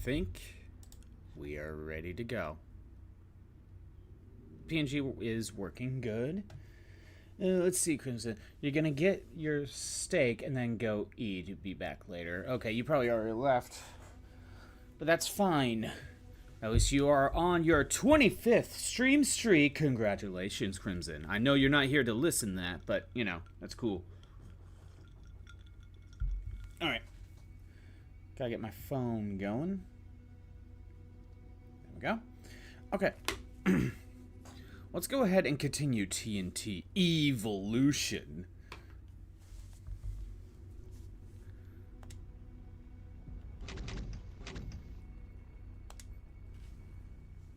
think we are ready to go. PNG is working good. Let's see, Crimson. You're going to get your steak and then go eat. You'll be back later. Okay, you probably already left. But that's fine. At least you are on your 25th stream streak. Congratulations, Crimson. I know you're not here to listen to that, but, you know, that's cool. Alright. Gotta get my phone going. There we go. Okay. Let's go ahead and continue TNT Evilution.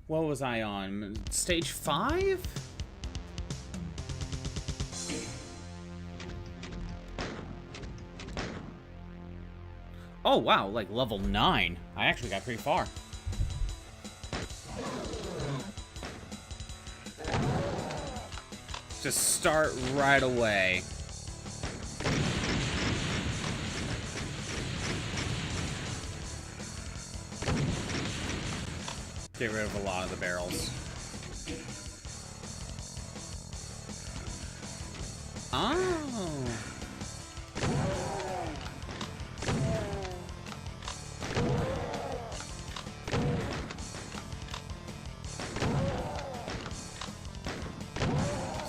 What was I on? Stage 5? Oh, wow, like level 9. I actually got pretty far. Just start right away. Get rid of a lot of the barrels. Oh.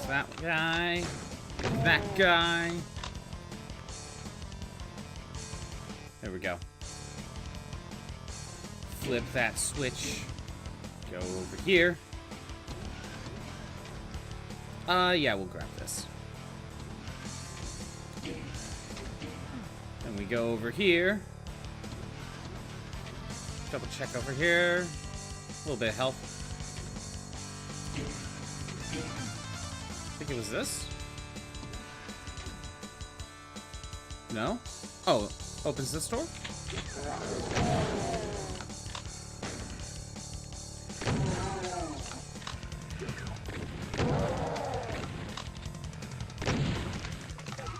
That guy. That guy. There we go. Flip that switch. Go over here. Yeah, we'll grab this. Then we go over here. Double check over here. A little bit of health. I think it was this? No? Oh, opens this door?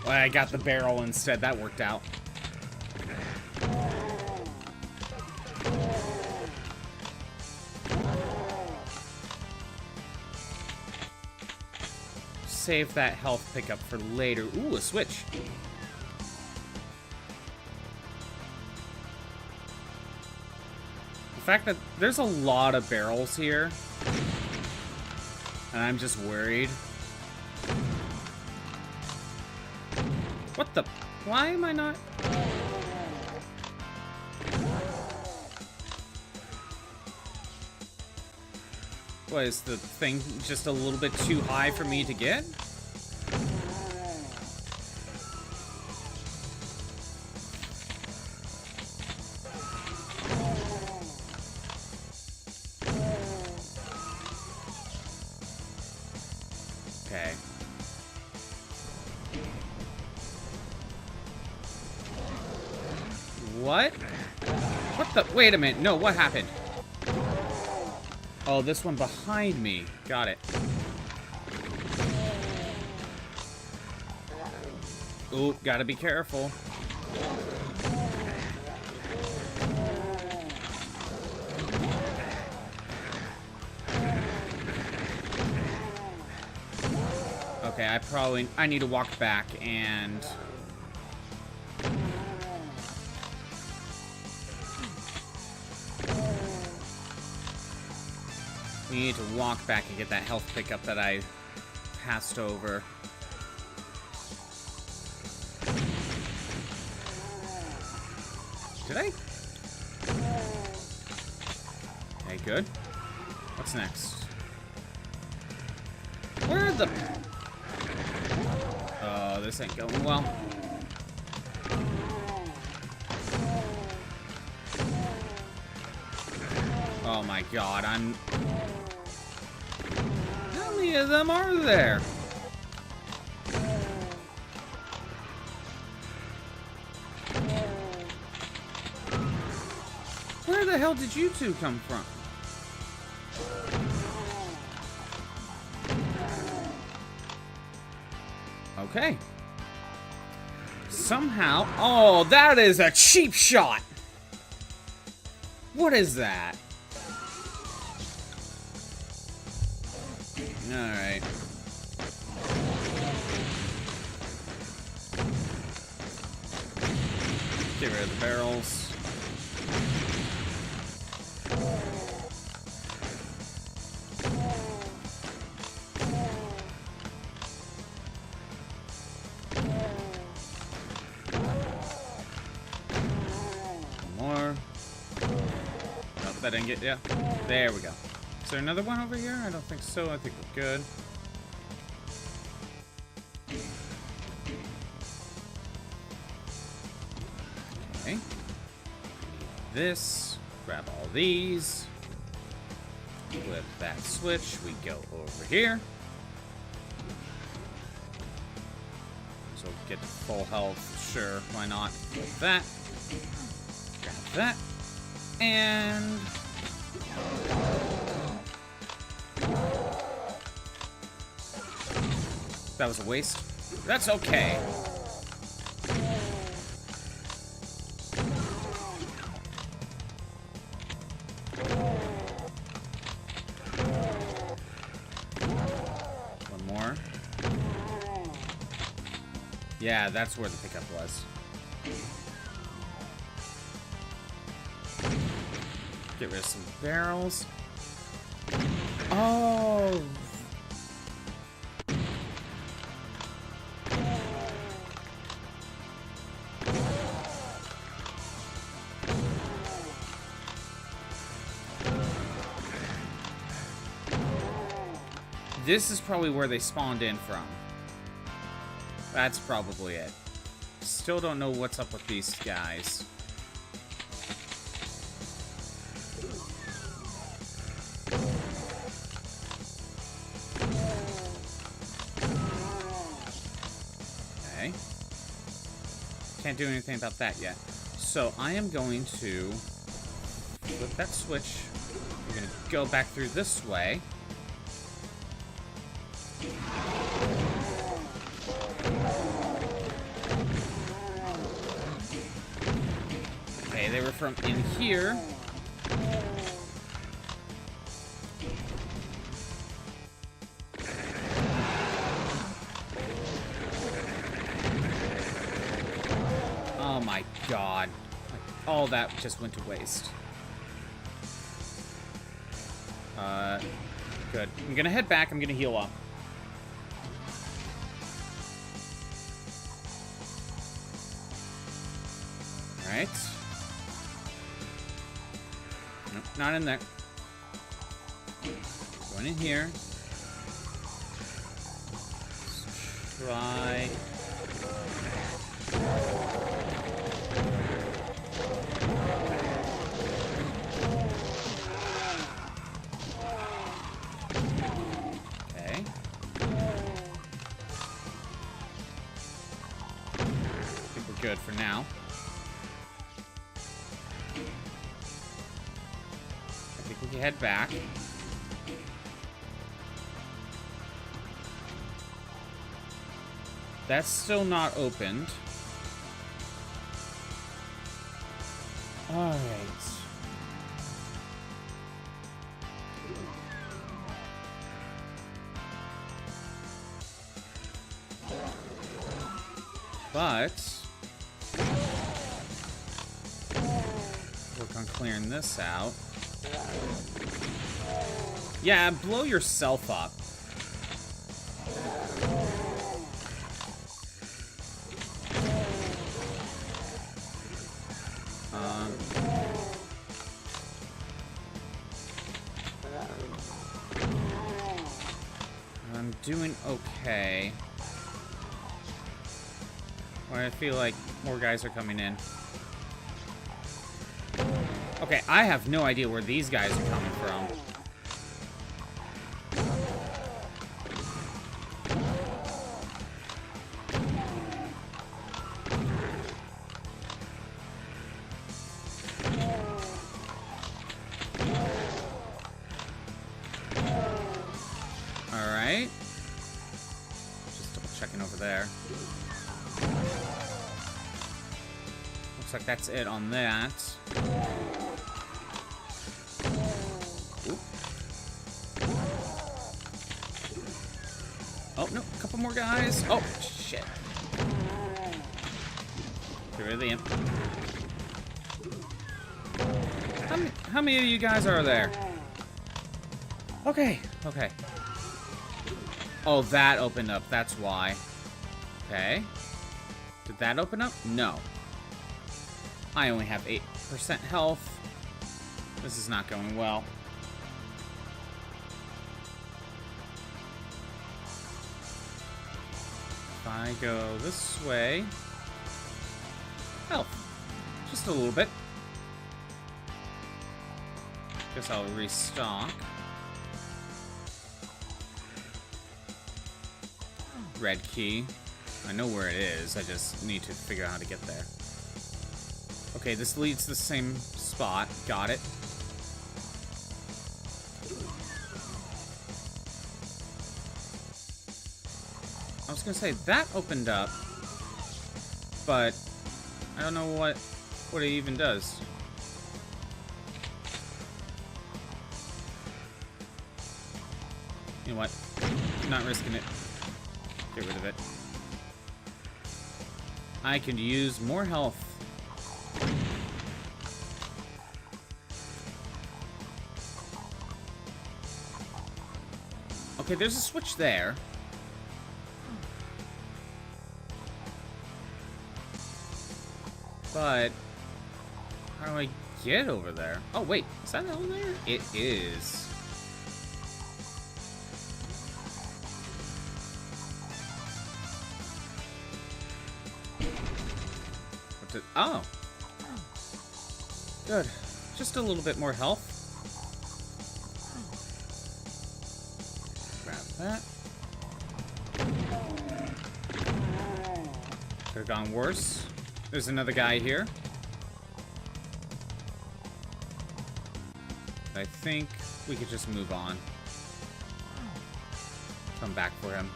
Well, I got the barrel instead. That worked out. Save that health pickup for later. Ooh, a switch. The fact that there's a lot of barrels here, and I'm just worried. What the? Why am I not? What, is the thing just a little bit too high for me to get? Okay. What? What the? Wait a minute. No, what happened? Oh, this one behind me. Got it. Ooh, gotta be careful. Okay, I need to walk back and... We need to walk back and get that health pickup that I passed over. Did I? Okay, good. What's next? Where are the... Oh, this ain't going well. Oh my god, I'm... How many of them are there? Where the hell did you two come from? Okay. Somehow... Oh, that is a cheap shot! What is that? Alright. Get rid of the barrels. More. Nope, that didn't get, yeah. There we go. Is there another one over here? I don't think so. I think we're good. Okay. This. Grab all these. Flip that switch. We go over here. So get to full health. Sure, why not? Like that. Grab that. And... that was a waste. That's okay. One more. Yeah, that's where the pickup was. Get rid of some barrels. Oh! This is probably where they spawned in from. That's probably it. Still don't know what's up with these guys. Okay. Can't do anything about that yet. So I am going to flip that switch. We're going to go back through this way. Okay, they were from in here. Oh my god. All that just went to waste. Good. I'm gonna head back. I'm gonna heal up. Alright. Nope, not in there. Going in here. Let's try. Okay. I think we're good for now. We can head back. That's still not opened. Alright. But work on clearing this out. Yeah, blow yourself up. I'm doing okay. Or I feel like more guys are coming in. Okay, I have no idea where these guys are coming from. Alright. Just double checking over there. Looks like that's it on that. Oh, no. A couple more guys. Oh, shit. Get rid of the imp. How many of you guys are there? Okay. Okay. Oh, that opened up. That's why. Okay. Did that open up? No. I only have 8% health. This is not going well. If I go this way... Health. Just a little bit. Guess I'll restock. Red key. I know where it is. I just need to figure out how to get there. Okay, this leads to the same spot. Got it. I was gonna say, that opened up, but I don't know what it even does. You know what? Not risking it. Get rid of it. I could use more health. Okay, there's a switch there. But how do I get over there? Oh, wait. Is that on there? It is. Oh. Good. Just a little bit more health. Grab that. Could have gone worse. There's another guy here. I think we could just move on. Come back for him.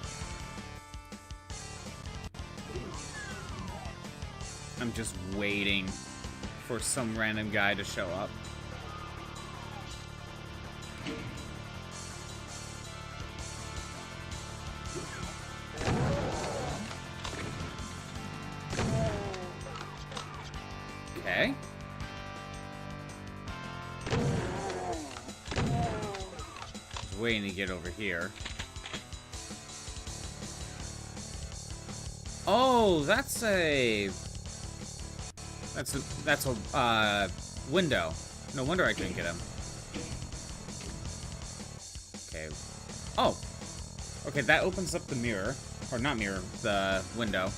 I'm just waiting for some random guy to show up. Okay. Just waiting to get over here. Oh, that's a window. No wonder I couldn't get him. Okay. Oh. Okay, that opens up the mirror. Or not mirror, the window.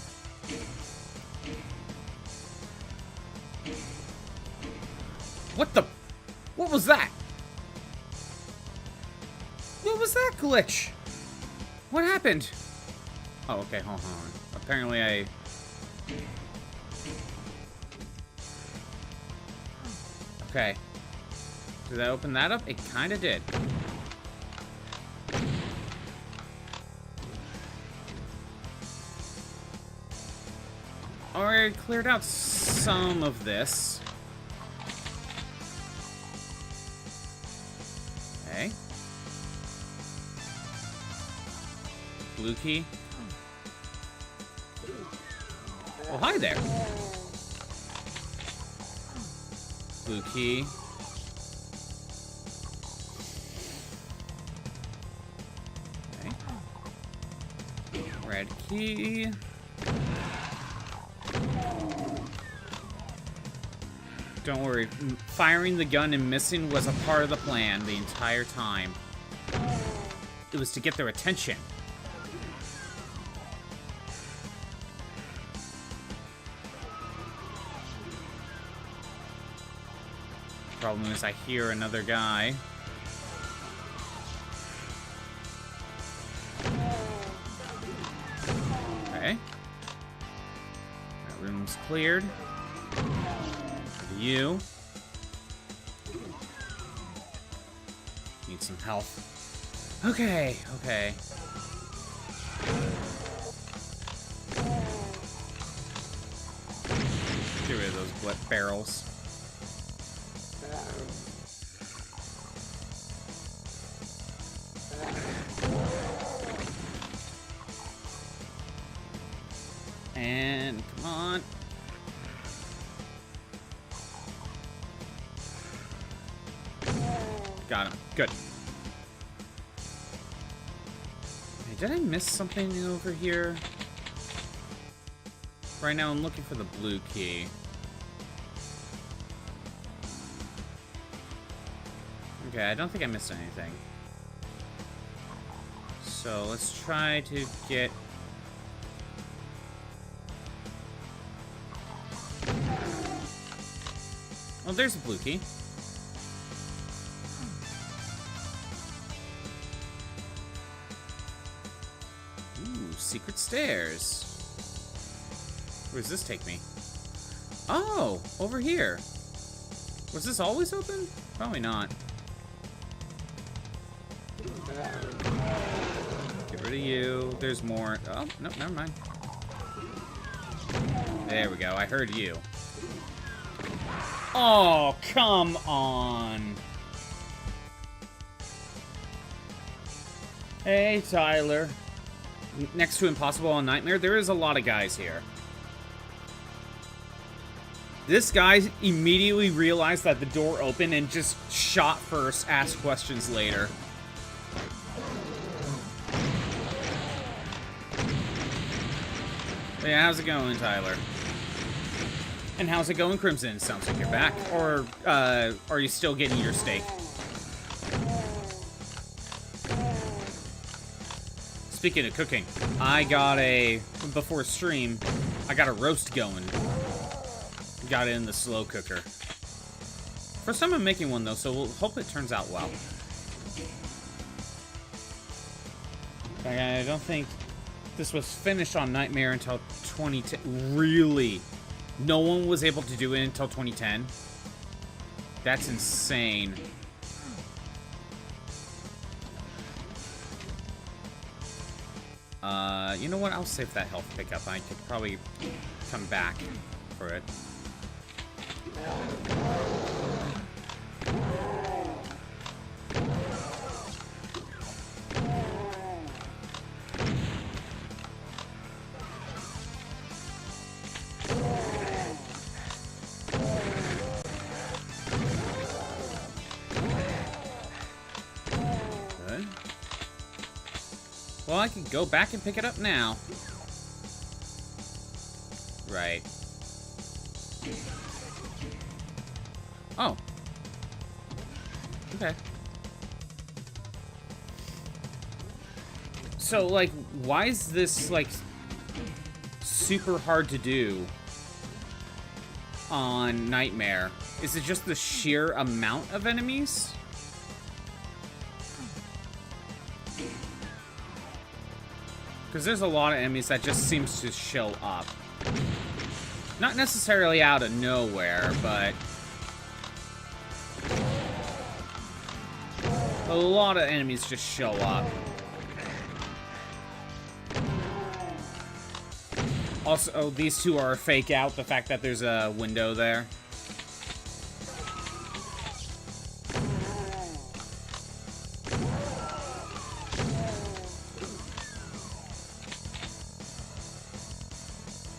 What the? What was that? What was that glitch? What happened? Oh, okay, hold on. Apparently I... Okay. Did that open that up? It kind of did. Alright, cleared out some of this. Okay. Blue key. Oh, hi there. Blue key. Okay. Red key. Don't worry. Firing the gun and missing was a part of the plan the entire time. It was to get their attention. Problem is I hear another guy. Okay. That room's cleared. You. Need some health. Okay, okay. Get rid of those barrels. And come on. Got him. Good. Hey, did I miss something over here? Right now I'm looking for the blue key. Okay, I don't think I missed anything. So let's try to get... Oh, there's a blue key. Ooh, secret stairs. Where does this take me? Oh, over here. Was this always open? Probably not. Get rid of you. There's more. Oh, no, never mind. There we go. I heard you. Oh, come on. Hey, Tyler. Next to Impossible on Nightmare, there is a lot of guys here. This guy immediately realized that the door opened and just shot first, asked questions later. Yeah, how's it going, Tyler? And how's it going, Crimson? Sounds like you're back. Or, are you still getting your steak? Speaking of cooking, I got before stream, I got a roast going. Got it in the slow cooker. First time I'm making one, though, so we'll hope it turns out well. I don't think this was finished on Nightmare until 2010. Really? No one was able to do it until 2010? That's insane. You know what? I'll save that health pickup. I could probably come back for it. Good. Well, I can go back and pick it up now. Right. Oh. Okay. So, like, why is this, like, super hard to do on Nightmare? Is it just the sheer amount of enemies? Because there's a lot of enemies that just seems to show up. Not necessarily out of nowhere, but... a lot of enemies just show up. Also, these two are a fake out, the fact that there's a window there.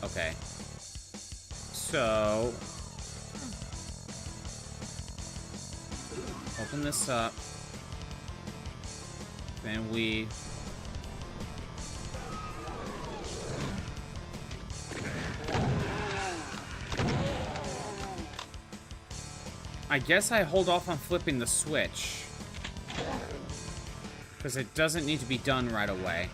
Okay. So... open this up. Then we... I guess I hold off on flipping the switch. Because it doesn't need to be done right away.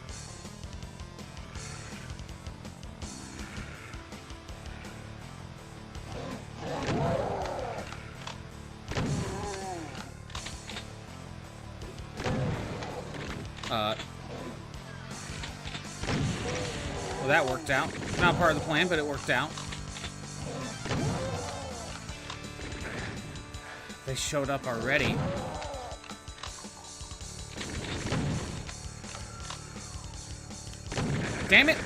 Well, that worked out. Not part of the plan, but it worked out. They showed up already. Damn it!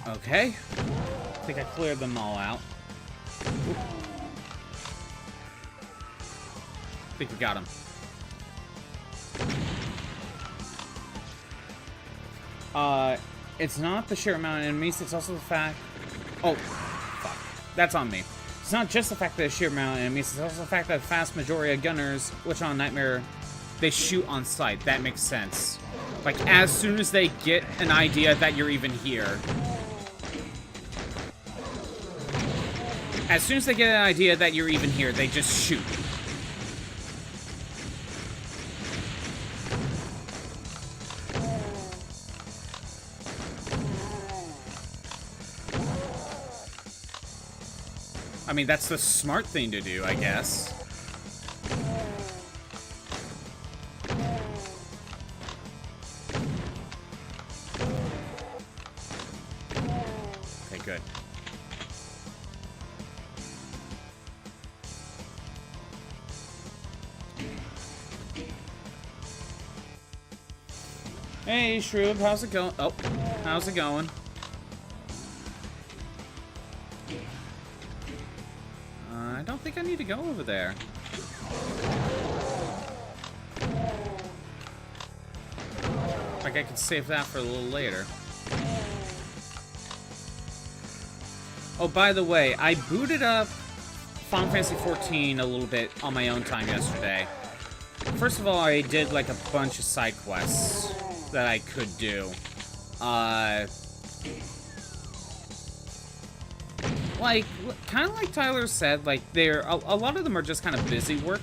Okay. I think I cleared them all out. think we got him. It's not the sheer amount of enemies, it's also the fact... Oh, fuck. That's on me. It's not just the fact that the sheer amount of enemies, it's also the fact that the vast majority of gunners, which on Nightmare, they shoot on sight. That makes sense. Like, as soon as they get an idea that you're even here. As soon as they get an idea that you're even here, they just shoot. I mean, that's the smart thing to do, I guess. Okay, good. Hey, Shroob, how's it going? Oh, how's it going? I don't think I need to go over there. Like, I could save that for a little later. Oh, by the way, I booted up Final Fantasy XIV a little bit on my own time yesterday. First of all, I did, like, a bunch of side quests that I could do. Like, kind of like Tyler said, like, a lot of them are just kind of busy work.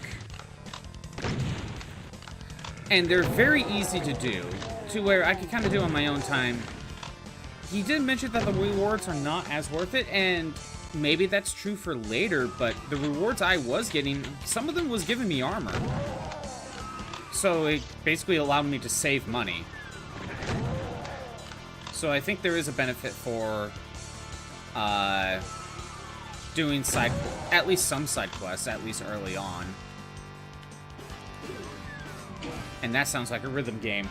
And they're very easy to do, to where I could kind of do on my own time. He did mention that the rewards are not as worth it, and maybe that's true for later, but the rewards I was getting, some of them was giving me armor. So it basically allowed me to save money. So I think there is a benefit for doing at least some side quests, at least early on. And that sounds like a rhythm game.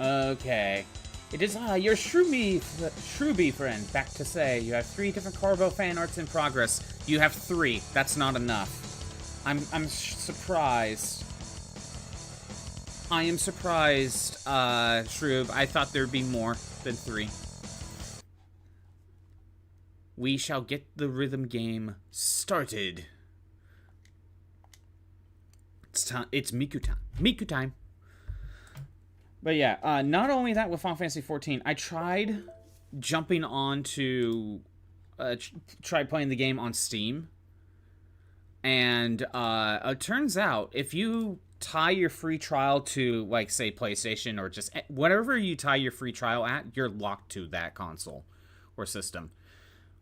Okay. It is your Shrooby friend back to say you have 3 different Corvo fan arts in progress. You have 3. That's not enough. I'm surprised. I am surprised, Shroob. I thought there'd be more than 3. We shall get the rhythm game started. It's time. It's Miku time. Miku time. But yeah, not only that with Final Fantasy XIV, I tried jumping on to... tried playing the game on Steam. And it turns out, if you tie your free trial to, like, say, PlayStation or just whatever you tie your free trial at, you're locked to that console or system.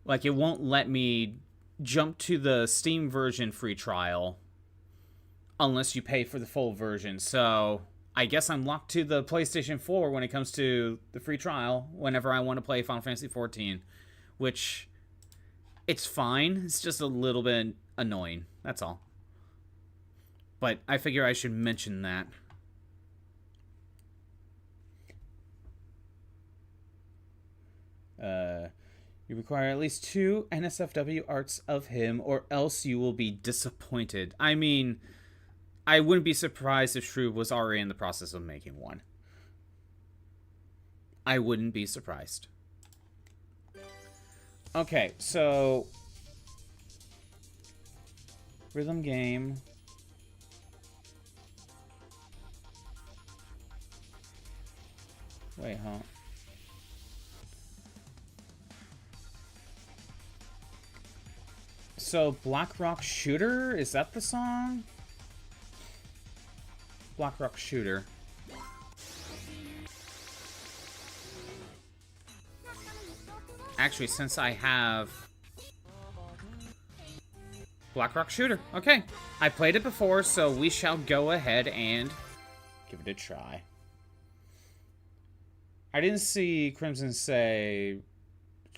Like, it won't let me jump to the Steam version free trial unless you pay for the full version. So I guess I'm locked to the PlayStation 4 when it comes to the free trial whenever I want to play Final Fantasy XIV, which, it's fine. It's just a little bit annoying. That's all. But I figure I should mention that. You require at least 2 NSFW arts of him, or else you will be disappointed. I mean, I wouldn't be surprised if Shroob was already in the process of making one. I wouldn't be surprised. Okay, so... rhythm game... Wait, huh? So, Black Rock Shooter? Is that the song? Black Rock Shooter. Actually, since I have... Black Rock Shooter. Okay. I played it before, so we shall go ahead and give it a try. I didn't see Crimson say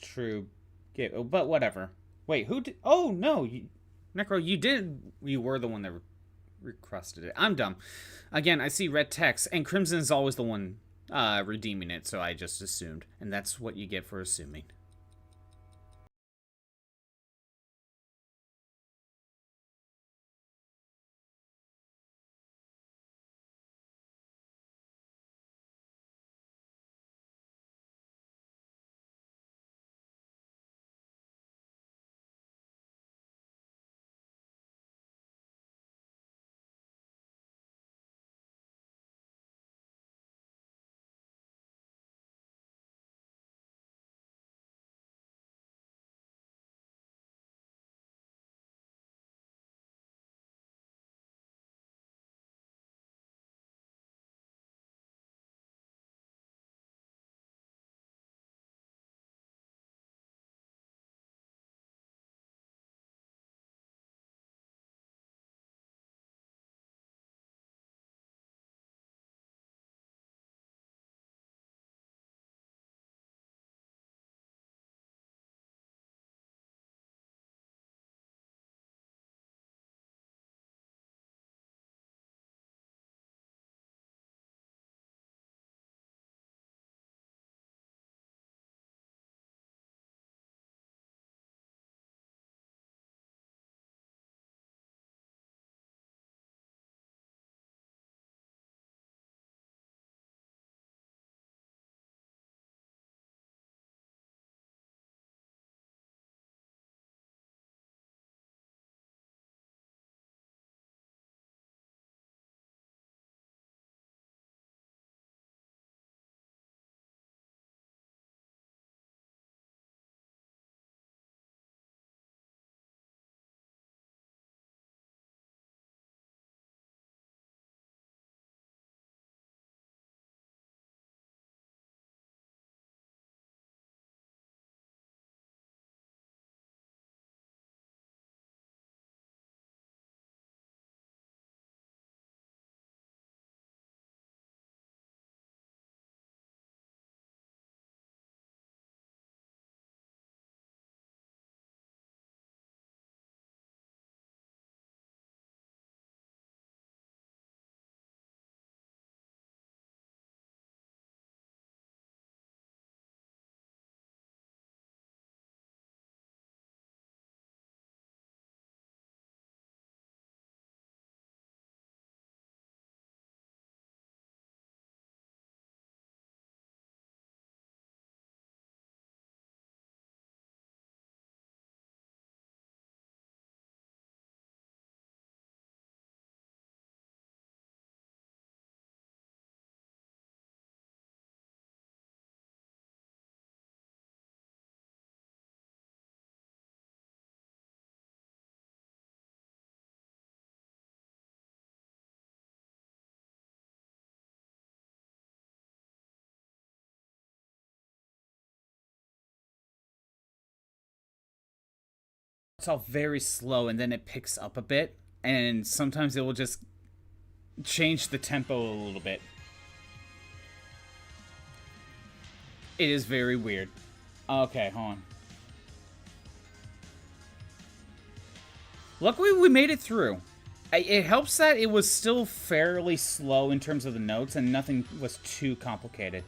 true, but whatever. Wait, who did? Oh no, Necro, you did. You were the one that requested it. I'm dumb. Again, I see red text, and Crimson's always the one redeeming it, so I just assumed, and that's what you get for assuming. starts off very slow and then it picks up a bit, and sometimes it will just change the tempo a little bit. It is very weird. Okay, hold on. Luckily, we made it through. It helps that it was still fairly slow in terms of the notes, and nothing was too complicated.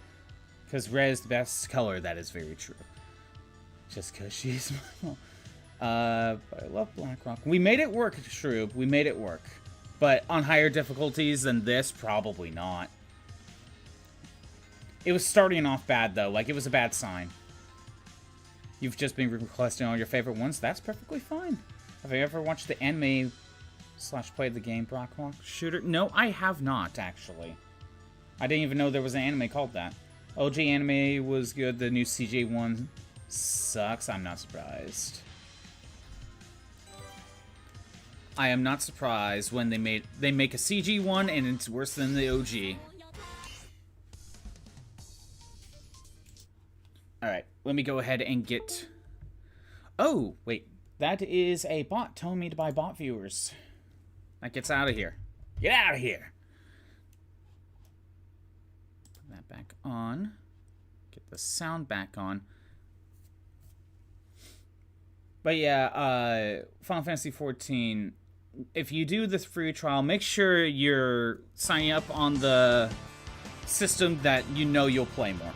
Because red is the best color, that is very true. Just because she's... but I love Blackrock. We made it work, Shroob. We made it work. But on higher difficulties than this, probably not. It was starting off bad, though. Like, it was a bad sign. You've just been requesting all your favorite ones. That's perfectly fine. Have you ever watched the anime / played the game Blackrock Shooter? No, I have not, actually. I didn't even know there was an anime called that. OG anime was good. The new CJ one sucks. I'm not surprised. I am not surprised when they make a CG one and it's worse than the OG. Alright, let me go ahead and get... Oh, wait. That is a bot telling me to buy bot viewers. That gets out of here. Get out of here! Put that back on. Get the sound back on. But yeah, Final Fantasy XIV... If you do this free trial, make sure you're signing up on the system that you know you'll play more.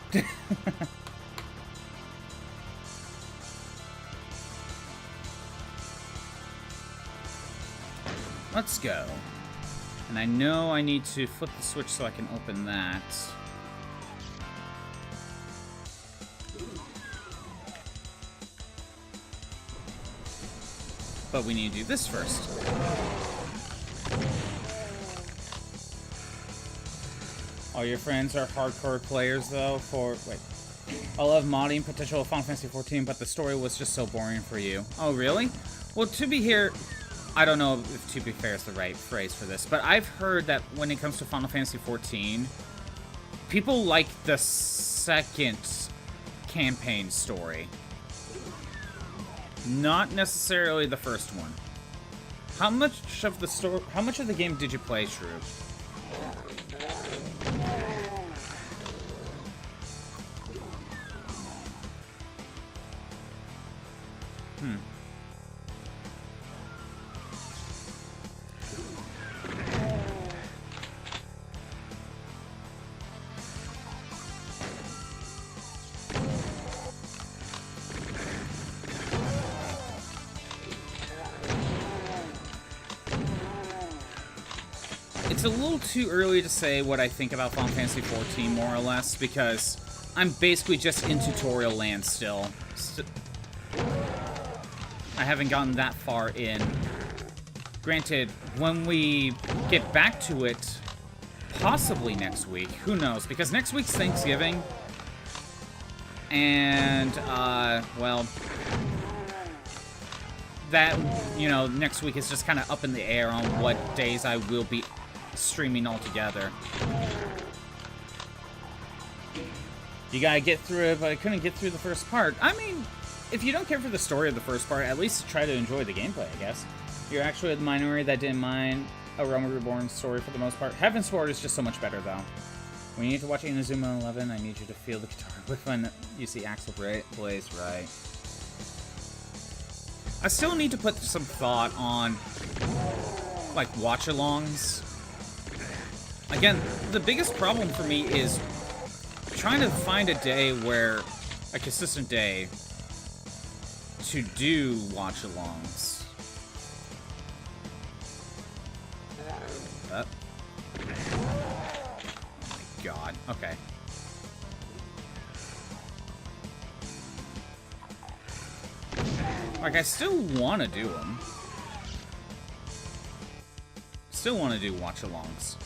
Let's go. And I know I need to flip the switch so I can open that. But we need to do this first. All your friends are hardcore players, though, wait. I love modding potential of Final Fantasy XIV, but the story was just so boring for you. Oh, really? Well, to be here... I don't know if to be fair is the right phrase for this, but I've heard that when it comes to Final Fantasy XIV, people like the second campaign story. Not necessarily the first one. How much of the game did you play, Shroob? It's a little too early to say what I think about Final Fantasy XIV, more or less, because I'm basically just in tutorial land still. I haven't gotten that far in. Granted, when we get back to it, possibly next week, who knows, because next week's Thanksgiving, and, well, that, you know, next week is just kind of up in the air on what days I will be streaming altogether. You gotta get through it, but I couldn't get through the first part. I mean, if you don't care for the story of the first part, at least try to enjoy the gameplay, I guess. You're actually the minority that didn't mind a Realm Reborn story for the most part. Heaven's Sword is just so much better, though. When you need to watch Inazuma 11, I need you to feel the guitar with when you see Axel Blaze, right? I still need to put some thought on, like, watch-alongs. Again, the biggest problem for me is trying to find a day where, a consistent day, to do watch-alongs. Oh my god. Okay. Like, I still want to do them. Still want to do watch-alongs.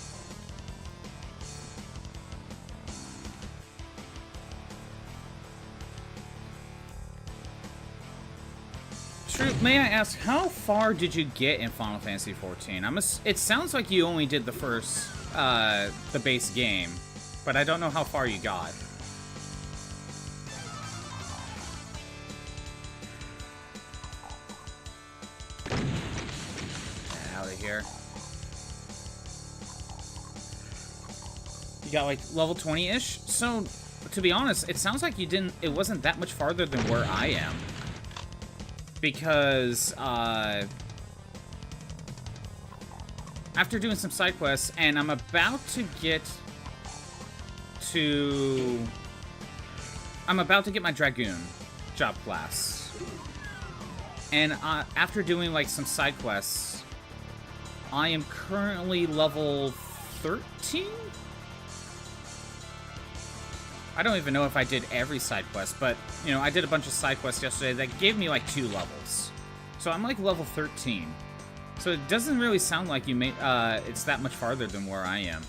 May I ask, how far did you get in Final Fantasy XIV? It sounds like you only did the first, the base game, but I don't know how far you got. here. You got like level 20-ish? So, to be honest, it sounds like it wasn't that much farther than where I am. Because, after doing some side quests, and I'm about to get my Dragoon job class. And after doing like some side quests, I am currently level 13? I don't even know if I did every side quest, but, you know, I did a bunch of side quests yesterday that gave me like 2 levels. So I'm like level 13. So it doesn't really sound like it's that much farther than where I am.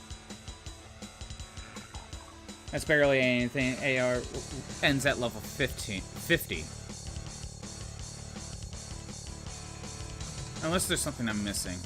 That's barely anything. AR ends at level 50. Unless there's something I'm missing.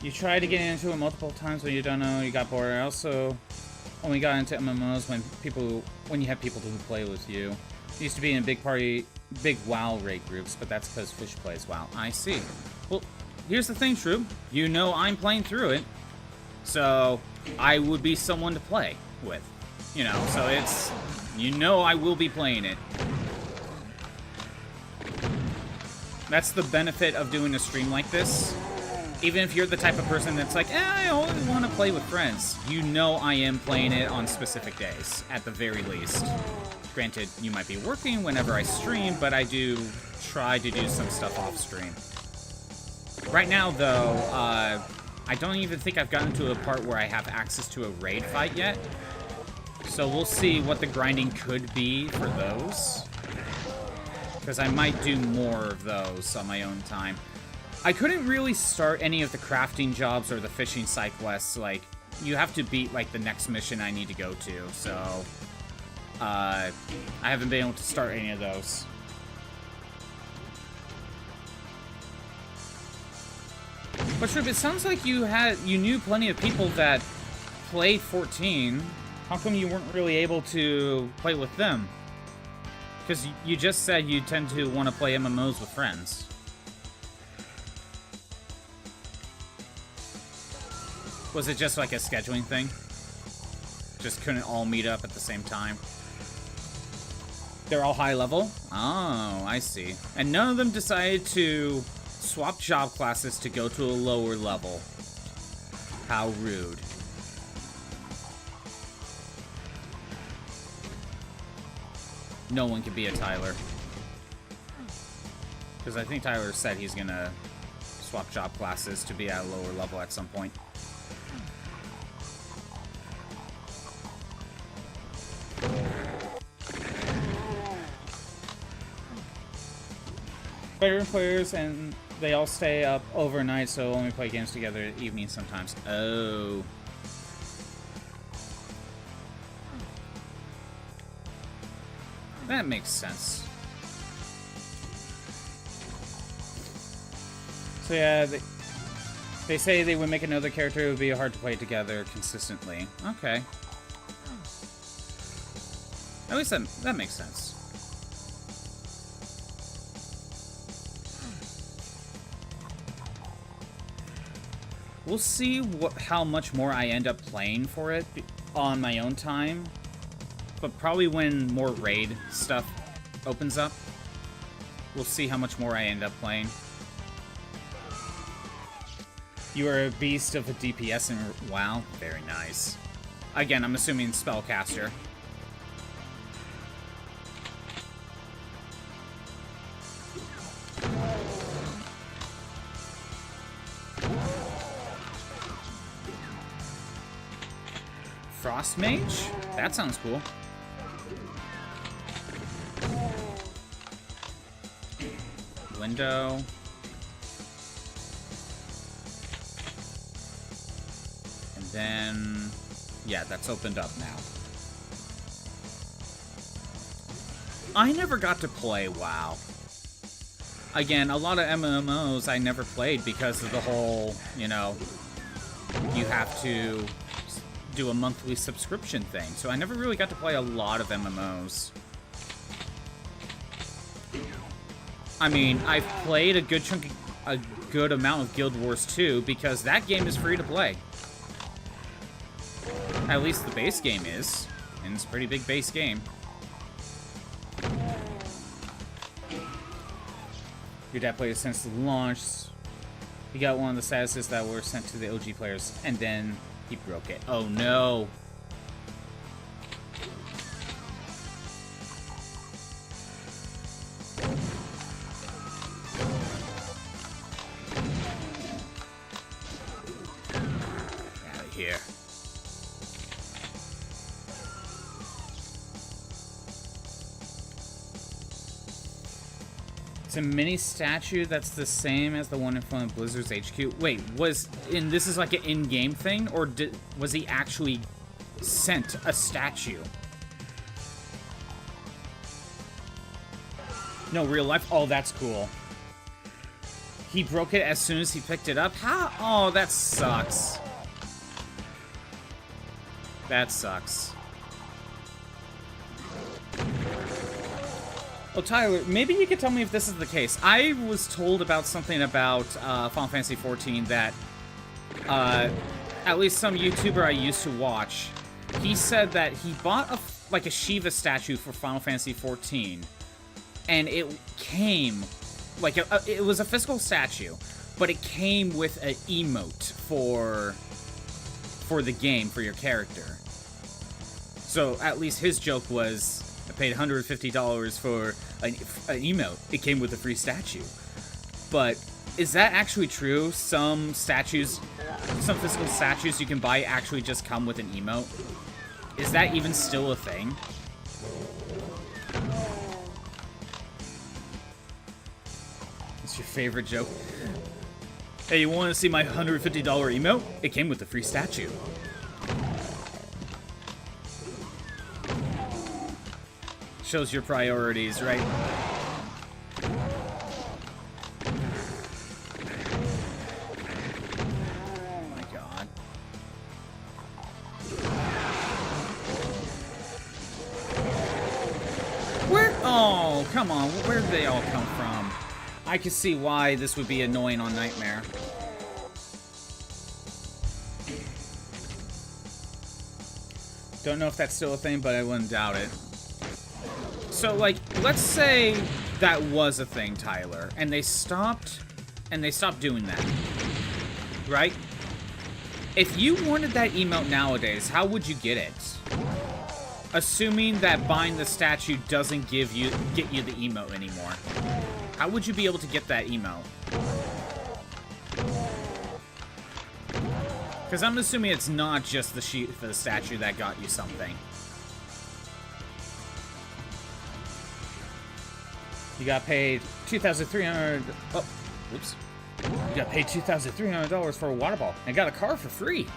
You tried to get into it multiple times when you don't know, you got bored. I also only got into MMOs when you have people who play with you. I used to be in big WoW raid groups, but that's because Fish plays WoW. I see. Well, here's the thing, Shrew. You know I'm playing through it, so I would be someone to play with. You know, so it's... You know I will be playing it. That's the benefit of doing a stream like this. Even if you're the type of person that's like, I only want to play with friends. You know I am playing it on specific days, at the very least. Granted, you might be working whenever I stream, but I do try to do some stuff off stream. Right now, though, I don't even think I've gotten to a part where I have access to a raid fight yet. So we'll see what the grinding could be for those. Because I might do more of those on my own time. I couldn't really start any of the crafting jobs or the fishing side quests. Like, you have to beat, like, the next mission I need to go to, so... I haven't been able to start any of those. But Shrimp, it sounds like you knew plenty of people that played 14. How come you weren't really able to play with them? Because you just said you tend to want to play MMOs with friends. Was it just like a scheduling thing? Just couldn't all meet up at the same time? They're all high level? Oh, I see. And none of them decided to swap job classes to go to a lower level. How rude. No one can be a Tyler. Because I think Tyler said he's gonna swap job classes to be at a lower level at some point. Veteran players, and they all stay up overnight, so only play games together at evening sometimes. Oh. That makes sense. So yeah, they say they would make another character. It would be hard to play together consistently. Okay. At least that makes sense. We'll see how much more I end up playing for it on my own time. But probably when more raid stuff opens up, we'll see how much more I end up playing. You are a beast of a DPS and WoW. Very nice. Again, I'm assuming spellcaster. Frost Mage? That sounds cool. Window. And then... yeah, that's opened up now. I never got to play WoW. again, a lot of MMOs I never played because of the whole, you know, you have to do a monthly subscription thing. So I never really got to play a lot of MMOs. I mean, I've played a good amount of Guild Wars 2 because that game is free to play. At least the base game is, and it's a pretty big base game. Your dad played it since the launch. He got one of the statuses that were sent to the OG players, and then he broke it. Oh no! Get out of here. It's a mini statue that's the same as the one in front of Blizzard's HQ. Wait, this is like an in-game thing, or was he actually sent a statue? No, real life? Oh, that's cool. He broke it as soon as he picked it up? How? Oh, that sucks. That sucks. Oh, Tyler, maybe you could tell me if this is the case. I was told about something about Final Fantasy XIV that, at least some YouTuber I used to watch, he said that he bought a Shiva statue for Final Fantasy XIV, and it came, like, it was a physical statue, but it came with an emote for the game, for your character. So, at least his joke was, I paid $150 for an emote. It came with a free statue. But is that actually true? Some statues, some physical statues you can buy actually just come with an emote? Is that even still a thing? What's your favorite joke? Hey, you want to see my $150 emote? It came with a free statue. Shows your priorities, right? Oh my god. Where? Oh, come on. Where did they all come from? I can see why this would be annoying on Nightmare. Don't know if that's still a thing, but I wouldn't doubt it. So, like, let's say that was a thing, Tyler, and they stopped doing that, right? If you wanted that emote nowadays, how would you get it? Assuming that buying the statue doesn't get you the emote anymore. How would you be able to get that emote? Because I'm assuming it's not just the statue that got you something. You got paid $2,300. Oh, whoops. You got paid $2,300 for a water ball and got a car for free.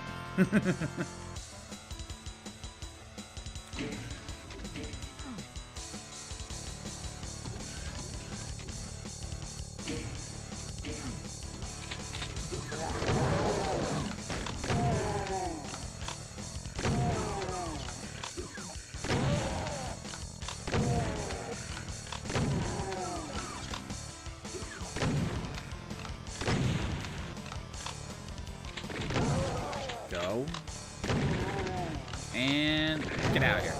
And get out of here.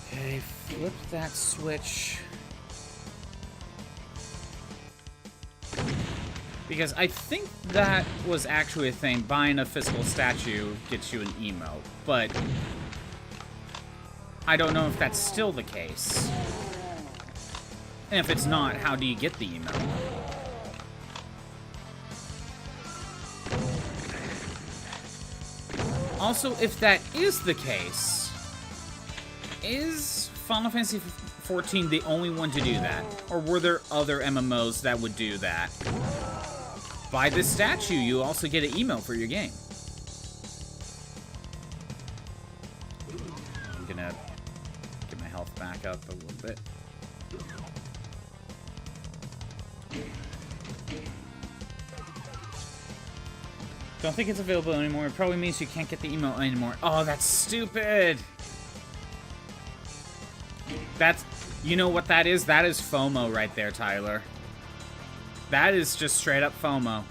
Okay, flip that switch. Because I think that was actually a thing. Buying a physical statue gets you an emote. But I don't know if that's still the case. And if it's not, how do you get the emote? Also, if that is the case, is Final Fantasy XIV the only one to do that? Or were there other MMOs that would do that? Buy this statue, you also get an emote for your game. I'm gonna get my health back up a little bit. Don't think it's available anymore. It probably means you can't get the email anymore. Oh, that's stupid. That's... You know what that is? That is FOMO right there, Tyler. That is just straight up FOMO.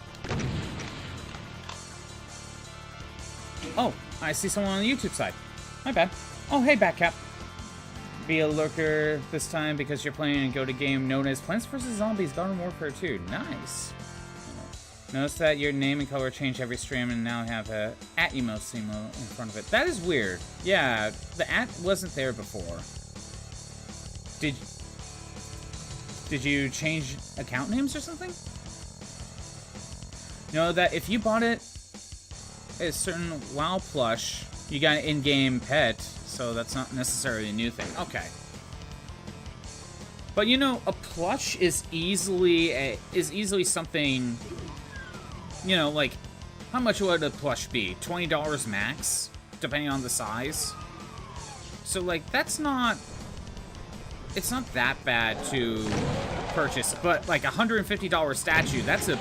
Oh, I see someone on the YouTube side. My bad. Oh, hey, Batcap. Be a lurker this time because you're playing a go-to game known as Plants vs. Zombies Garden Warfare 2. Nice. Notice that your name and color change every stream and now have a @emote in front of it. That is weird. Yeah, the @ wasn't there before. Did you change account names or something? You know that if you bought it a certain WoW plush, you got an in-game pet, so that's not necessarily a new thing. Okay. But you know, a plush is easily something, you know, like, how much would a plush be? $20 max, depending on the size. So like, that's not, it's not that bad to purchase, but like $150 statue, that's a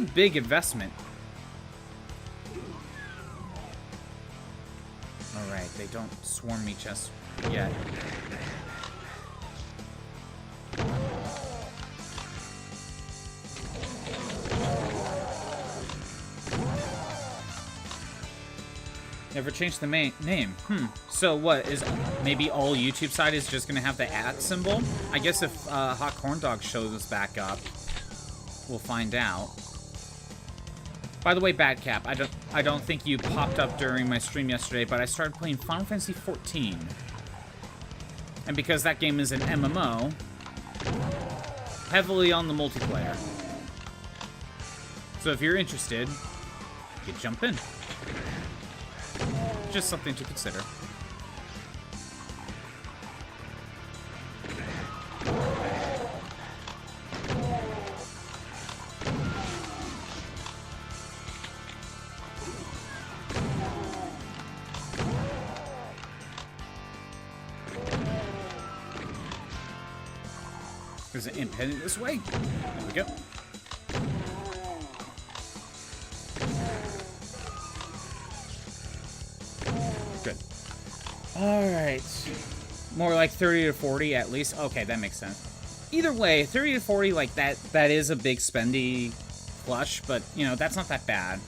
big investment. Alright, they don't swarm me just yet. Never changed the name. So what, is maybe all YouTube side is just gonna have the @ symbol? I guess if Hot Corn Dog shows us back up, we'll find out. By the way, Badcap, I don't think you popped up during my stream yesterday, but I started playing Final Fantasy XIV. And because that game is an MMO, heavily on the multiplayer. So if you're interested, you can jump in. Just something to consider. Is it independent this way? There we go. Good. Alright. More like 30 to 40 at least. Okay, that makes sense. Either way, 30 to 40, like, that is a big spendy plush, but, you know, that's not that bad.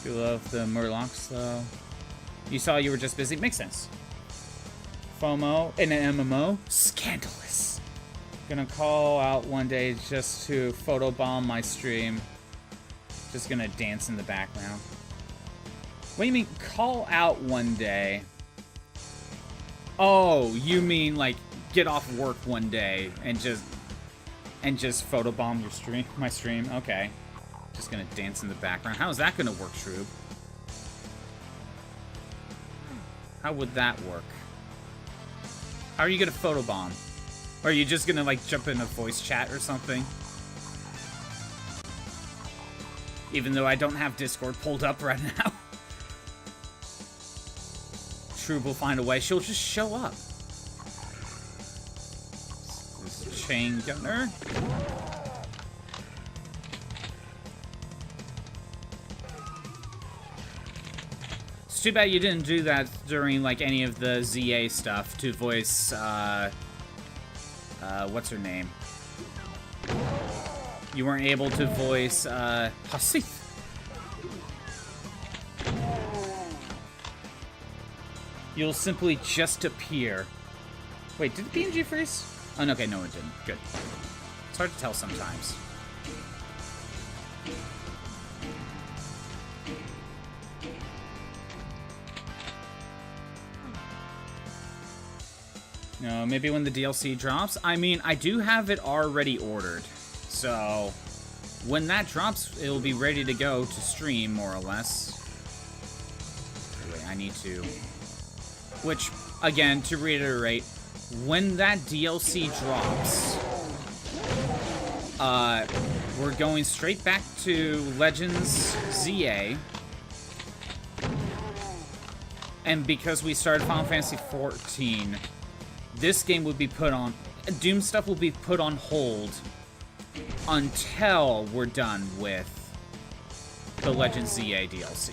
You love the Murlocs, though. You saw you were just busy. Makes sense. FOMO in an MMO? Scandalous. Gonna call out one day just to photobomb my stream. Just gonna dance in the background. What do you mean, call out one day? Oh, you mean like get off work one day and just photobomb your stream, my stream? Okay. Just gonna dance in the background. How is that gonna work, Shroob? How would that work? How are you gonna photobomb? Or are you just gonna like jump in a voice chat or something? Even though I don't have Discord pulled up right now. Shroob will find a way. She'll just show up. This chain gunner. It's too bad you didn't do that during like any of the ZA stuff to voice what's her name? You weren't able to voice Hasith. You'll simply just appear. Wait, did the PNG freeze? Oh, no, okay, no, it didn't. Good. It's hard to tell sometimes. No, maybe when the DLC drops. I mean, I do have it already ordered. So, when that drops, it'll be ready to go to stream, more or less. Wait, I need to... Which, again, to reiterate, when that DLC drops, we're going straight back to Legends ZA. And because we started Final Fantasy XIV, this game would be put on... Doom stuff will be put on hold until we're done with the Legend ZA DLC.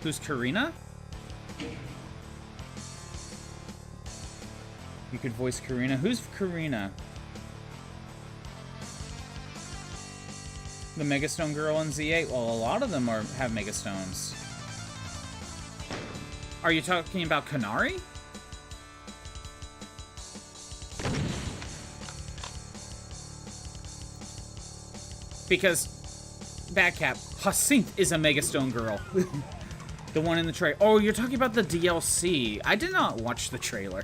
Who's Karina? You could voice Karina. Who's Karina? The Megastone girl in Z8? Well, a lot of them have Megastones. Are you talking about Kanari? Because, Badcap, Hyacinth is a Megastone girl. The one in the trailer. Oh, you're talking about the DLC. I did not watch the trailer.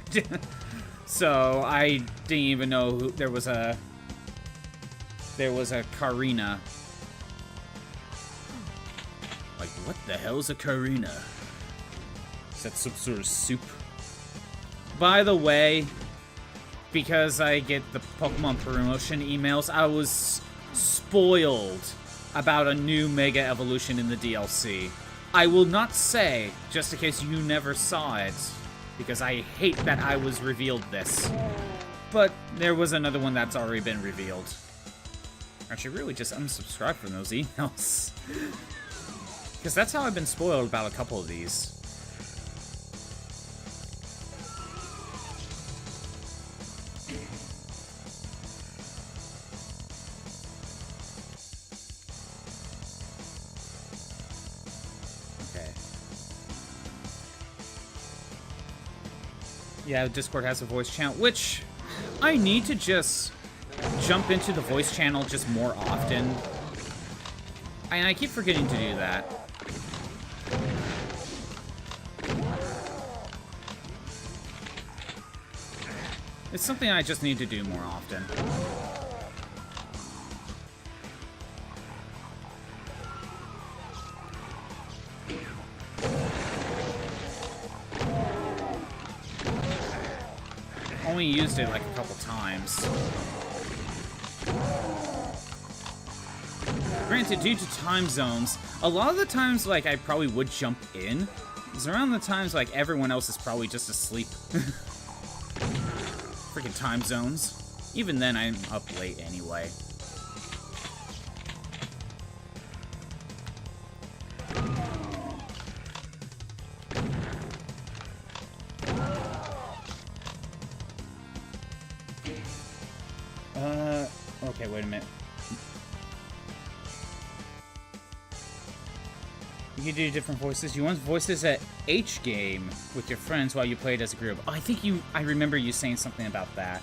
So, I didn't even know who, there was a Karina. Like, what the hell's a Karina? Is that some sort of soup? By the way, because I get the Pokemon promotion emails, I was spoiled about a new Mega Evolution in the DLC. I will not say, just in case you never saw it, because I hate that I was revealed this. But there was another one that's already been revealed. I should really just unsubscribe from those emails. Because that's how I've been spoiled about a couple of these. Okay. Yeah, Discord has a voice channel, which I need to just jump into the voice channel just more often. And I keep forgetting to do that. It's something I just need to do more often. Only used it like a couple times. Granted, due to time zones, a lot of the times, like, I probably would jump in. It's around the times, like, everyone else is probably just asleep. Freaking time zones. Even then, I'm up late anyway. Okay, wait a minute. You can do different voices. You want voices at H-Game with your friends while you played as a group. Oh, I remember you saying something about that.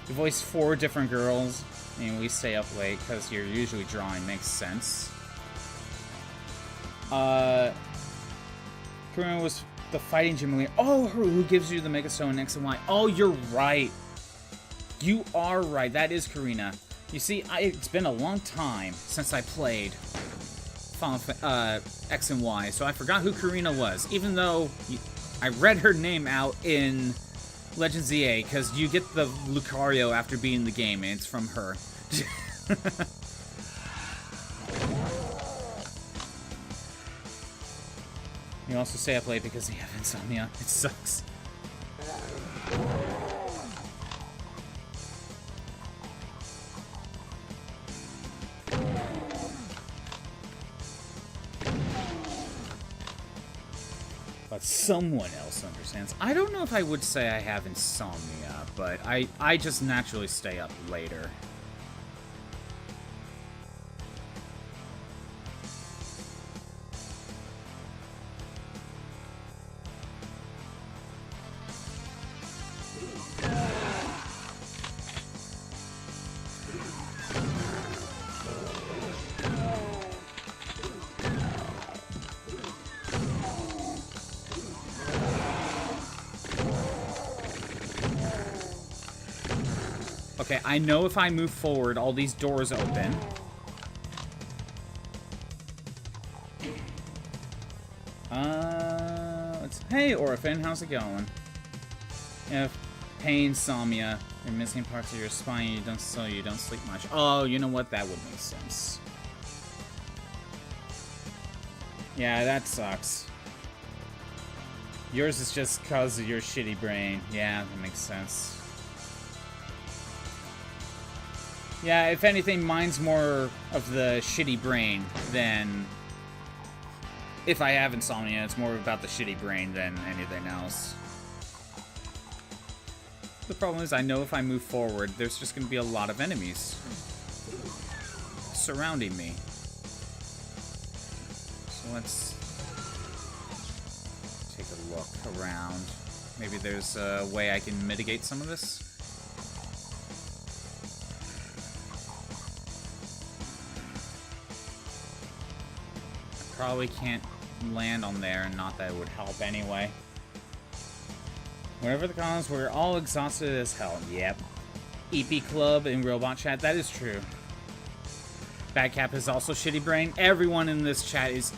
You voiced 4 different girls, and we stay up late because you're usually drawing. Makes sense. Karina was the fighting gym leader. Oh, who gives you the Megastone X and Y? Oh, you're right. You are right. That is Karina. You see, it's been a long time since I played X and Y, so I forgot who Karina was, even though I read her name out in Legend ZA, because you get the Lucario after beating the game, and it's from her. You also stay up late because you have insomnia. It sucks. But someone else understands. I don't know if I would say I have insomnia, but I just naturally stay up later. Okay, I know if I move forward, all these doors open. Hey, Orphan, how's it going? You have pain, insomnia, you're missing parts of your spine, you don't sleep much. Oh, you know what? That would make sense. Yeah, that sucks. Yours is just because of your shitty brain. Yeah, that makes sense. Yeah, if anything, mine's more of the shitty brain than... If I have insomnia, it's more about the shitty brain than anything else. The problem is, I know if I move forward, there's just going to be a lot of enemies surrounding me. So let's take a look around. Maybe there's a way I can mitigate some of this. I probably can't land on there, and not that it would help anyway. Whatever the cause, we're all exhausted as hell. Yep. EP Club and Robot Chat, that is true. Badcap is also shitty brain. Everyone in this chat is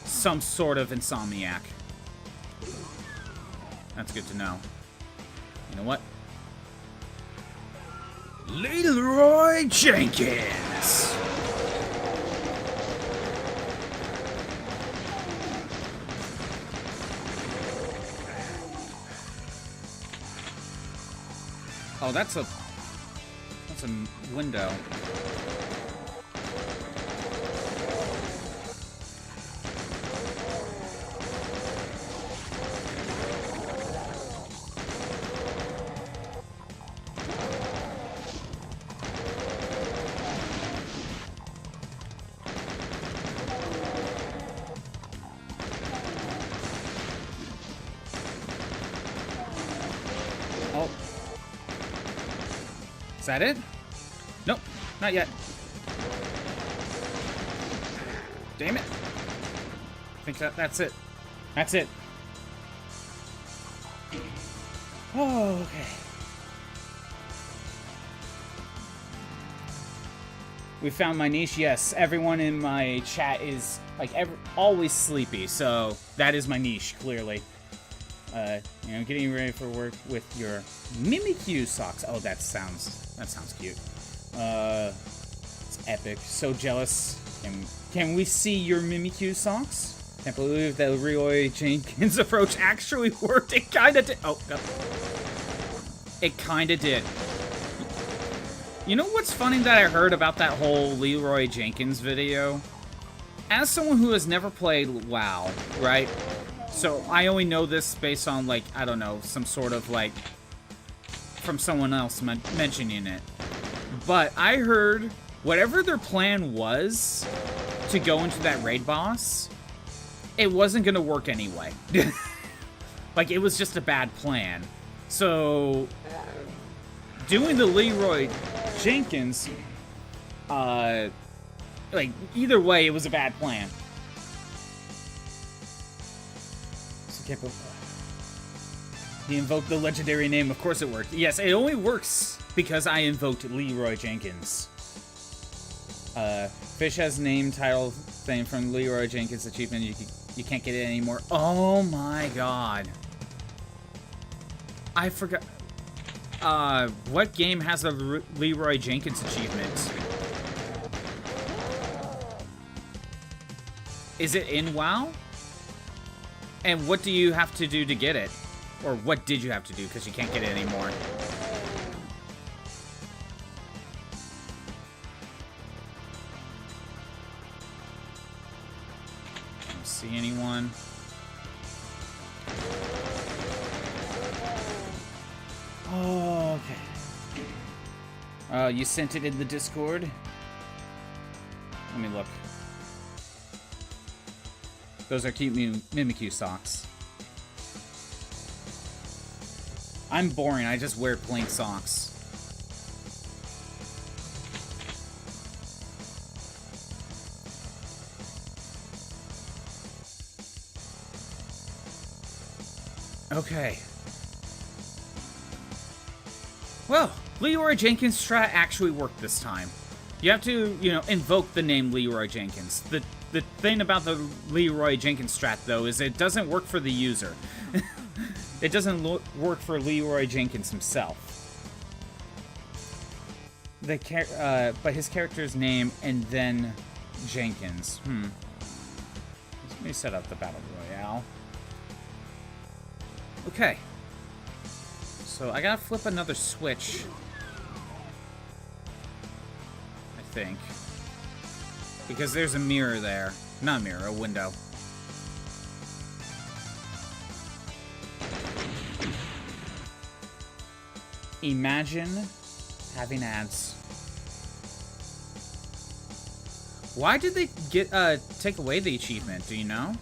some sort of insomniac. That's good to know. You know what? Leroy Jenkins! Oh, that's a window. Is that it? Nope, not yet. Damn it. I think that's it. That's it. Oh, okay. We found my niche. Yes, everyone in my chat is like always sleepy, so that is my niche, clearly. You know, getting ready for work with your Mimikyu socks. Oh, that sounds cute. It's epic. So jealous. Can we see your Mimikyu socks? Can't believe that Leroy Jenkins approach actually worked. It kinda did. Oh, no. It kinda did. You know what's funny that I heard about that whole Leroy Jenkins video? As someone who has never played WoW, right? So I only know this based on, like, I don't know, some sort of, like, from someone else mentioning it. But I heard whatever their plan was to go into that raid boss, it wasn't going to work anyway. Like, it was just a bad plan. So, doing the Leroy Jenkins, like, either way, it was a bad plan. He invoked the legendary name. Of course it worked. Yes, it only works because I invoked Leroy Jenkins. Fish has name title thing from Leroy Jenkins achievement. You can't get it anymore. Oh my god. I forgot. What game has a Leroy Jenkins achievement? Is it in WoW? And what do you have to do to get it? Or what did you have to do, because you can't get it anymore? Don't see anyone. Oh, okay. You sent it in the Discord? Let me look. Those are cute Mimikyu socks. I'm boring. I just wear plain socks. Okay. Well, Leroy Jenkins strat actually worked this time. You have to, you know, invoke the name Leroy Jenkins. The thing about the Leroy Jenkins strat, though, is it doesn't work for the user. It doesn't work for Leroy Jenkins himself. But his character's name and then Jenkins. Let me set up the Battle Royale. Okay. So I gotta flip another switch. I think. Because there's a mirror there. Not a mirror, a window. Imagine having ads. Why did they take away the achievement? Do you know?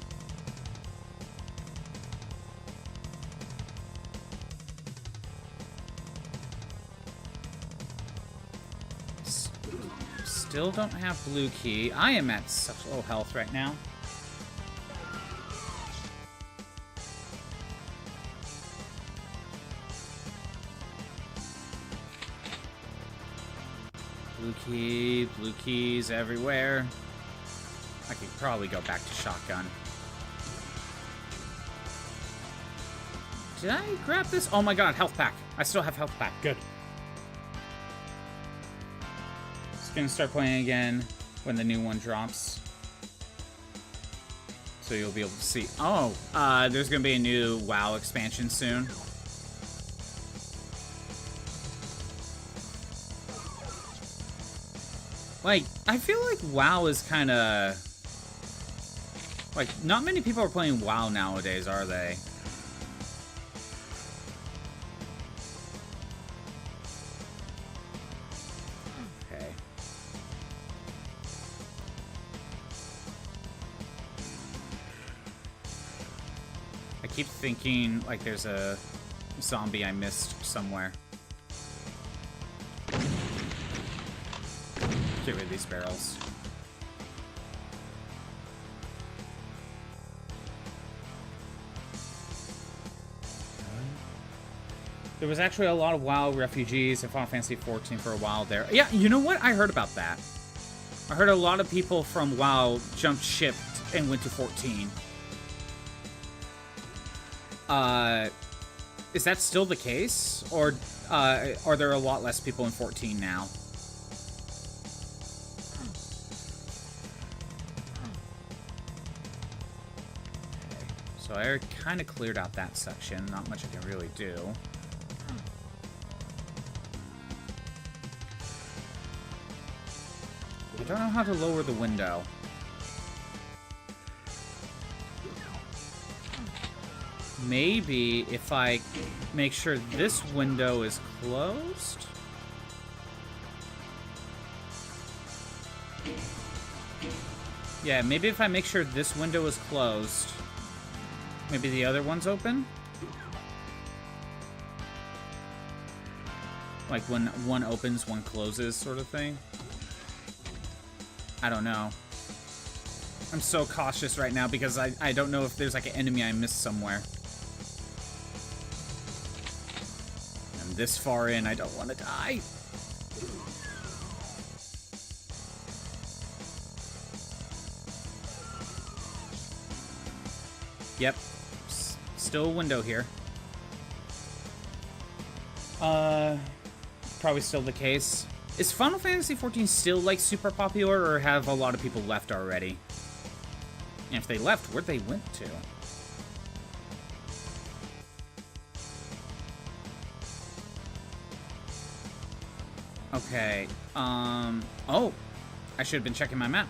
Still don't have blue key. I am at such low health right now. Blue keys everywhere. I could probably go back to shotgun. Did I grab this? Oh my god, health pack. I still have health pack. Good. Just gonna start playing again when the new one drops. So you'll be able to see. Oh, there's gonna be a new WoW expansion soon. Like, I feel like WoW is kind of... Like, not many people are playing WoW nowadays, are they? Okay. I keep thinking, like, there's a zombie I missed somewhere. Get rid of these barrels. There was actually a lot of WoW refugees in Final Fantasy XIV for a while there. Yeah, you know what? I heard about that. I heard a lot of people from WoW jumped ship and went to 14. Is that still the case? Or are there a lot less people in 14 now? So I kind of cleared out that section. Not much I can really do. I don't know how to lower the window. Maybe if I make sure this window is closed? Yeah, maybe if I make sure this window is closed... Maybe the other one's open? Like when one opens, one closes sort of thing? I don't know. I'm so cautious right now because I don't know if there's like an enemy I missed somewhere. I'm this far in, I don't want to die. Yep. Still a window here. Probably still the case. Is Final Fantasy XIV still, like, super popular, or have a lot of people left already? And if they left, where'd they went to? Okay, oh! I should have been checking my map.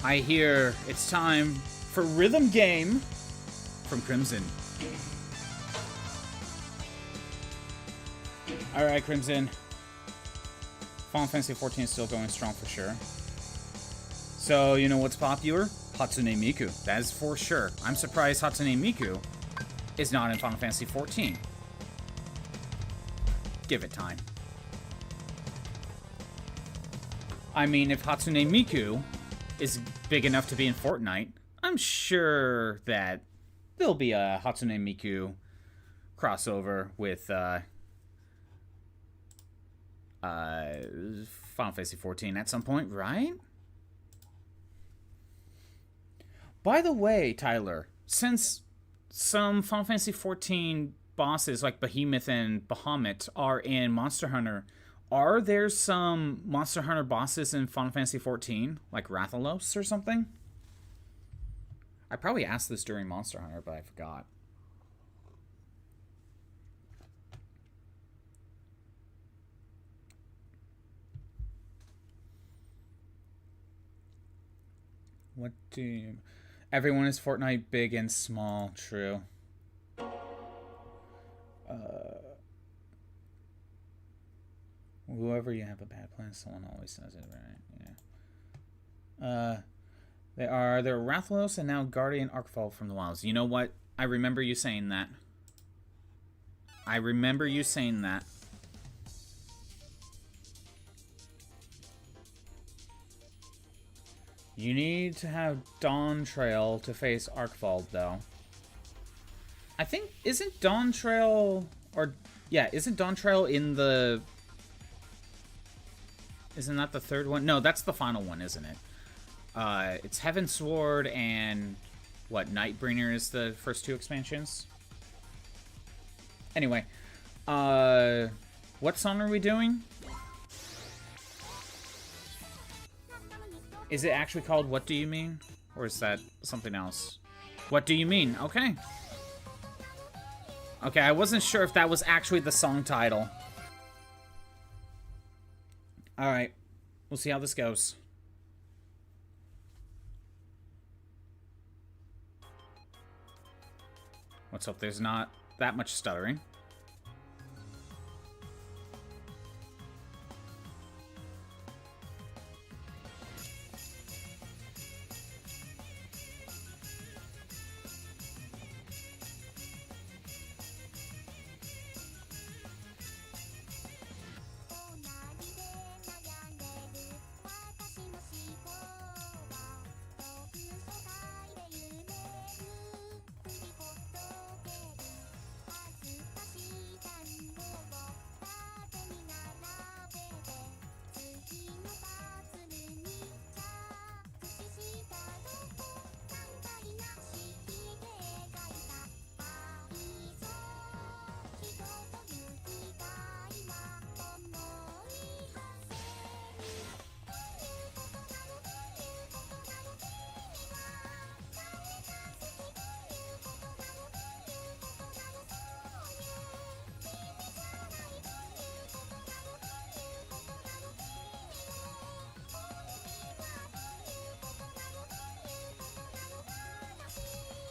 I hear it's time for Rhythm Game from Crimson. Alright, Crimson. Final Fantasy XIV is still going strong for sure. So, you know what's popular? Hatsune Miku. That is for sure. I'm surprised Hatsune Miku is not in Final Fantasy XIV. Give it time. I mean, if Hatsune Miku is big enough to be in Fortnite, I'm sure that there'll be a Hatsune Miku crossover with Final Fantasy XIV at some point, right? By the way, Tyler, since some Final Fantasy XIV bosses like Behemoth and Bahamut are in Monster Hunter, Are there some Monster Hunter bosses in Final Fantasy XIV, like Rathalos or something? I probably asked this during Monster Hunter, but I forgot. What do you... Everyone is Fortnite big and small. True. Whoever you have a bad plan, someone always says it, right? Yeah. There are Rathalos and now Guardian Arcfall from the Wilds. You know what? I remember you saying that. You need to have Dawn Trail to face Arcfall, though. I think, isn't Dawn Trail in the... Isn't that the third one? No, that's the final one, isn't it? It's Heaven's Sword and... What, Nightbringer is the first two expansions? Anyway. What song are we doing? Is it actually called What Do You Mean? Or is that something else? What Do You Mean? Okay. Okay, I wasn't sure if that was actually the song title. Alright. We'll see how this goes. Let's hope there's not that much stuttering.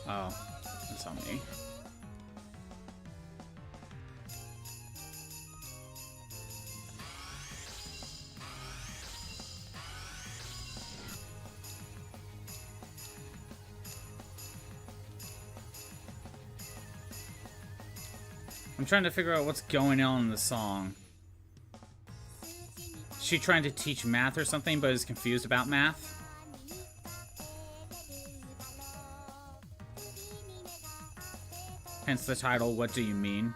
Oh, it's on me. I'm trying to figure out what's going on in the song. Is she trying to teach math or something, but is confused about math? Hence the title, What Do You Mean?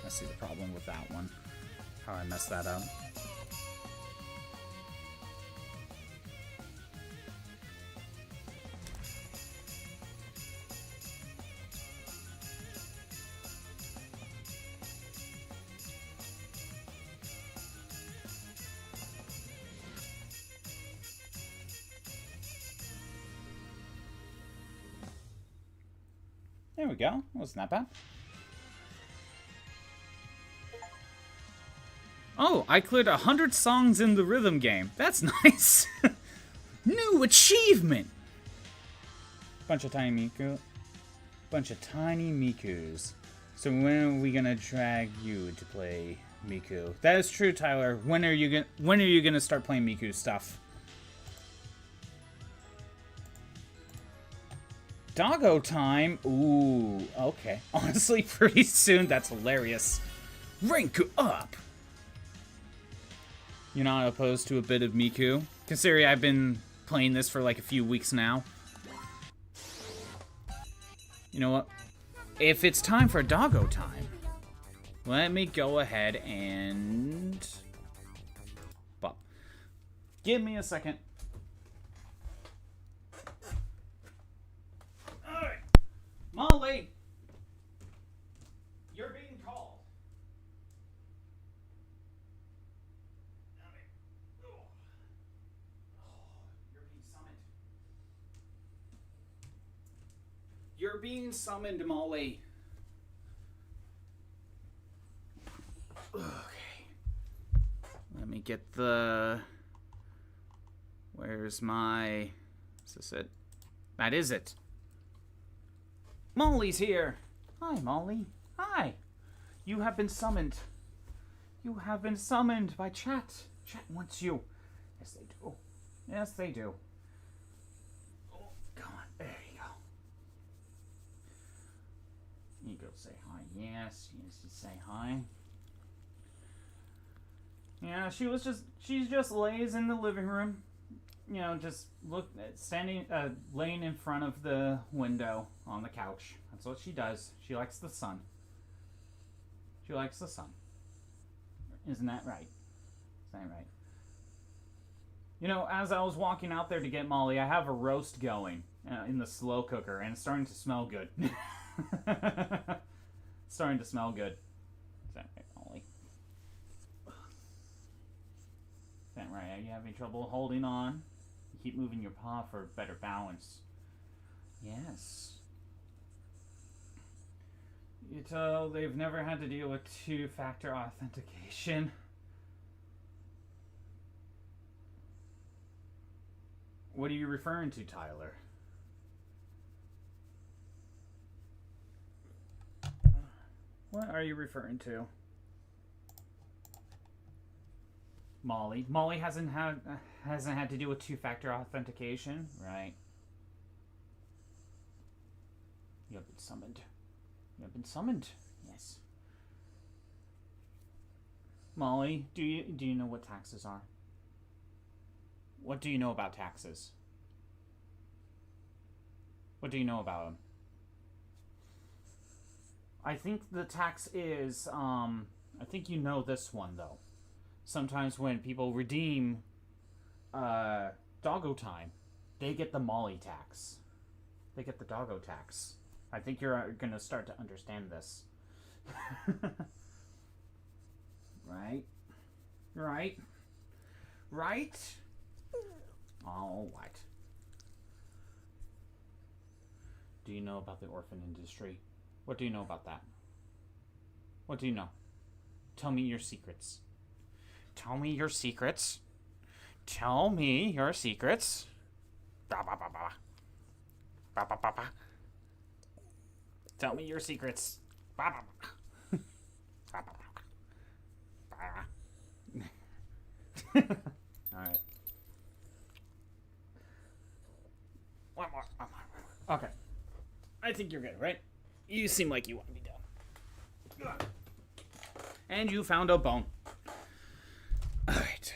I see the problem with that one. How I messed that up. There we go. Wasn't that bad. Oh, I cleared 100 songs in the rhythm game. That's nice. New achievement. Bunch of tiny Mikus. So when are we gonna drag you to play Miku. That is true, Tyler. When are you gonna start playing Miku stuff? Doggo time? Ooh, okay. Honestly, pretty soon. That's hilarious. Rank up! You're not opposed to a bit of Miku? Considering I've been playing this for like a few weeks now. You know what? If it's time for Doggo time, let me go ahead and... Well, give me a second. Alright. Molly! You're being called. You're being summoned. You're being summoned, Molly. Okay. Let me get the... Where's my... Is this it? That is it. Molly's here. Hi, Molly. Hi. You have been summoned. You have been summoned by chat. Chat wants you. Yes, they do. Yes, they do. Oh, come on. There you go. You go say hi. Yes, you say hi. Yeah, she just lays in the living room, you know, just laying in front of the window on the couch. That's what she does. She likes the sun. She likes the sun. Isn't that right? Isn't that right? You know, as I was walking out there to get Molly, I have a roast going in the slow cooker, and it's starting to smell good. Starting to smell good. Is that right, Molly? Is that right? Are you having trouble holding on? You keep moving your paw for better balance. Yes. You tell they've never had to deal with two-factor authentication. What are you referring to, Tyler? What are you referring to? Molly. Molly hasn't had to deal with two-factor authentication, right? You have been summoned. You have been summoned. Yes. Molly, do you know what taxes are? What do you know about taxes? What do you know about them? I think the tax is, I think you know this one, though. Sometimes when people redeem Doggo Time, they get the Molly tax. They get the Doggo tax. I think you're going to start to understand this. Right? Right? Right? All right. Do you know about the orphan industry? What do you know about that? What do you know? Tell me your secrets. Tell me your secrets. Tell me your secrets. Ba ba ba ba. Ba ba ba ba. Tell me your secrets. Ba ba ba. Ba ba ba. Ba. All right. One more. Okay. I think you're good, right? You seem like you want to be done. And you found a bone. Alright.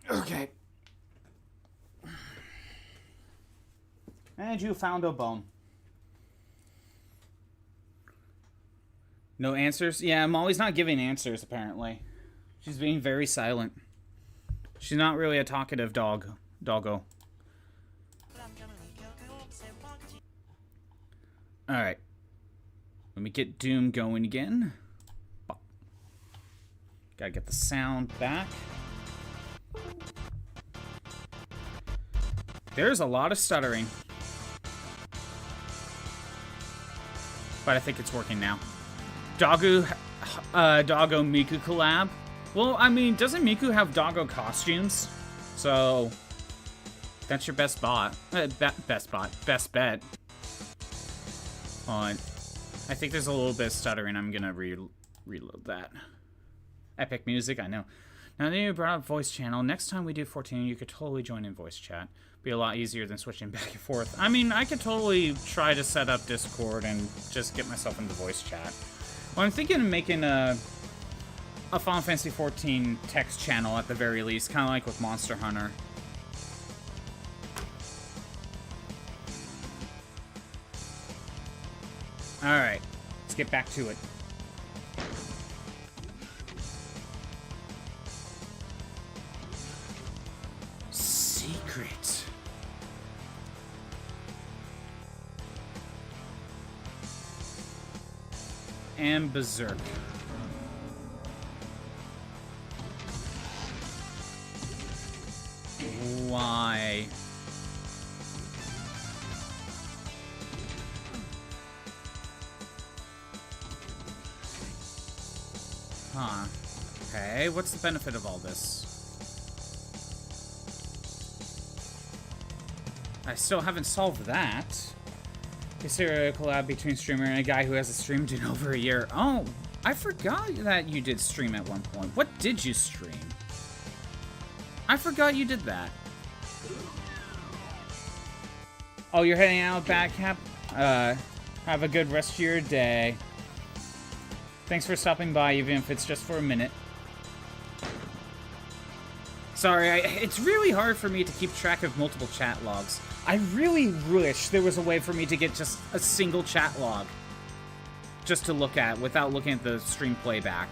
Okay. And you found a bone. No answers? Yeah, Molly's not giving answers, apparently. She's being very silent. She's not really a talkative doggo. Alright. Let me get Doom going again. Gotta get the sound back. There's a lot of stuttering. But I think it's working now. Doggo Miku collab. Well, I mean, doesn't Miku have doggo costumes? So, that's your best bet. On I think there's a little bit of stuttering. I'm gonna reload that. Epic music, I know. Now that you brought up voice channel, next time we do 14, you could totally join in voice chat. Be a lot easier than switching back and forth. I mean, I could totally try to set up Discord and just get myself into voice chat. Well, I'm thinking of making a Final Fantasy 14 text channel at the very least, kind of like with Monster Hunter. Alright, let's get back to it. Secret. And Berserk. Why? Huh. Okay, what's the benefit of all this? I still haven't solved that. Is there a collab between streamer and a guy who hasn't streamed in over a year? Oh, I forgot that you did stream at one point. What did you stream? I forgot you did that. Oh, you're heading out back, Cap? Have a good rest of your day. Thanks for stopping by, even if it's just for a minute. Sorry, it's really hard for me to keep track of multiple chat logs. I really wish there was a way for me to get just a single chat log. Just to look at, without looking at the stream playback.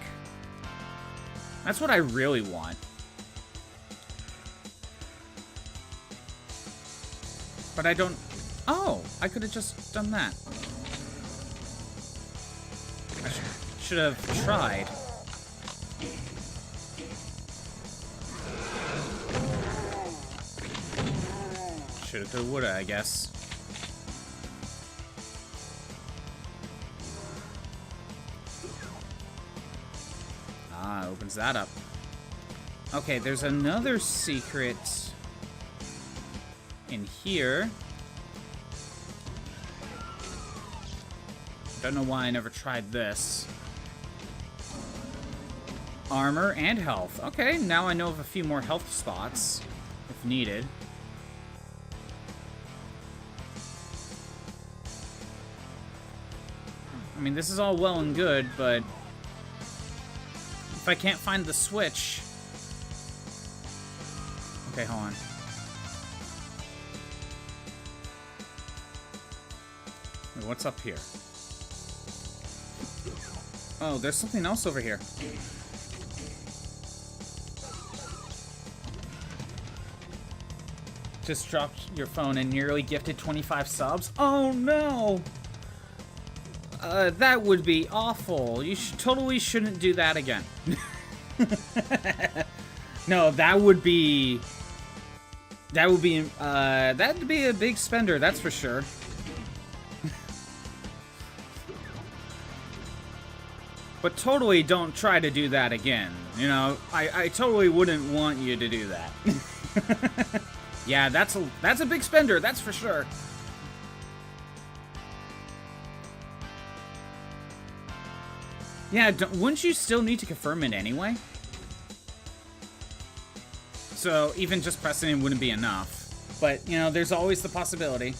That's what I really want. But I don't... Oh, I could have just done that. I should have tried. Shoulda, coulda, woulda, I guess. Ah, opens that up. Okay, there's another secret in here. Don't know why I never tried this. Armor and health. Okay, now I know of a few more health spots, if needed. I mean, this is all well and good, but if I can't find the switch... Okay, hold on. Wait, what's up here? Oh, there's something else over here. Just dropped your phone and nearly gifted 25 subs? Oh no! That would be awful. You totally shouldn't do that again. No, that'd be a big spender, that's for sure. But totally don't try to do that again. You know, I totally wouldn't want you to do that. Yeah, that's a big spender, that's for sure. Yeah, wouldn't you still need to confirm it anyway? So even just pressing it wouldn't be enough. But, you know, there's always the possibility.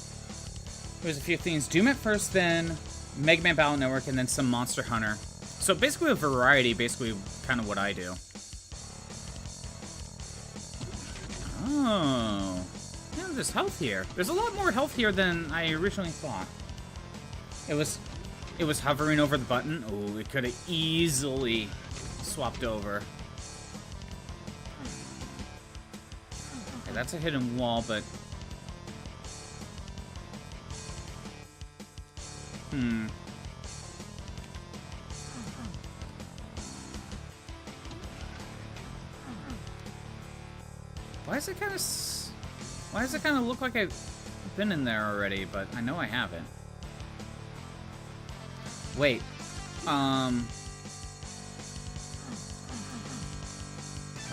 There's a few things. Doom at first, then Mega Man Battle Network, and then some Monster Hunter. So basically a variety, basically kind of what I do. Oh. Yeah, there's health here. There's a lot more health here than I originally thought. It was hovering over the button. Oh, it could have easily swapped over. Okay, that's a hidden wall, but... Why does it kind of look like I've been in there already, but I know I haven't. Wait. Are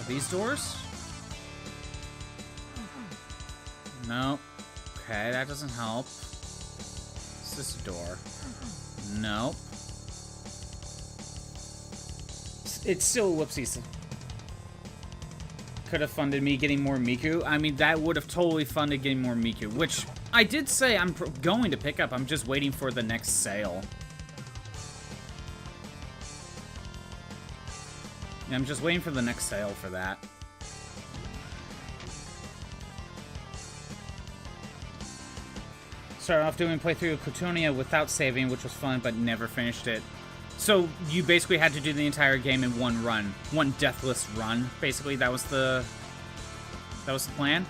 these doors? No. Okay, that doesn't help. Is this a door? No. No. It's still whoopsies. Could have funded me getting more Miku. I mean, that would have totally funded getting more Miku, which I did say I'm going to pick up. I'm just waiting for the next sale. Yeah, I'm just waiting for the next sale for that. Started off doing a playthrough of Cotonia without saving, which was fun, but never finished it. So you basically had to do the entire game in one run, one deathless run. Basically, that was the plan.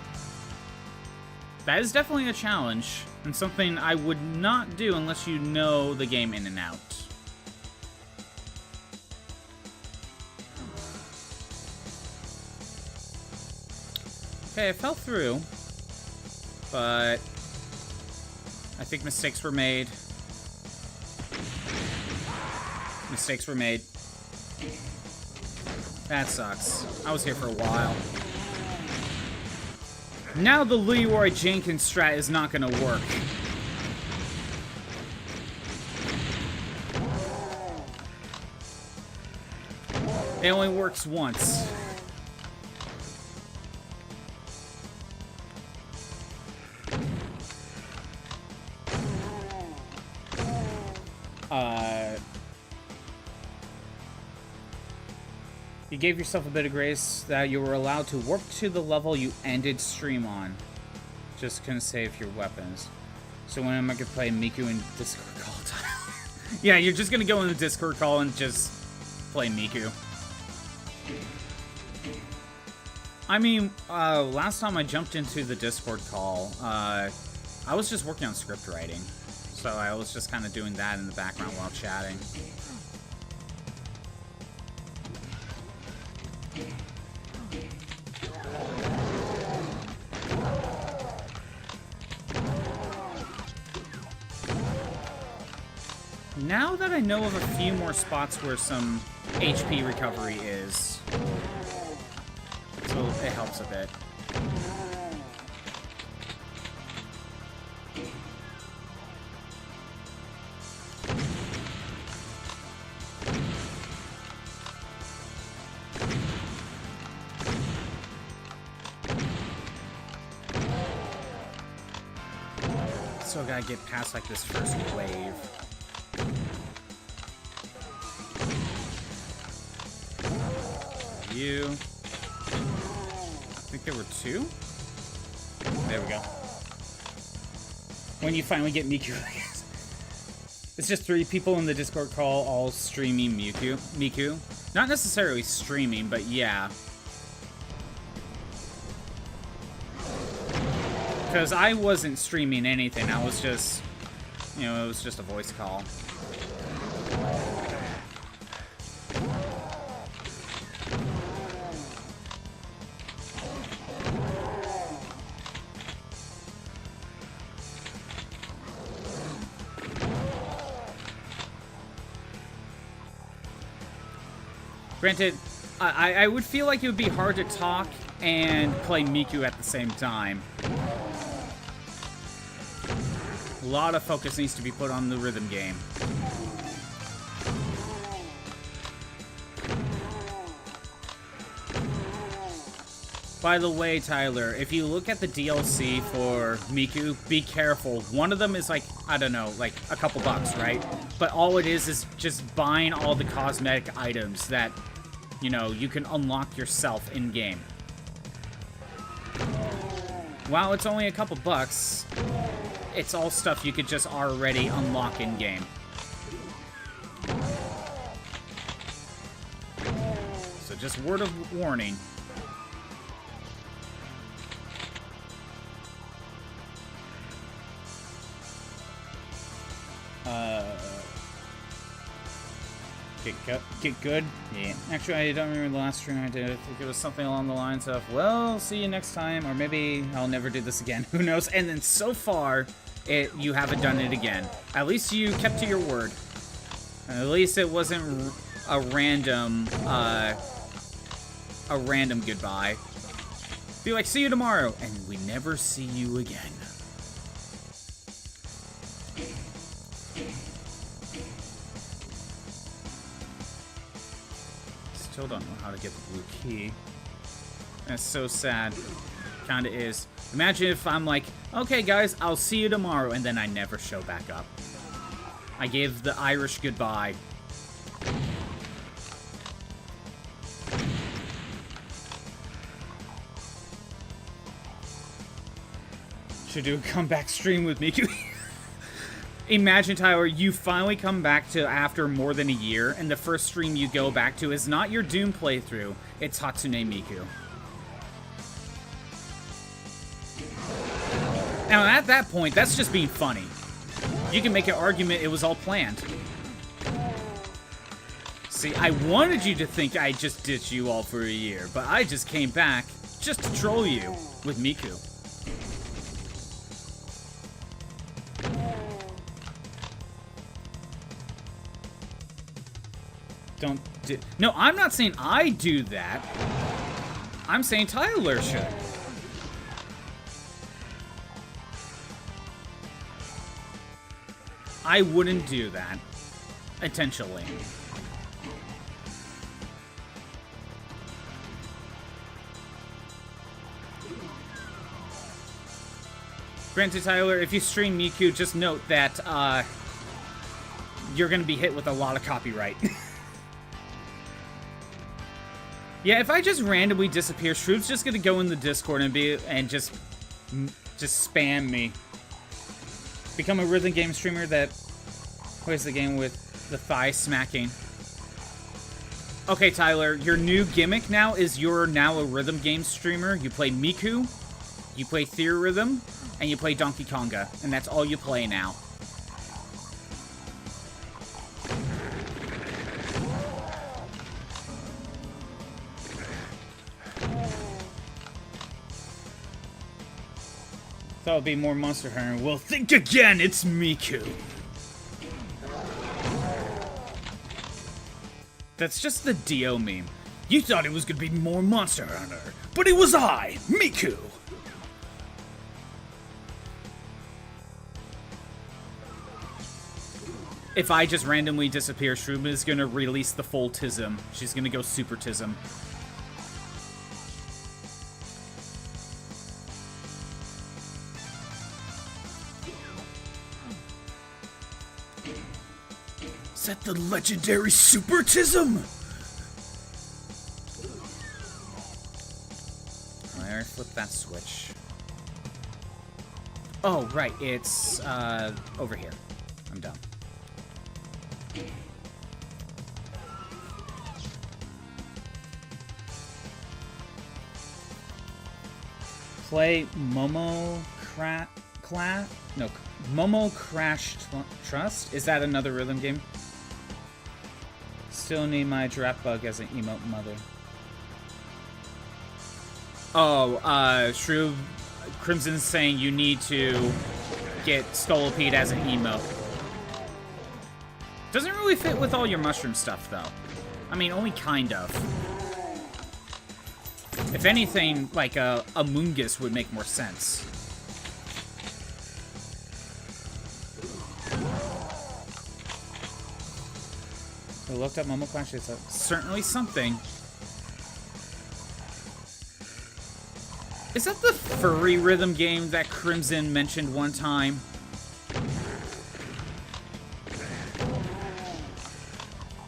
That is definitely a challenge, and something I would not do unless you know the game in and out. Okay, I fell through, but I think mistakes were made. Mistakes were made. That sucks. I was here for a while. Now the Leroy Jenkins strat is not going to work. It only works once. You gave yourself a bit of grace that you were allowed to warp to the level you ended stream on. Just couldn't save your weapons. So when am I gonna play Miku in Discord call time? Yeah, you're just gonna go in the Discord call and just play Miku. I mean, last time I jumped into the Discord call, I was just working on script writing. So I was just kind of doing that in the background while chatting. Now that I know of a few more spots where some HP recovery is, so it helps a bit. So I gotta get past like this first wave. You. I think there were two. There we go. When you finally get Miku, it's just 3 people in the Discord call all streaming Miku. Not necessarily streaming, but yeah. Because I wasn't streaming anything. I was just, you know, it was just a voice call. Granted, I would feel like it would be hard to talk and play Miku at the same time. A lot of focus needs to be put on the rhythm game. By the way, Tyler, if you look at the DLC for Miku, be careful. One of them is like, I don't know, like a couple bucks, right? But all it is just buying all the cosmetic items that, you know, you can unlock yourself in-game. While it's only a couple bucks, it's all stuff you could just already unlock in-game. So just word of warning. Get good? Yeah. Actually, I don't remember the last stream I did. I think it was something along the lines of, well, see you next time, or maybe I'll never do this again. Who knows? And then so far, you haven't done it again. At least you kept to your word. At least it wasn't a random goodbye. Be like, see you tomorrow, and we never see you again. still don't know how to get the blue key. That's so sad. Kinda is. Imagine if I'm like, okay guys, I'll see you tomorrow, and then I never show back up. I gave the Irish goodbye. Should do a comeback stream with Miku. Imagine, Tyler, you finally come back to after more than a year, and the first stream you go back to is not your Doom playthrough, it's Hatsune Miku. Now, at that point, that's just being funny. You can make an argument it was all planned. See, I wanted you to think I just ditched you all for a year, but I just came back just to troll you with Miku. No, I'm not saying I do that. I'm saying Tyler should. I wouldn't do that intentionally. Granted, Tyler, if you stream Miku, just note that you're going to be hit with a lot of copyright. Yeah, if I just randomly disappear, Shroob's just gonna go in the Discord and just spam me. Become a rhythm game streamer that plays the game with the thigh smacking. Okay, Tyler, your new gimmick now is you're now a rhythm game streamer. You play Miku, you play Theorhythm, and you play Donkey Konga, and that's all you play now. Thought it'd be more Monster Hunter. Well, think again, it's Miku. That's just the Dio meme. You thought it was gonna be more Monster Hunter, but it was I, Miku. If I just randomly disappear, Shroom is gonna release the full Tism. She's gonna go Super Tism. Is that the legendary Supertism? I already flipped that switch. Oh, right, it's over here. I'm done. Play Momo Momo Crash Trust? Is that another rhythm game? Still need my giraffe bug as an emote mother. Oh, Shrew Crimson's saying you need to get Scolopede as an emote. Doesn't really fit with all your mushroom stuff, though. I mean, only kind of. If anything, like a Mungus would make more sense. I looked up Momo Clash. It's certainly something. Is that the furry rhythm game that Crimson mentioned one time?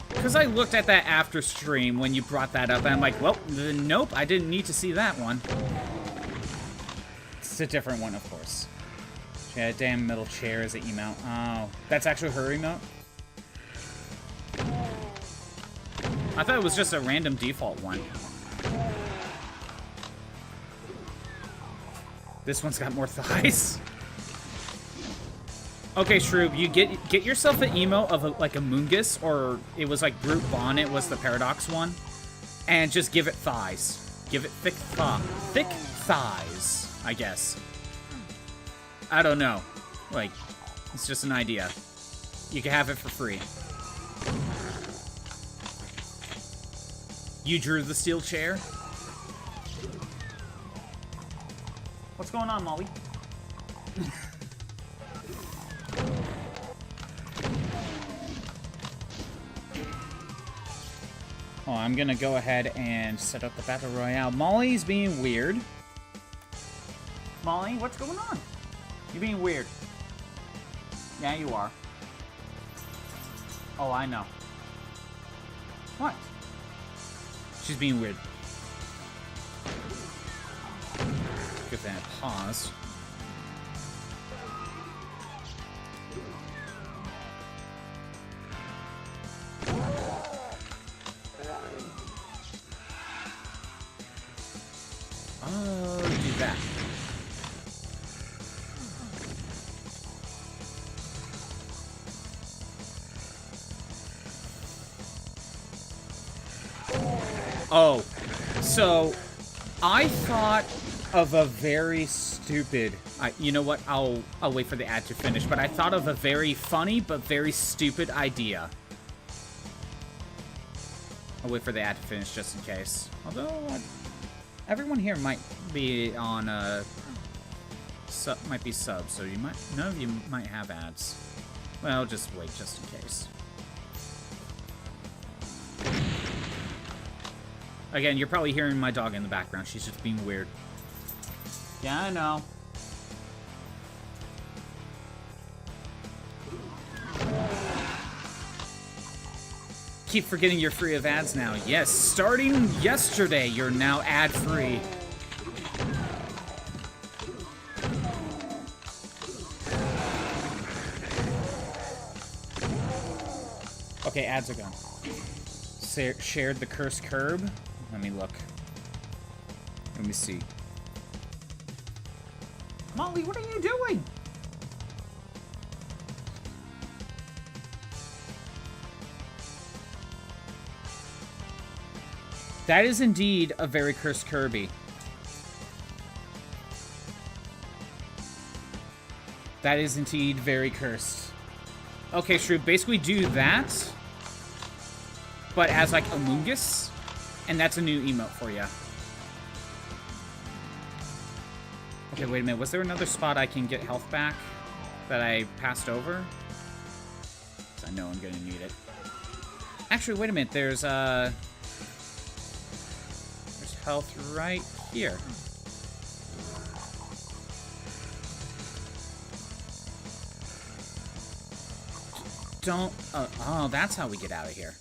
Because I looked at that after stream when you brought that up, and I'm like, well, nope, I didn't need to see that one. It's a different one, of course. Yeah, damn middle chair is an emote. Oh, that's actually her emote? I thought it was just a random default one. This one's got more thighs. Okay, Shroob, you get yourself an emote of like a Mungus, or it was like Brute Bonnet was the Paradox one, and just give it thighs. Give it thick thighs, I guess. I don't know. Like, it's just an idea. You can have it for free. You drew the steel chair? What's going on, Molly? Oh, I'm gonna go ahead and set up the Battle Royale. Molly's being weird. Molly, what's going on? You're being weird. Yeah, you are. Oh, I know. What? She's being weird. Get that pause. Oh, do that. Oh, so I thought of a very stupid. You know what? I'll wait for the ad to finish. But I thought of a very funny but very stupid idea. I'll wait for the ad to finish just in case. Although everyone here might be on might be subs, so none of you might have ads. Well, just wait just in case. Again, you're probably hearing my dog in the background. She's just being weird. Yeah, I know. Keep forgetting you're free of ads now. Yes, starting yesterday, you're now ad-free. Okay, ads are gone. Shared the cursed curb. Let me look. Let me see. Molly, what are you doing? That is indeed a very cursed Kirby. That is indeed very cursed. Okay, Shrew, basically do that, but as like Amoongus, and that's a new emote for you. Okay, wait a minute. Was there another spot I can get health back that I passed over? 'Cause I know I'm gonna need it. Actually, wait a minute. There's health right here. Don't... oh, that's how we get out of here.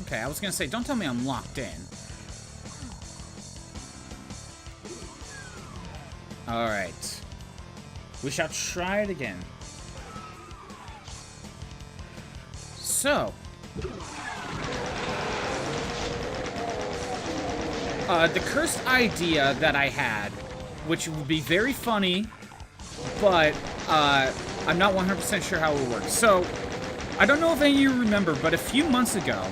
Okay, I was gonna say, don't tell me I'm locked in. Alright. We shall try it again. So... the cursed idea that I had, which would be very funny, but I'm not 100% sure how it would work. So, I don't know if any of you remember, but a few months ago,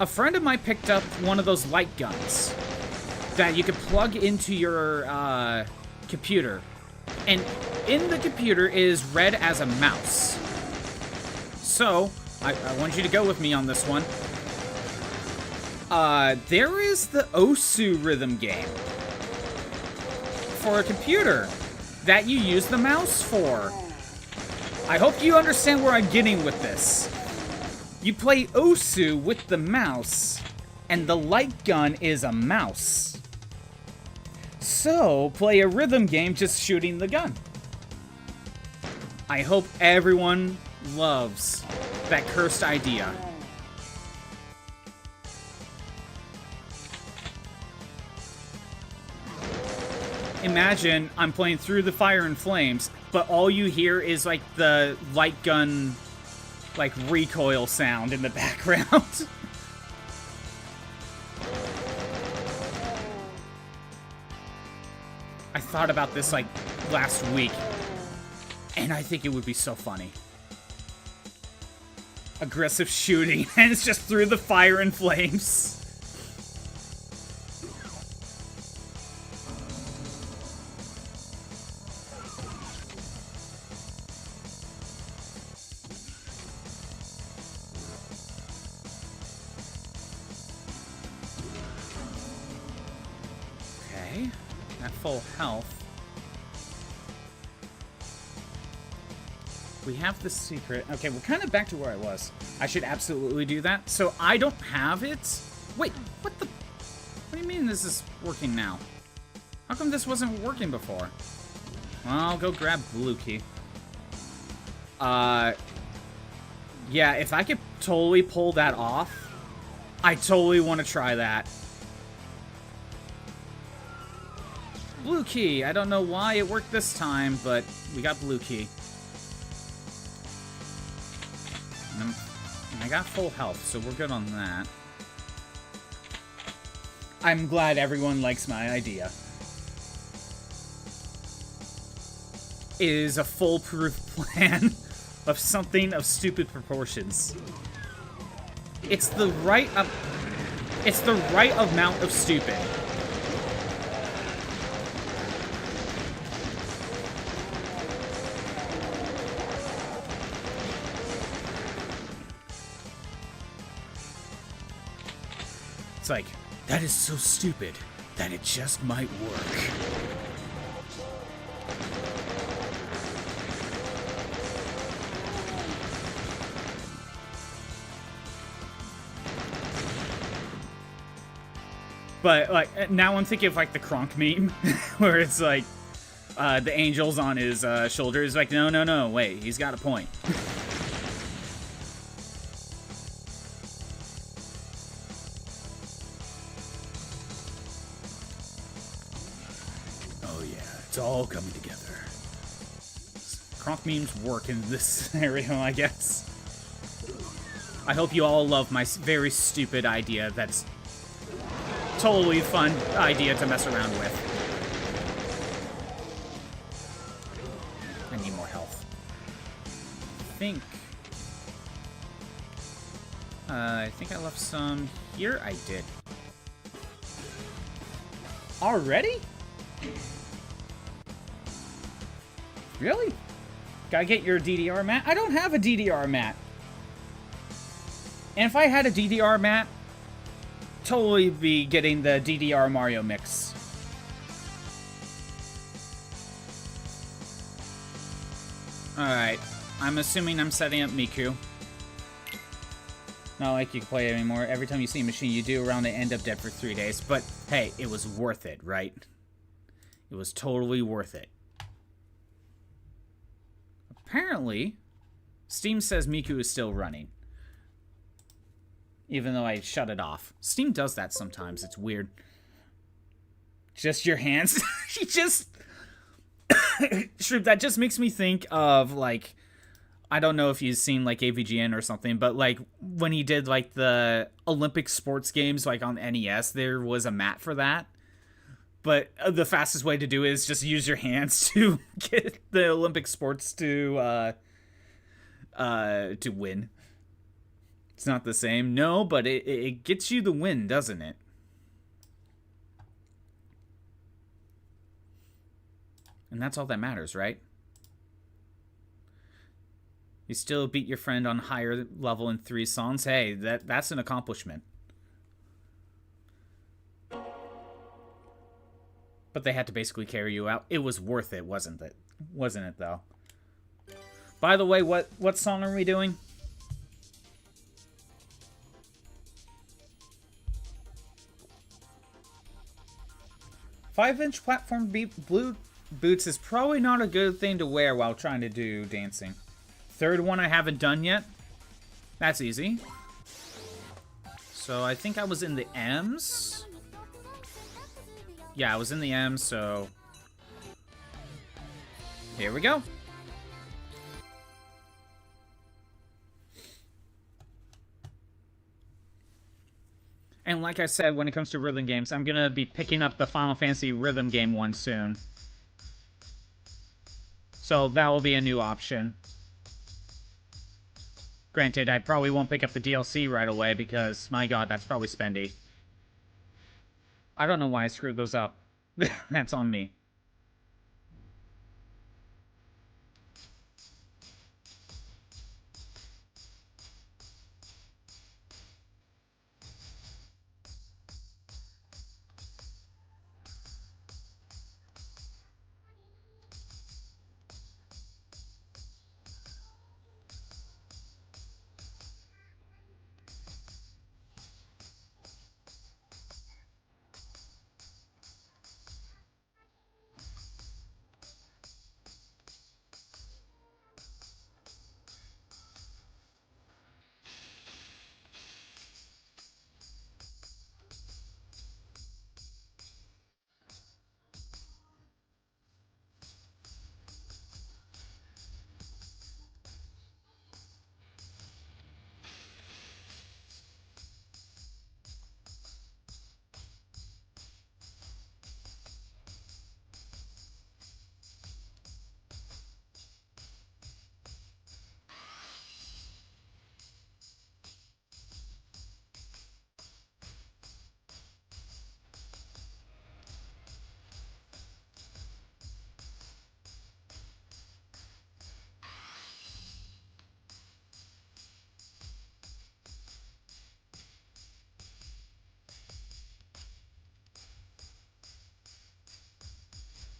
a friend of mine picked up one of those light guns that you could plug into your computer. And in the computer is read as a mouse. So, I want you to go with me on this one. There is the Osu rhythm game for a computer that you use the mouse for. I hope you understand where I'm getting with this. You play Osu with the mouse, and the light gun is a mouse. So, play a rhythm game just shooting the gun. I hope everyone loves that cursed idea. Imagine I'm playing Through the Fire and Flames, but all you hear is like the light gun, like recoil sound in the background. I thought about this like last week, and I think it would be so funny. Aggressive shooting, and it's just Through the Fire and Flames. Full health. We have the secret. Okay, we're kind of back to where I was. I should absolutely do that. So I don't have it Wait, what the... What do you mean this is working now? How come this wasn't working before? Well, I'll go grab blue key. Yeah, if I could totally pull that off, I totally want to try that. Blue key. I don't know why it worked this time, but we got blue key. And I got full health, so we're good on that. I'm glad everyone likes my idea. It is a foolproof plan of something of stupid proportions. It's the right amount of stupid. It's like, that is so stupid that it just might work. But, like, now I'm thinking of, like, the Kronk meme, where it's, like, the angel's on his shoulder. It's like, no, wait, he's got a point. Oh, yeah, it's all coming together. Kronk memes work in this scenario, I guess. I hope you all love my very stupid idea that's totally fun idea to mess around with. I need more health. I think I left some here. I did. Already? Really? Gotta get your DDR mat? I don't have a DDR mat. And if I had a DDR mat, totally be getting the DDR Mario mix. Alright. I'm assuming I'm setting up Miku. Not like you can play it anymore. Every time you see a machine you do around, they end up dead for 3 days. But, hey, it was worth it, right? It was totally worth it. Apparently, Steam says Miku is still running. Even though I shut it off. Steam does that sometimes. It's weird. Just your hands. He just... Shroop, that just makes me think of, like... I don't know if you've seen, like, AVGN or something, but, like, when he did, like, the Olympic sports games, like, on NES, there was a mat for that. But the fastest way to do it is just use your hands to get the Olympic sports to win. It's not the same. No, but it gets you the win, doesn't it? And that's all that matters, right? You still beat your friend on higher level in 3 songs. Hey, that's an accomplishment. But they had to basically carry you out. It was worth it, wasn't it? Wasn't it, though? By the way, what song are we doing? Five-inch platform blue boots is probably not a good thing to wear while trying to do dancing. Third one I haven't done yet. That's easy. So I think I was in the M's. Yeah, I was in the M's, so... Here we go. And like I said, when it comes to rhythm games, I'm going to be picking up the Final Fantasy rhythm game one soon. So that will be a new option. Granted, I probably won't pick up the DLC right away because, my god, that's probably spendy. I don't know why I screwed those up. That's on me.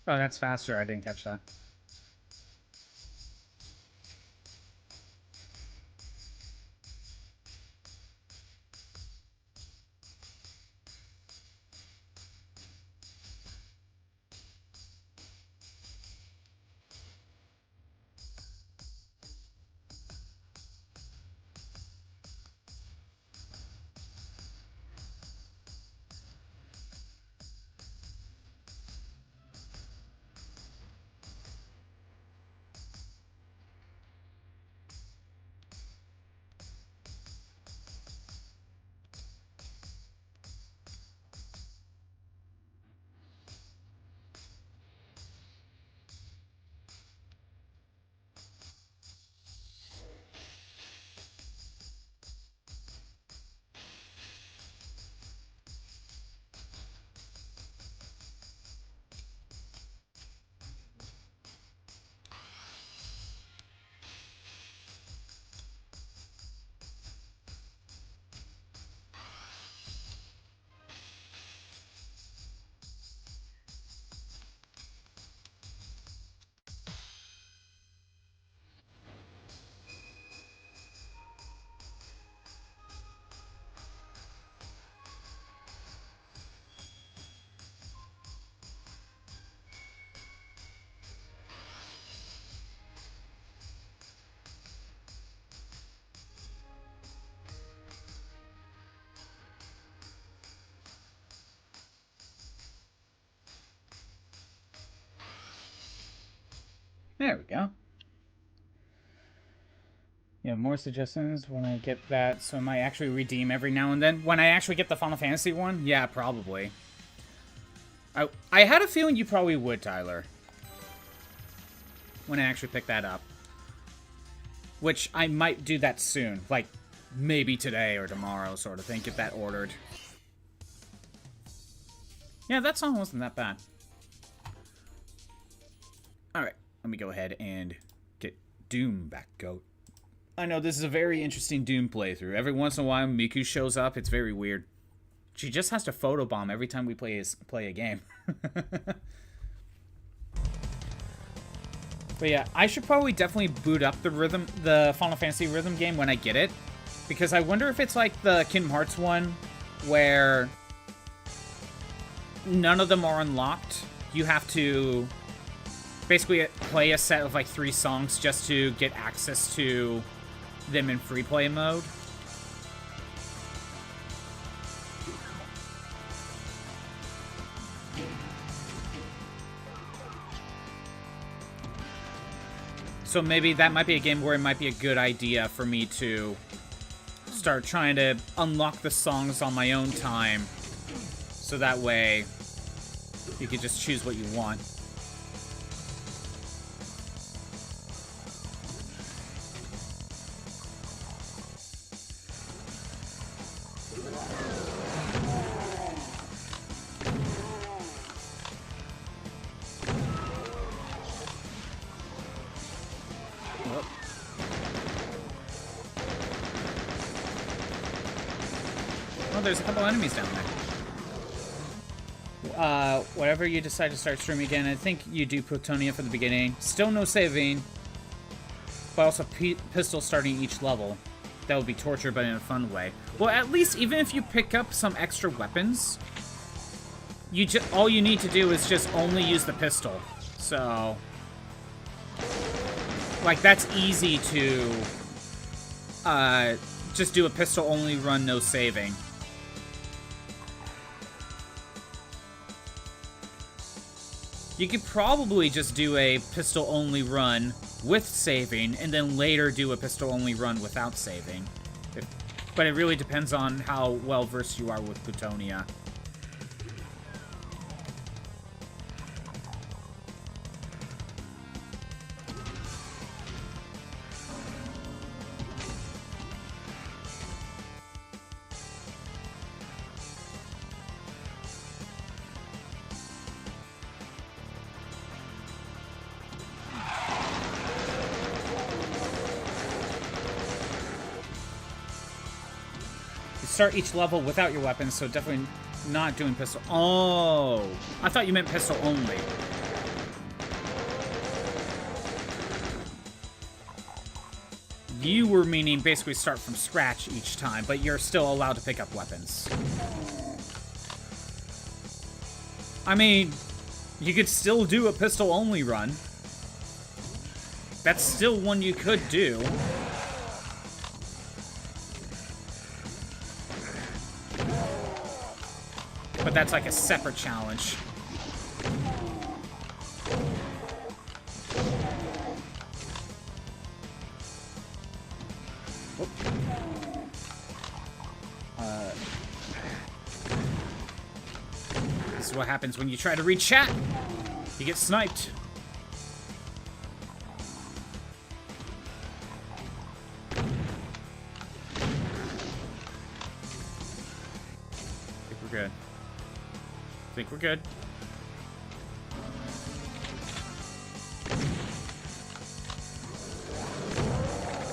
Oh, that's faster. I didn't catch that. There we go. Yeah, more suggestions when I get that. So I might actually redeem every now and then. When I actually get the Final Fantasy one? Yeah, probably. I had a feeling you probably would, Tyler. When I actually pick that up. Which I might do that soon. Like, maybe today or tomorrow sort of thing. Get that ordered. Yeah, that song wasn't that bad. Alright, let me go ahead and get Doom back, Goat. I know this is a very interesting Doom playthrough. Every once in a while, Miku shows up. It's very weird. She just has to photobomb every time we play a game. But yeah, I should probably definitely boot up the Final Fantasy rhythm game when I get it. Because I wonder if it's like the Kingdom Hearts one, where none of them are unlocked. You have to basically play a set of like 3 songs just to get access to them in free play mode. So maybe that might be a game where it might be a good idea for me to start trying to unlock the songs on my own time. So that way you can just choose what you want. There's a couple enemies down there. Whatever you decide to start streaming again, I think you do Plutonia for the beginning. Still no saving, but also pistol starting each level. That would be torture, but in a fun way. Well, at least even if you pick up some extra weapons, all you need to do is just only use the pistol. So, like, that's easy to just do a pistol only run, no saving. You could probably just do a pistol-only run with saving, and then later do a pistol-only run without saving. But it really depends on how well-versed you are with Plutonia. Start each level without your weapons, so definitely not doing pistol. Oh, I thought you meant pistol only. You were meaning basically start from scratch each time, but you're still allowed to pick up weapons. I mean, you could still do a pistol-only run. That's still one you could do. But that's like a separate challenge. This is what happens when you try to read chat. You get sniped. I think we're good. I think we're good.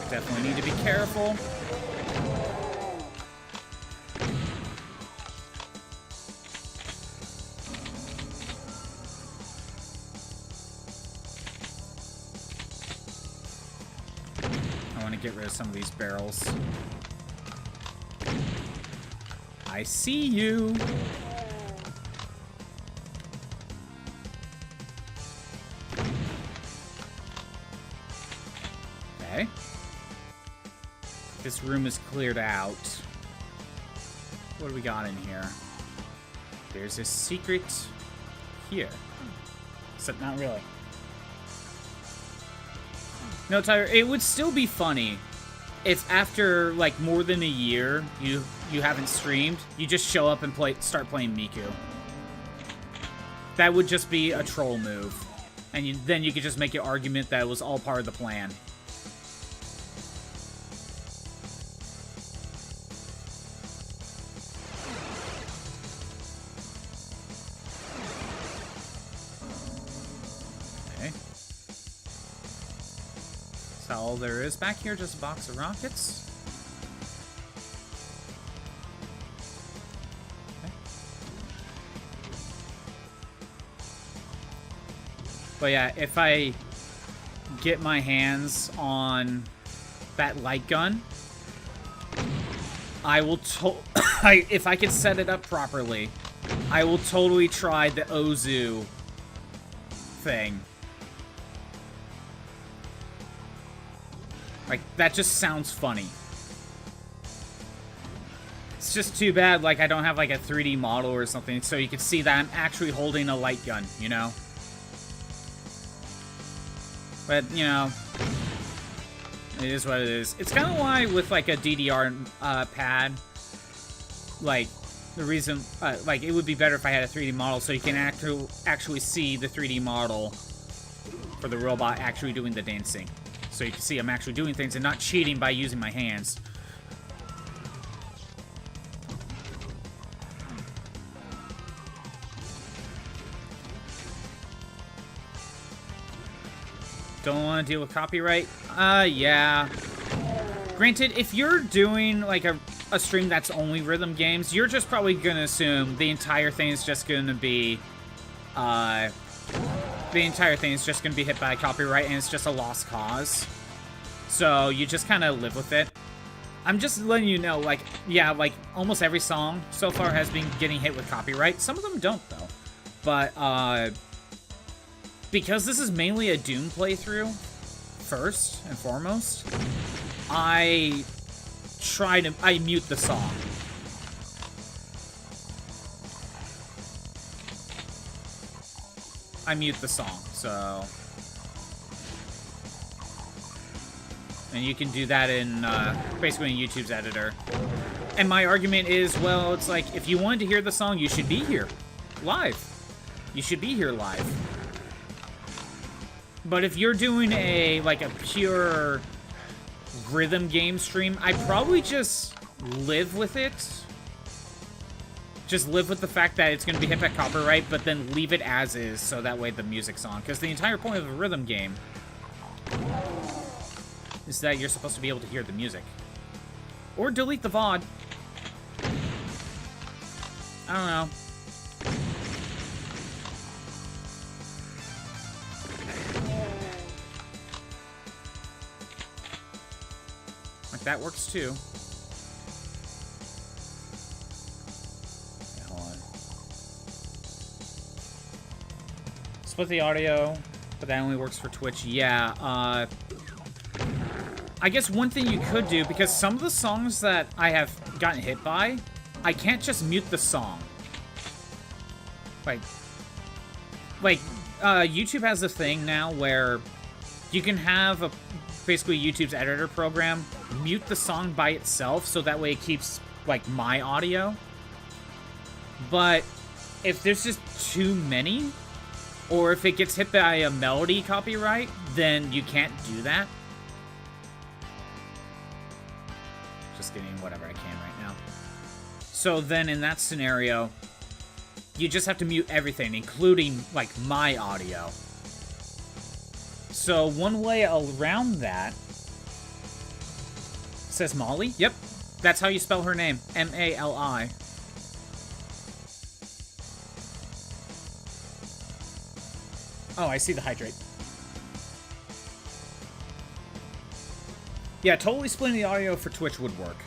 Definitely need to be careful. I want to get rid of some of these barrels. I see you. Okay. This room is cleared out. What do we got in here? There's a secret here. Except not really. No, Tyler, it would still be funny if after, like, more than a year you haven't streamed, you just show up and start playing Miku. That would just be a troll move. And then you could just make your argument that it was all part of the plan. All there is back here, just a box of rockets. Okay. But yeah, if I get my hands on that light gun, I will if I can set it up properly, I will totally try the Ozu thing. Like, that just sounds funny. It's just too bad, like, I don't have, like, a 3D model or something, so you can see that I'm actually holding a light gun, you know? But, you know, it is what it is. It's kind of why with, like, a DDR pad, like, the reason, like, it would be better if I had a 3D model so you can actually see the 3D model for the robot actually doing the dancing. So you can see I'm actually doing things and not cheating by using my hands. Don't want to deal with copyright? Yeah. Granted, if you're doing like a stream that's only rhythm games, you're just probably gonna assume the entire thing is just gonna be hit by copyright, and it's just a lost cause. So you just kind of live with it. I'm just letting you know, like, yeah, like, almost every song so far has been getting hit with copyright. Some of them don't, though. But, because this is mainly a Doom playthrough, first and foremost, I mute the song. I mute the song, so... And you can do that in, basically in YouTube's editor. And my argument is, well, it's like, if you wanted to hear the song, you should be here. Live. You should be here live. But if you're doing a pure rhythm game stream, I'd probably just live with it. Just live with the fact that it's going to be hit by copyright, but then leave it as is, so that way the music's on. Because the entire point of a rhythm game is that you're supposed to be able to hear the music. Or delete the VOD. I don't know. that works too. Okay, hold on. Split the audio, but that only works for Twitch. Yeah, I guess one thing you could do, because some of the songs that I have gotten hit by, I can't just mute the song. Like, YouTube has a thing now where you can have basically YouTube's editor program mute the song by itself, so that way it keeps, like, my audio. But if there's just too many, or if it gets hit by a melody copyright, then you can't do that. Just getting whatever I can right now. So then in that scenario, you just have to mute everything, including, like, my audio. So one way around that... Says Molly? Yep. That's how you spell her name. M-A-L-I. Oh, I see the hydrate. Yeah, totally splitting the audio for Twitch would work.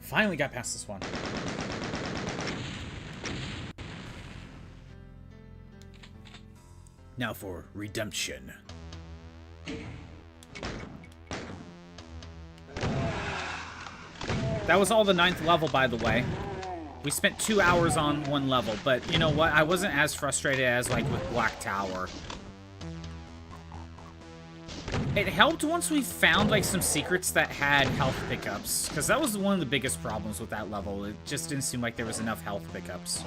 Finally got past this one. Now for redemption. That was all the 9th level, by the way. We spent 2 hours on one level, but you know what? I wasn't as frustrated as, like, with Black Tower. It helped once we found, like, some secrets that had health pickups, because that was one of the biggest problems with that level. It just didn't seem like there was enough health pickups.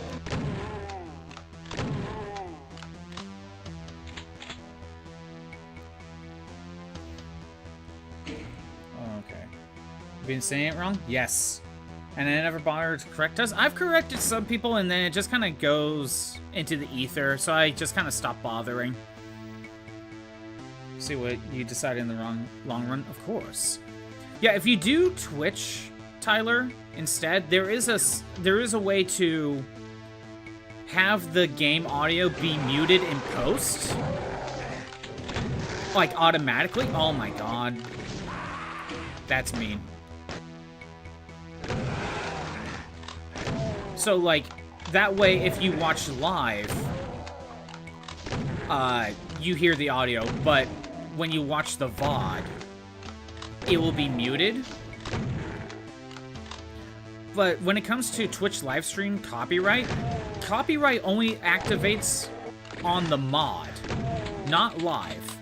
Okay. Been saying it wrong? Yes. And I never bothered to correct us. I've corrected some people, and then it just kind of goes into the ether, so I just kind of stopped bothering. See what you decide in the long run? Of course. Yeah, if you do Twitch, Tyler, instead, there is a way to have the game audio be muted in post. Like, automatically. Oh my god. That's mean. So, like, that way, if you watch live, you hear the audio, but when you watch the VOD, it will be muted. But when it comes to Twitch livestream copyright only activates on the mod, not live.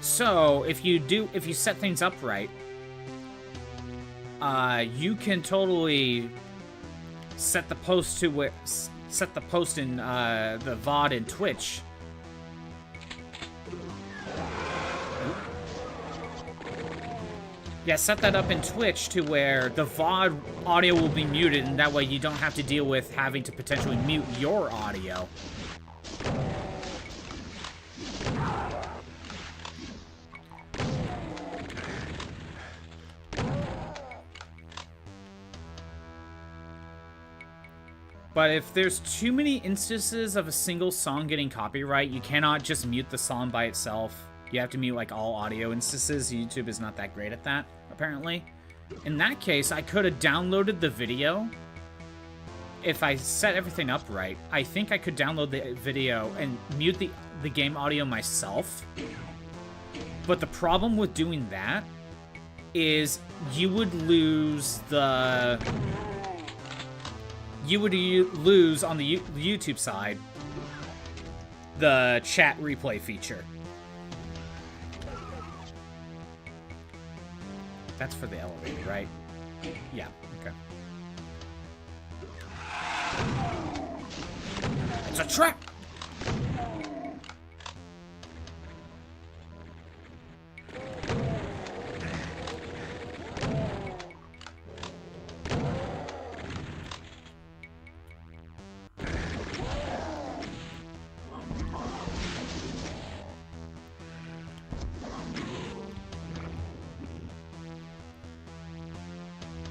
So, if you set things up right, you can totally set the post in the VOD and Twitch. Yeah, set that up in Twitch to where the VOD audio will be muted, and that way you don't have to deal with having to potentially mute your audio. But if there's too many instances of a single song getting copyright, you cannot just mute the song by itself. You have to mute, like, all audio instances. YouTube is not that great at that, apparently. In that case, I could have downloaded the video. If I set everything up right, I think I could download the video and mute the game audio myself. But the problem with doing that is you would lose the... You would lose, on the YouTube side, the chat replay feature. That's for the elevator, right? Yeah, okay. It's a trap!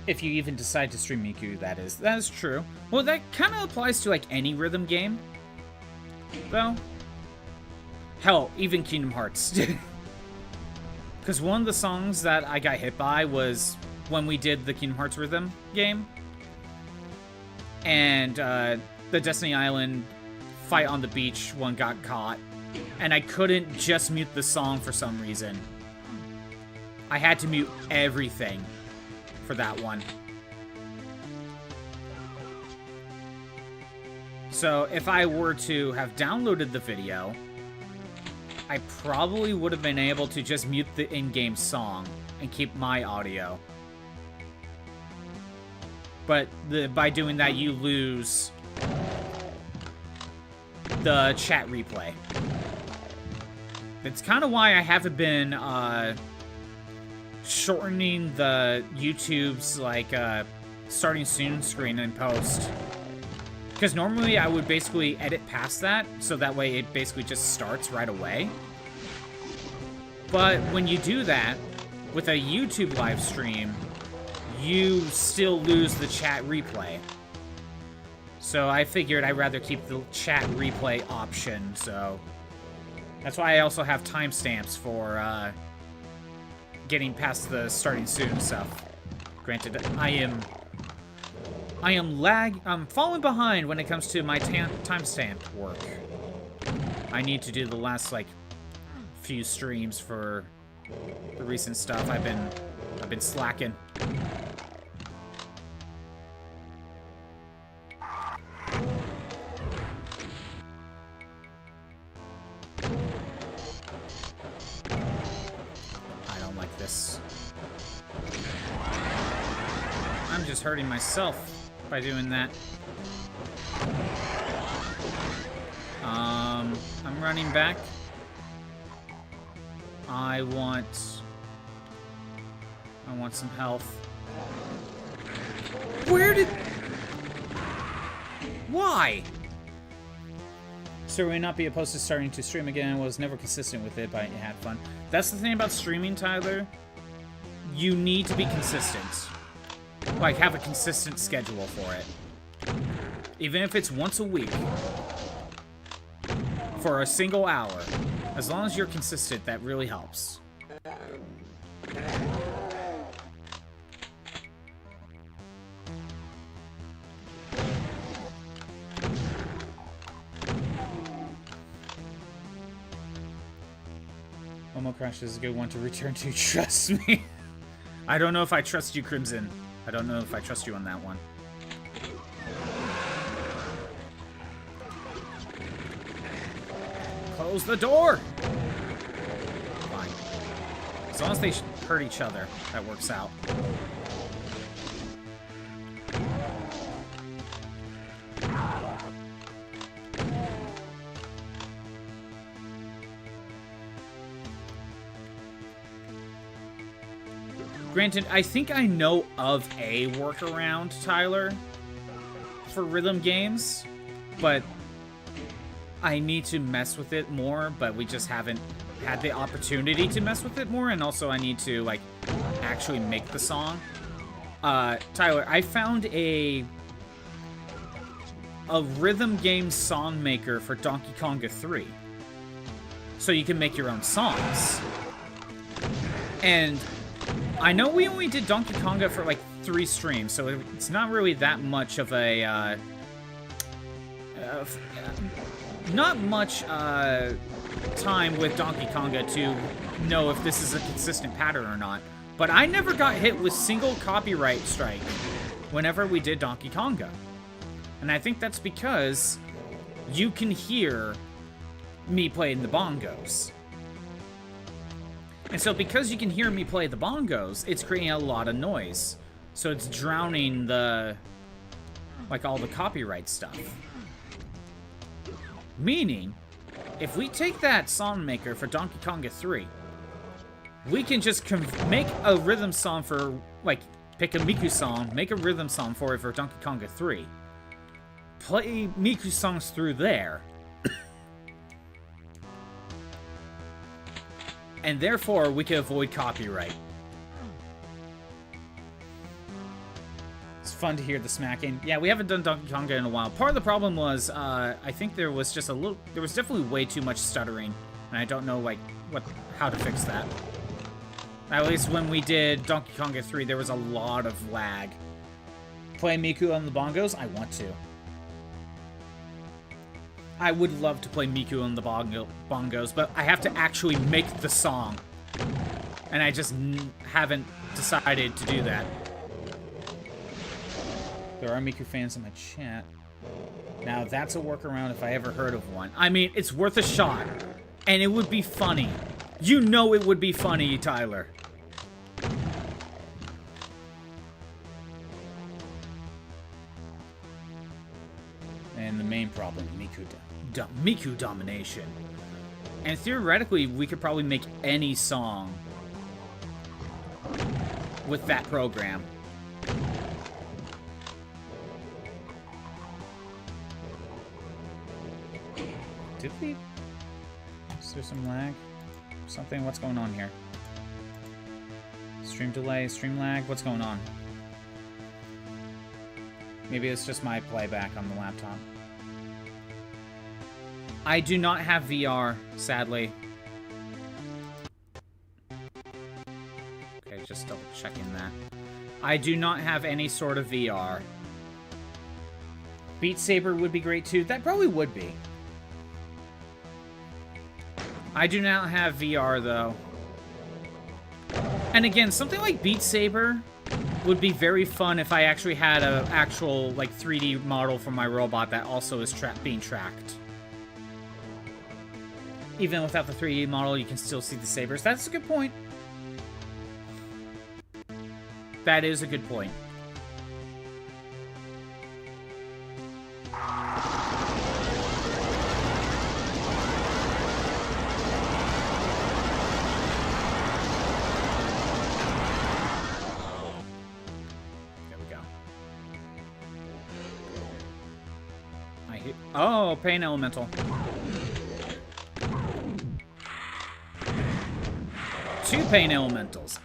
If you even decide to stream Miku, that is. That is true. Well, that kind of applies to, like, any rhythm game, though. Hell, even Kingdom Hearts. Because one of the songs that I got hit by was when we did the Kingdom Hearts Rhythm game. And the Destiny Island fight on the beach one got caught. And I couldn't just mute the song for some reason. I had to mute everything for that one. So if I were to have downloaded the video, I probably would have been able to just mute the in-game song and keep my audio. But by doing that, you lose the chat replay. It's kind of why I haven't been shortening the YouTube's like starting soon screen in post. Because normally I would basically edit past that, so that way it basically just starts right away. But when you do that, with a YouTube live stream, you still lose the chat replay. So I figured I'd rather keep the chat replay option, so... That's why I also have timestamps for getting past the starting soon stuff. Granted, I'm falling behind when it comes to my timestamp work. I need to do the last, like, few streams for the recent stuff. I've been slacking. I don't like this. I'm just hurting myself by doing that. I'm running back. I want some health. Why? So we may not be opposed to starting to stream again. Was never consistent with it, but you had fun. That's the thing about streaming, Tyler. You need to be consistent. Like, have a consistent schedule for it. Even if it's once a week. For a single hour. As long as you're consistent, that really helps. Momo Crash is a good one to return to, trust me. I don't know if I trust you, Crimson. I don't know if I trust you on that one. Close the door! Fine. As long as they hurt each other, that works out. Granted, I think I know of a workaround, Tyler, for rhythm games, but I need to mess with it more, but we just haven't had the opportunity to mess with it more, and also I need to, like, actually make the song. Tyler, I found a rhythm game song maker for Donkey Konga 3. So you can make your own songs. And I know we only did Donkey Konga for, like, 3 streams, so it's not really that much of a, not much time with Donkey Konga to know if this is a consistent pattern or not. But I never got hit with single copyright strike whenever we did Donkey Konga. And I think that's because you can hear me playing the bongos. And so because you can hear me play the bongos, it's creating a lot of noise. So it's drowning the, like, all the copyright stuff. Meaning, if we take that song maker for Donkey Konga 3, we can just make a rhythm song for, like, pick a Miku song, make a rhythm song for it for Donkey Konga 3. Play Miku songs through there. And therefore, we can avoid copyright. It's fun to hear the smacking. Yeah, we haven't done Donkey Konga in a while. Part of the problem was, I think there was just there was definitely way too much stuttering And I don't know, like, how to fix that. At least when we did Donkey Konga 3, there was a lot of lag. Play Miku on the bongos? I want to. I would love to play Miku on the bongos, but I have to actually make the song. And I just haven't decided to do that. There are Miku fans in my chat. Now, that's a workaround if I ever heard of one. I mean, it's worth a shot. And it would be funny. You know it would be funny, Tyler. And the main problem, Miku domination. And theoretically, we could probably make any song with that program. Did we? Is there some lag? Something? What's going on here? Stream delay, stream lag? What's going on? Maybe it's just my playback on the laptop. I do not have VR, sadly. Okay, just double checking that. I do not have any sort of VR. Beat Saber would be great too. That probably would be. I do not have VR though. And again, something like Beat Saber would be very fun if I actually had an actual like 3D model for my robot that also is being tracked. Even without the 3D model, you can still see the sabers. That's a good point. That is a good point. Oh, Pain Elemental. Two Pain Elementals.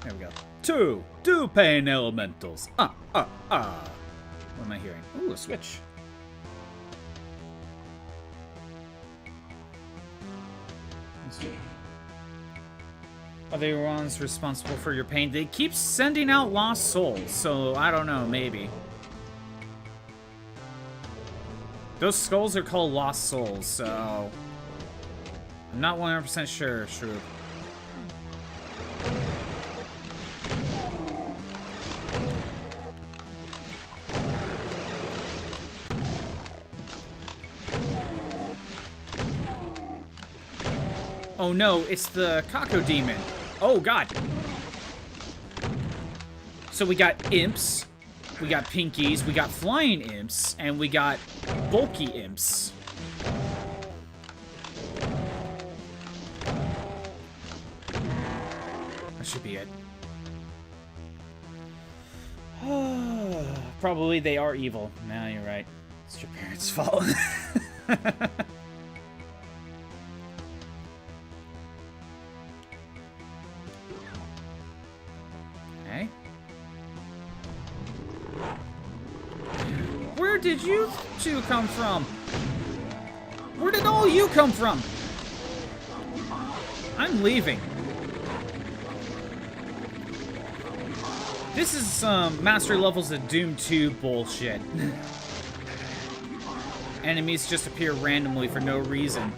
There we go. Two Pain Elementals. What am I hearing? Ooh, a switch. Are they the ones responsible for your pain? They keep sending out lost souls, so I don't know, maybe. Those skulls are called lost souls, so I'm not 100% sure, Shrew. Oh no, it's the Kako Demon. Oh god. So we got imps, we got pinkies, we got flying imps, and we got bulky imps. That should be it. Probably they are evil. Nah, you're right. It's your parents' fault. Where did you two come from? Where did all you come from? I'm leaving. This is some Master Levels of Doom 2 bullshit. Enemies just appear randomly for no reason.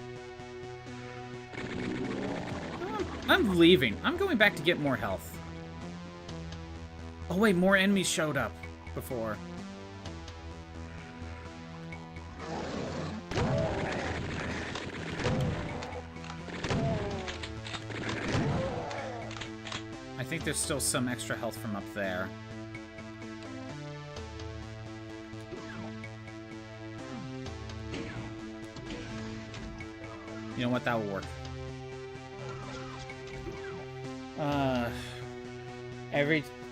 I'm leaving. I'm going back to get more health. Oh wait, more enemies showed up before. I think there's still some extra health from up there. You know what? That will work.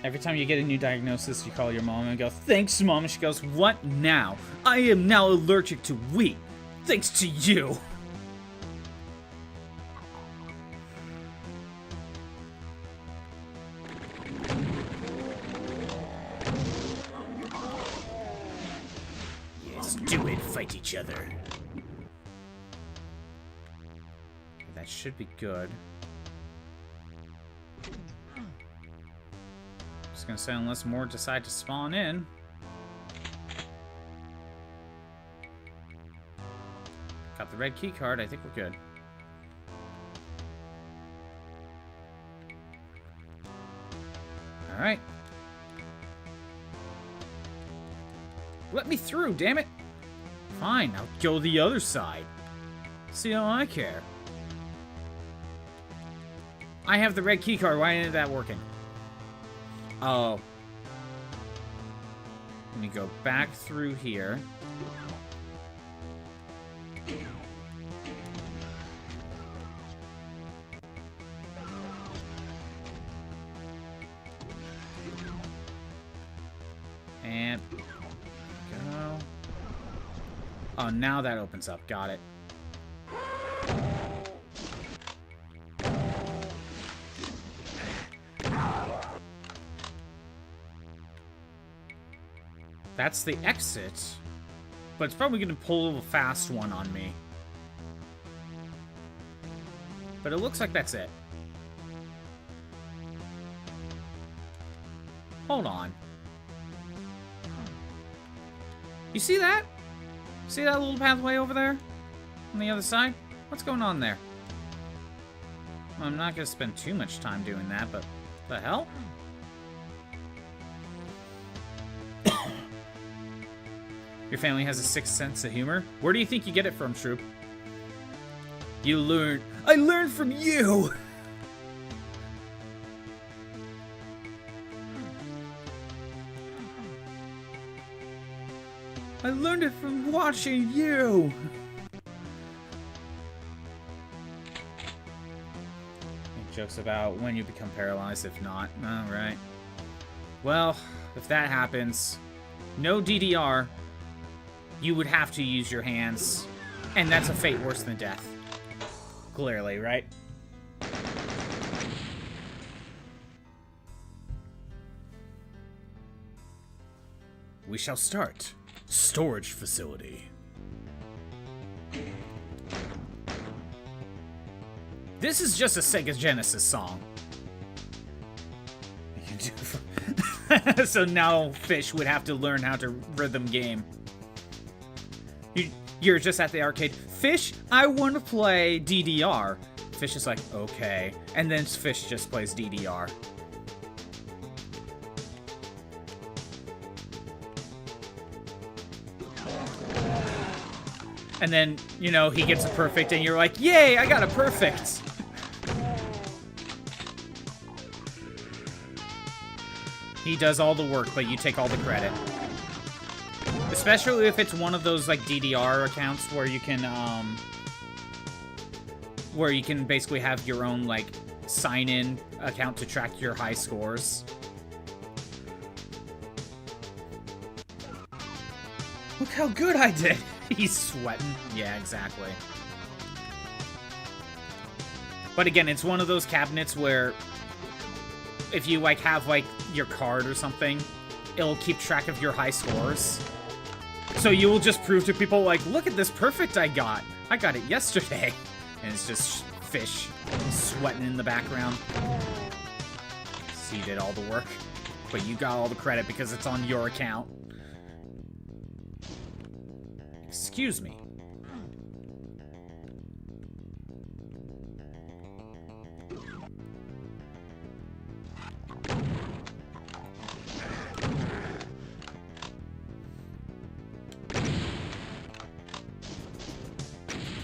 Every time you get a new diagnosis, you call your mom and go, "Thanks, Mom." And she goes, "What now? I am now allergic to wheat. Thanks to you." Yes, do it. Fight each other. That should be good. Just gonna say, unless more decide to spawn in. Got the red key card. I think we're good. All right. Let me through, damn it. Fine, I'll go the other side. See how I care. I have the red key card. Why isn't that working? Oh. Let me go back through here. And go. Oh, now that opens up. Got it. That's the exit, but it's probably going to pull a fast one on me. But it looks like that's it. Hold on. You see that? See that little pathway over there? On the other side? What's going on there? Well, I'm not going to spend too much time doing that, but the hell? Your family has a sixth sense of humor? Where do you think you get it from, Shroop? You learned... I learned from you! I learned it from watching you! He jokes about when you become paralyzed, if not. Alright. Well, if that happens, no DDR. You would have to use your hands. And that's a fate worse than death. Clearly, right? We shall start. Storage facility. This is just a Sega Genesis song. So now Fish would have to learn how to rhythm game. You're just at the arcade. Fish, I want to play DDR. Fish is like, okay. And then Fish just plays DDR. And then, you know, he gets a perfect and you're like, yay, I got a perfect. He does all the work, but you take all the credit. Especially if it's one of those, like, DDR accounts where you can basically have your own, like, sign-in account to track your high scores. Look how good I did! He's sweating. Yeah, exactly. But again, it's one of those cabinets where if you, like, have, like, your card or something, it'll keep track of your high scores. So you will just prove to people, like, look at this perfect I got. I got it yesterday. And it's just Fish sweating in the background. So you did all the work, but you got all the credit because it's on your account. Excuse me.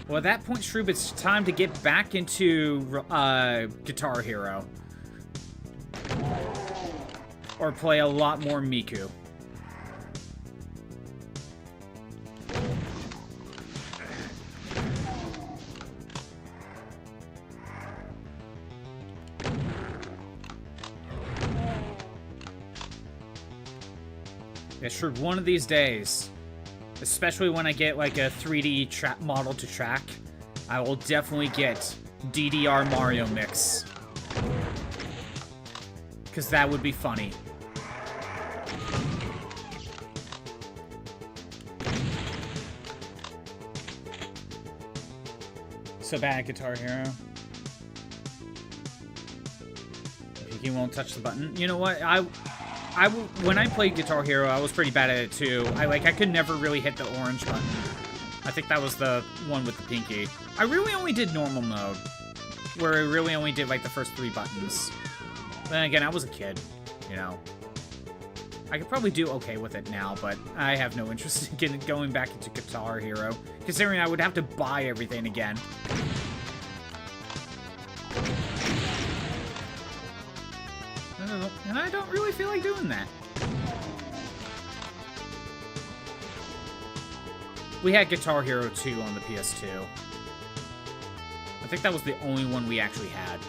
Well, at that point, Shroop, it's time to get back into Guitar Hero. Or play a lot more Miku. It's true. One of these days, especially when I get like a 3D model to track, I will definitely get DDR Mario Mix. Because that would be funny. So bad at Guitar Hero. He won't touch the button. You know what? When I played Guitar Hero, I was pretty bad at it too. I could never really hit the orange button. I think that was the one with the pinky. I really only did normal mode, where I really only did like the first 3 buttons. Then again, I was a kid, you know. I could probably do okay with it now, but I have no interest in going back into Guitar Hero, considering I would have to buy everything again. And I don't really feel like doing that. We had Guitar Hero 2 on the PS2. I think that was the only one we actually had.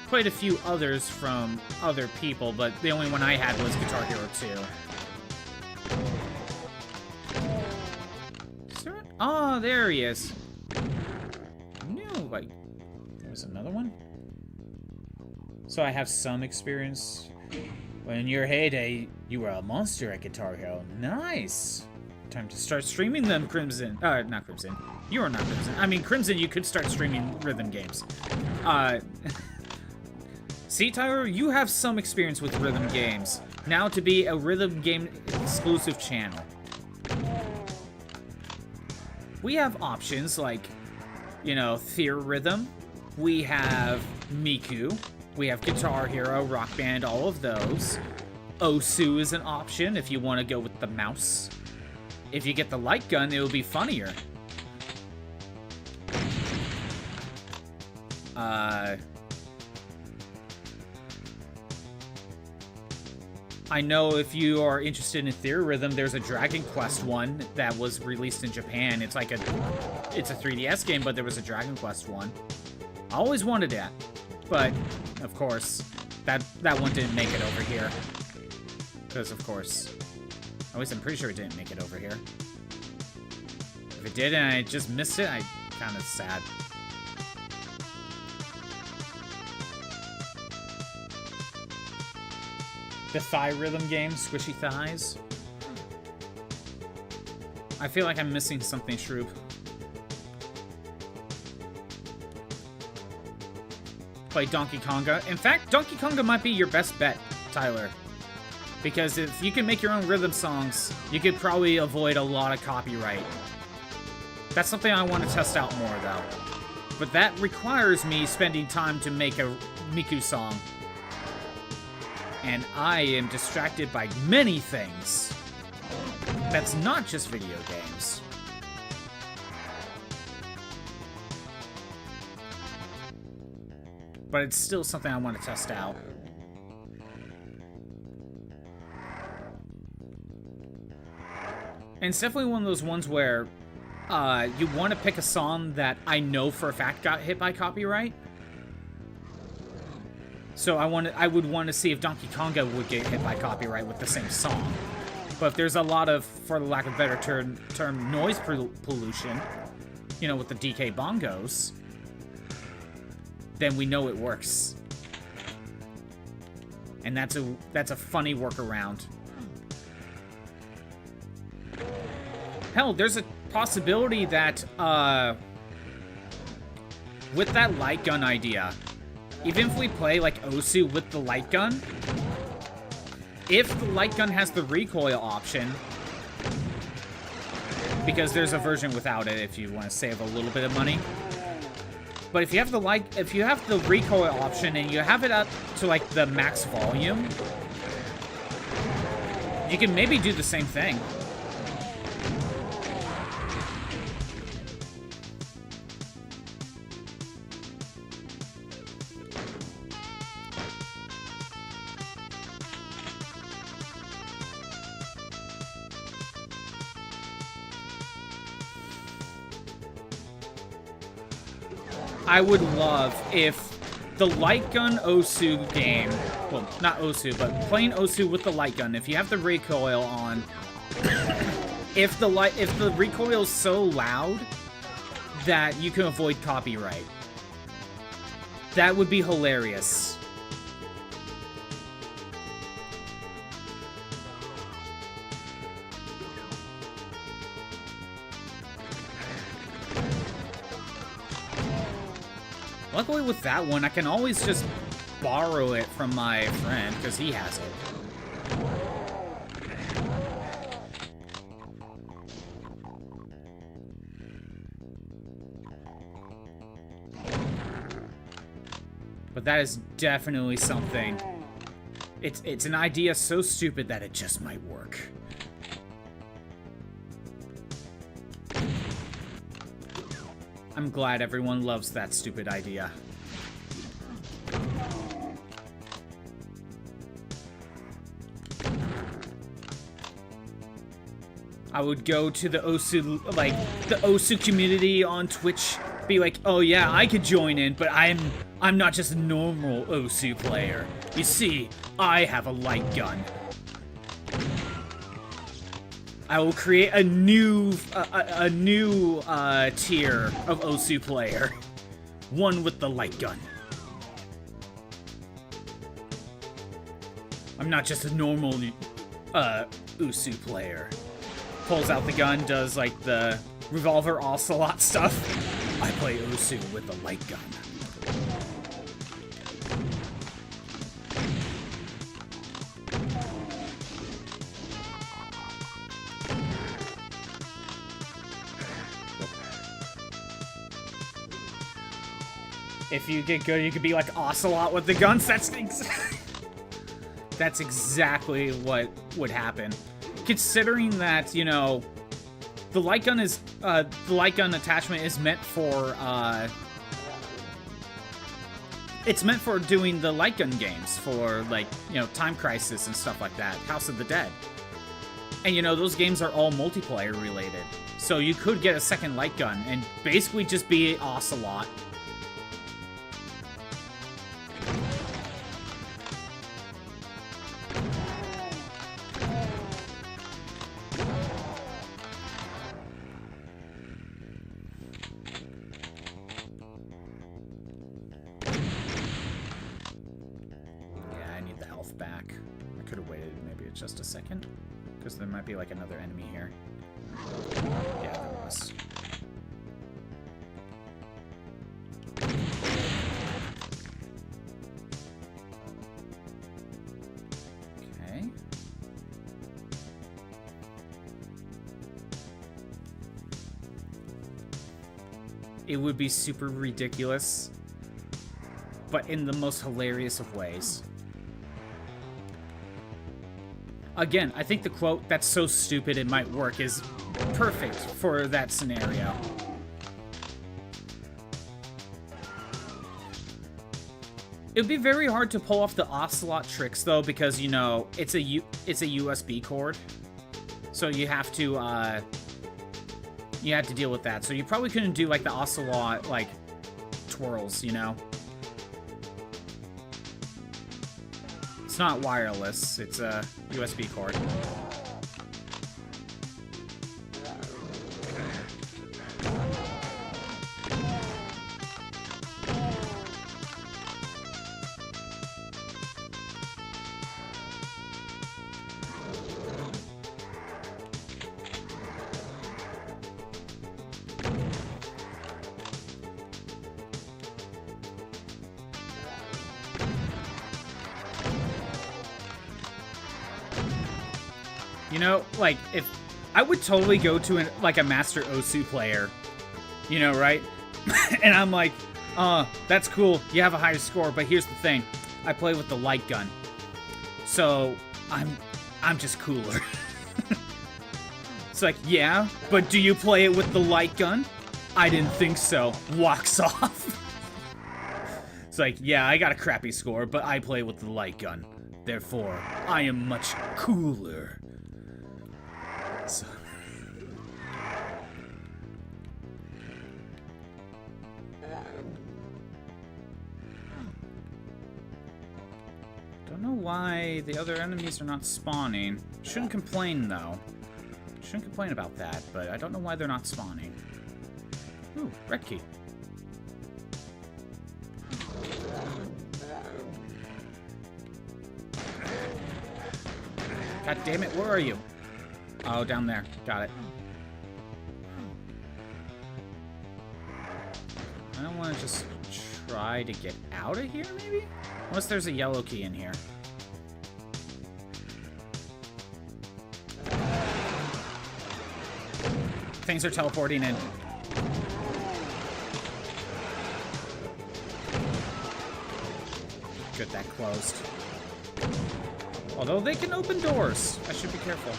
Played a few others from other people, but the only one I had was Guitar Hero 2. Is there one? Oh, there he is. No, like, there's another one? So I have some experience. When in your heyday, you were a monster at Guitar Hero. Nice! Time to start streaming them, Crimson. Not Crimson. You are not Crimson. I mean, Crimson, you could start streaming rhythm games. See, Tyler, you have some experience with rhythm games. Now to be a rhythm game exclusive channel. We have options like, you know, Theorrhythm. We have Miku. We have Guitar Hero, Rock Band, all of those. Osu is an option if you want to go with the mouse. If you get the light gun, it will be funnier. I know if you are interested in Theorrhythm, there's a Dragon Quest one that was released in Japan. It's like it's a 3DS game, but there was a Dragon Quest one. I always wanted that, but of course, that one didn't make it over here. Because of course, at least I'm pretty sure it didn't make it over here. If it did and I just missed it, I'm kind of sad. The thigh rhythm game, Squishy Thighs. I feel like I'm missing something, Shroop. Play Donkey Konga. In fact, Donkey Konga might be your best bet, Tyler. Because if you can make your own rhythm songs, you could probably avoid a lot of copyright. That's something I want to test out more, though. But that requires me spending time to make a Miku song. And I am distracted by many things. That's not just video games. But it's still something I want to test out. And it's definitely one of those ones where you want to pick a song that I know for a fact got hit by copyright. So I would want to see if Donkey Konga would get hit by copyright with the same song. But if there's a lot of, for the lack of a better term, noise pollution, you know, with the DK bongos, then we know it works. And that's a funny workaround. Hell, there's a possibility that with that light gun idea, even if we play like Osu with the light gun, if the light gun has the recoil option, because there's a version without it if you want to save a little bit of money. But if you have the recoil option and you have it up to like the max volume, you can maybe do the same thing. I would love if the light gun Osu game, well, not Osu, but playing Osu with the light gun, if you have the recoil on, if the recoil is so loud that you can avoid copyright, that would be hilarious. Luckily with that one, I can always just borrow it from my friend, because he has it. But that is definitely something. It's an idea so stupid that it just might work. I'm glad everyone loves that stupid idea. I would go to the Osu, like, the Osu community on Twitch, be like, oh yeah, I could join in, but I'm not just a normal Osu player. You see, I have a light gun. I will create a new tier of Osu player. One with the light gun. I'm not just a normal Osu player. Pulls out the gun, does like the revolver ocelot stuff. I play Osu with the light gun. If you get good, you could be like Ocelot with the guns. That's exactly what would happen. Considering that, you know, the light gun is the light gun attachment is meant for it's meant for doing the light gun games for, like, you know, Time Crisis and stuff like that, House of the Dead. And you know, those games are all multiplayer related. So you could get a second light gun and basically just be Ocelot. Back. I could have waited maybe just a second, because there might be like another enemy here. Yeah, there was. Okay. It would be super ridiculous, but in the most hilarious of ways. Again, I think the quote, "that's so stupid it might work," is perfect for that scenario. It would be very hard to pull off the Ocelot tricks, though, because, you know, it's a USB cord. So you have to deal with that. So you probably couldn't do, like, the Ocelot, like, twirls, you know? It's not wireless, it's a USB cord. You know, like, if I would totally go to a Master Osu player, you know, right? And I'm like, that's cool, you have a higher score, but here's the thing, I play with the light gun, so I'm just cooler. It's like, yeah, but do you play it with the light gun? I didn't think so. Walks off. It's like, yeah, I got a crappy score, but I play with the light gun, therefore I am much cooler. So. Don't know why the other enemies are not spawning. Shouldn't complain, though. Shouldn't complain about that, but I don't know why they're not spawning. Ooh, red key. God damn it, where are you? Oh, down there. Got it. I don't want to just try to get out of here, maybe? Unless there's a yellow key in here. Things are teleporting in. Good, that closed. Although they can open doors. I should be careful.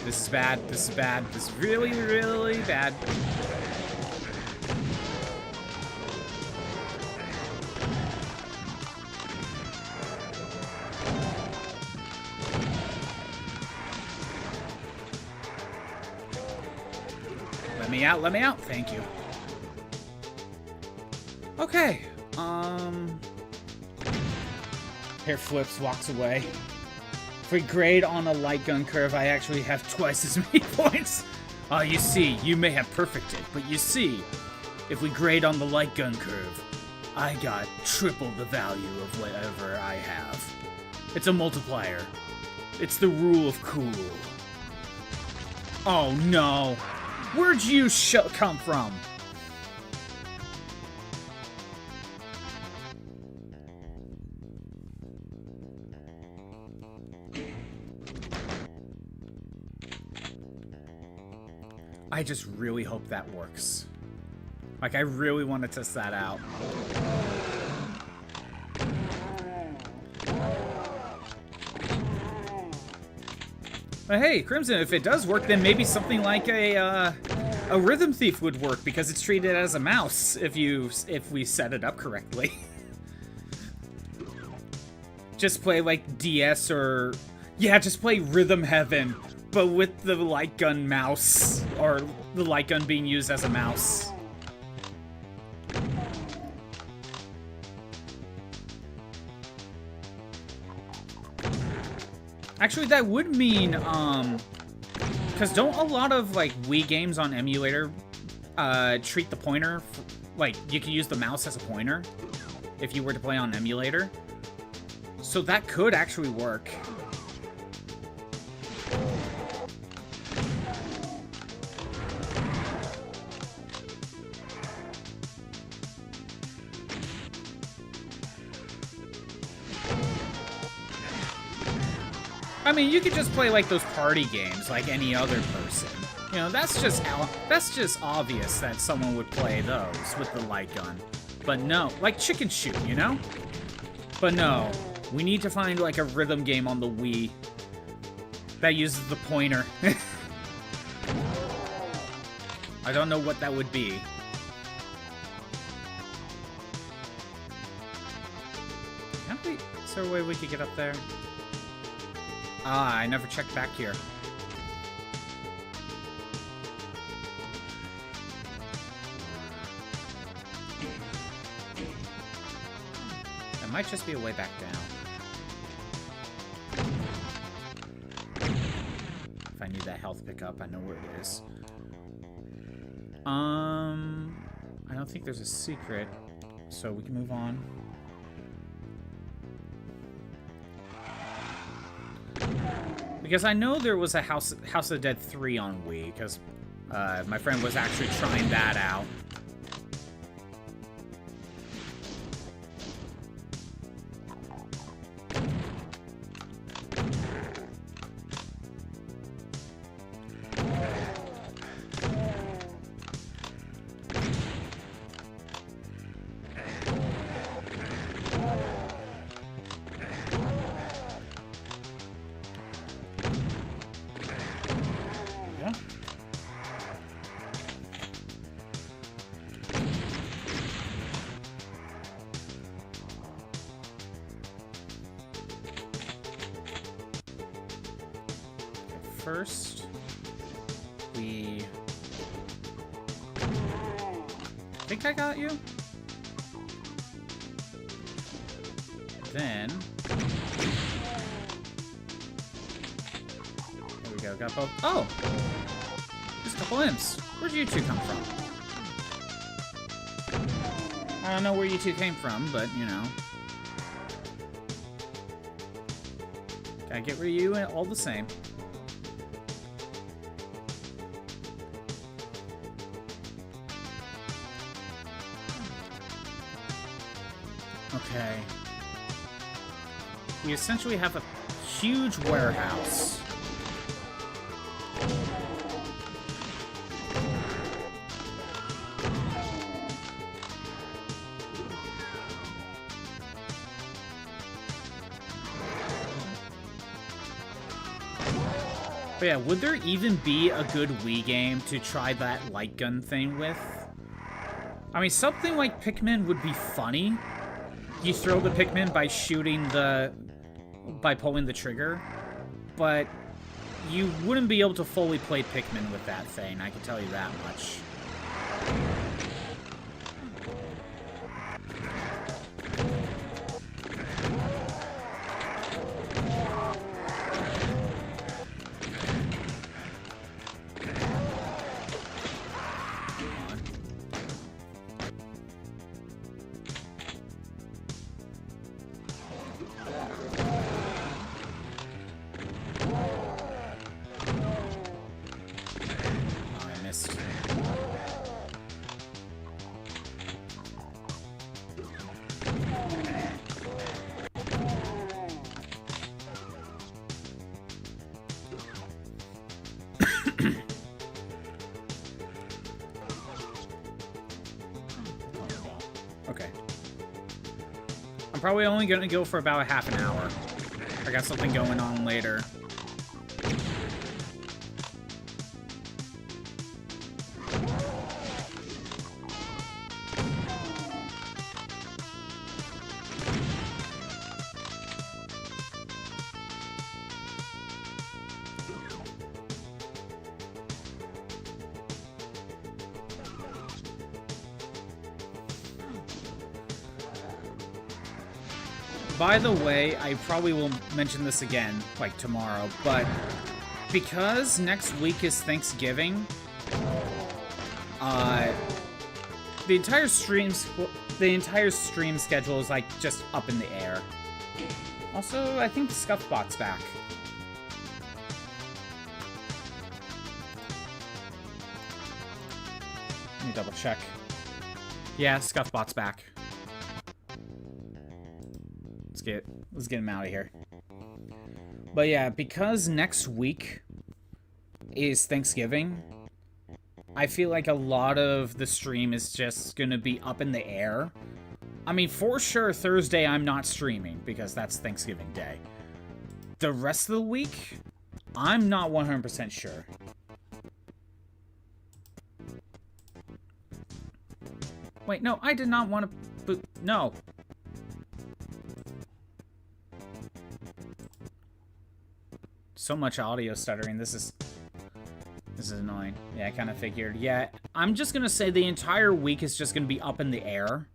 This is bad. This is bad. This is really, really bad. Let me out. Let me out. Thank you. Okay. Hair flips, walks away. If we grade on a light gun curve, I actually have twice as many points. You see, you may have perfected, but you see, if we grade on the light gun curve, I got triple the value of whatever I have. It's a multiplier. It's the rule of cool. Oh no. Where'd you come from? I just really hope that works. Like, I really want to test that out. But hey, Crimson, if it does work, then maybe something like a Rhythm Thief would work, because it's treated as a mouse if we set it up correctly. Just play like DS or... Yeah, just play Rhythm Heaven, but with the light gun mouse, or the light gun being used as a mouse. Actually, that would mean, because don't a lot of, like, Wii games on emulator, treat the pointer, like, you can use the mouse as a pointer, if you were to play on emulator. So that could actually work. I mean, you could just play like those party games like any other person. You know, that's just obvious that someone would play those with the light gun. But no, like Chicken Shoot, you know? But no, we need to find like a rhythm game on the Wii that uses the pointer. I don't know what that would be. Is there a way we could get up there? Ah, I never checked back here. There might just be a way back down. If I need that health pickup, I know where it is. I don't think there's a secret, so we can move on. Because I know there was a House of the Dead 3 on Wii, because my friend was actually trying that out. First, we... I think I got you? then... There we go, got both. Oh! Just a couple imps. Where'd you two come from? I don't know where you two came from, but, you know. Gotta get rid of you all the same. Okay. We essentially have a huge warehouse. But yeah, would there even be a good Wii game to try that light gun thing with? I mean, something like Pikmin would be funny. You throw the Pikmin by pulling the trigger, but you wouldn't be able to fully play Pikmin with that thing, I can tell you that much. Okay. I'm probably only going to go for about a half an hour. I got something going on later. By the way, I probably will mention this again, like tomorrow, but because next week is Thanksgiving, the entire stream schedule is like just up in the air. Also, I think the Scuffbot's back. Let me double check. Yeah, Scuffbot's back. Let's get him out of here. But yeah, because next week is Thanksgiving, I feel like a lot of the stream is just gonna be up in the air. I mean, for sure, Thursday I'm not streaming because that's Thanksgiving Day. The rest of the week, I'm not 100% sure. Wait, no, I did not want to... No. So much audio stuttering. This is annoying. Yeah, I kind of figured. Yeah, I'm just gonna say the entire week is just gonna be up in the air.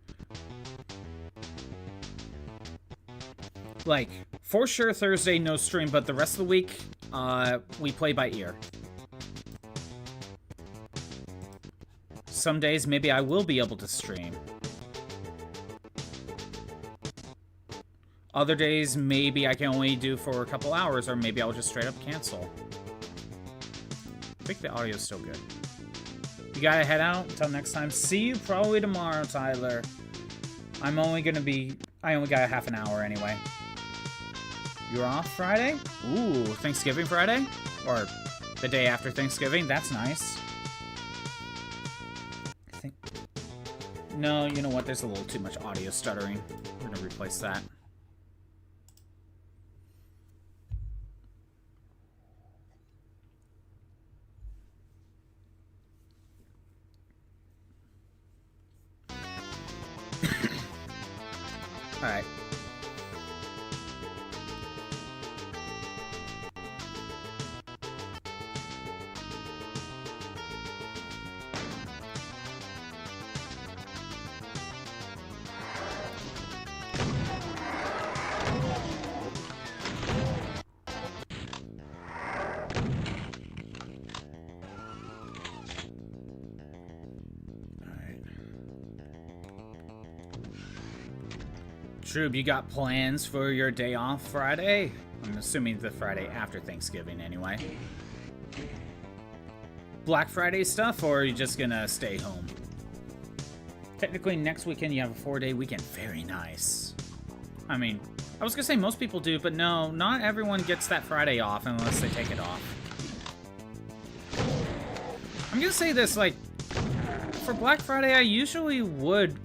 Like, for sure Thursday no stream, but the rest of the week, we play by ear. Some days maybe I will be able to stream. Other days, maybe I can only do for a couple hours, or maybe I'll just straight up cancel. I think the audio's still good. You gotta head out. Until next time. See you probably tomorrow, Tyler. I only got a half an hour anyway. You're off Friday? Ooh, Thanksgiving Friday? Or the day after Thanksgiving? That's nice. No, you know what? There's a little too much audio stuttering. We're gonna replace that. Alright. Shroob, you got plans for your day off Friday? I'm assuming the Friday after Thanksgiving anyway. Black Friday stuff, or are you just gonna stay home? Technically, next weekend you have a 4-day weekend. Very nice. I mean, I was gonna say most people do, but no, not everyone gets that Friday off unless they take it off. I'm gonna say this, like, for Black Friday, I usually would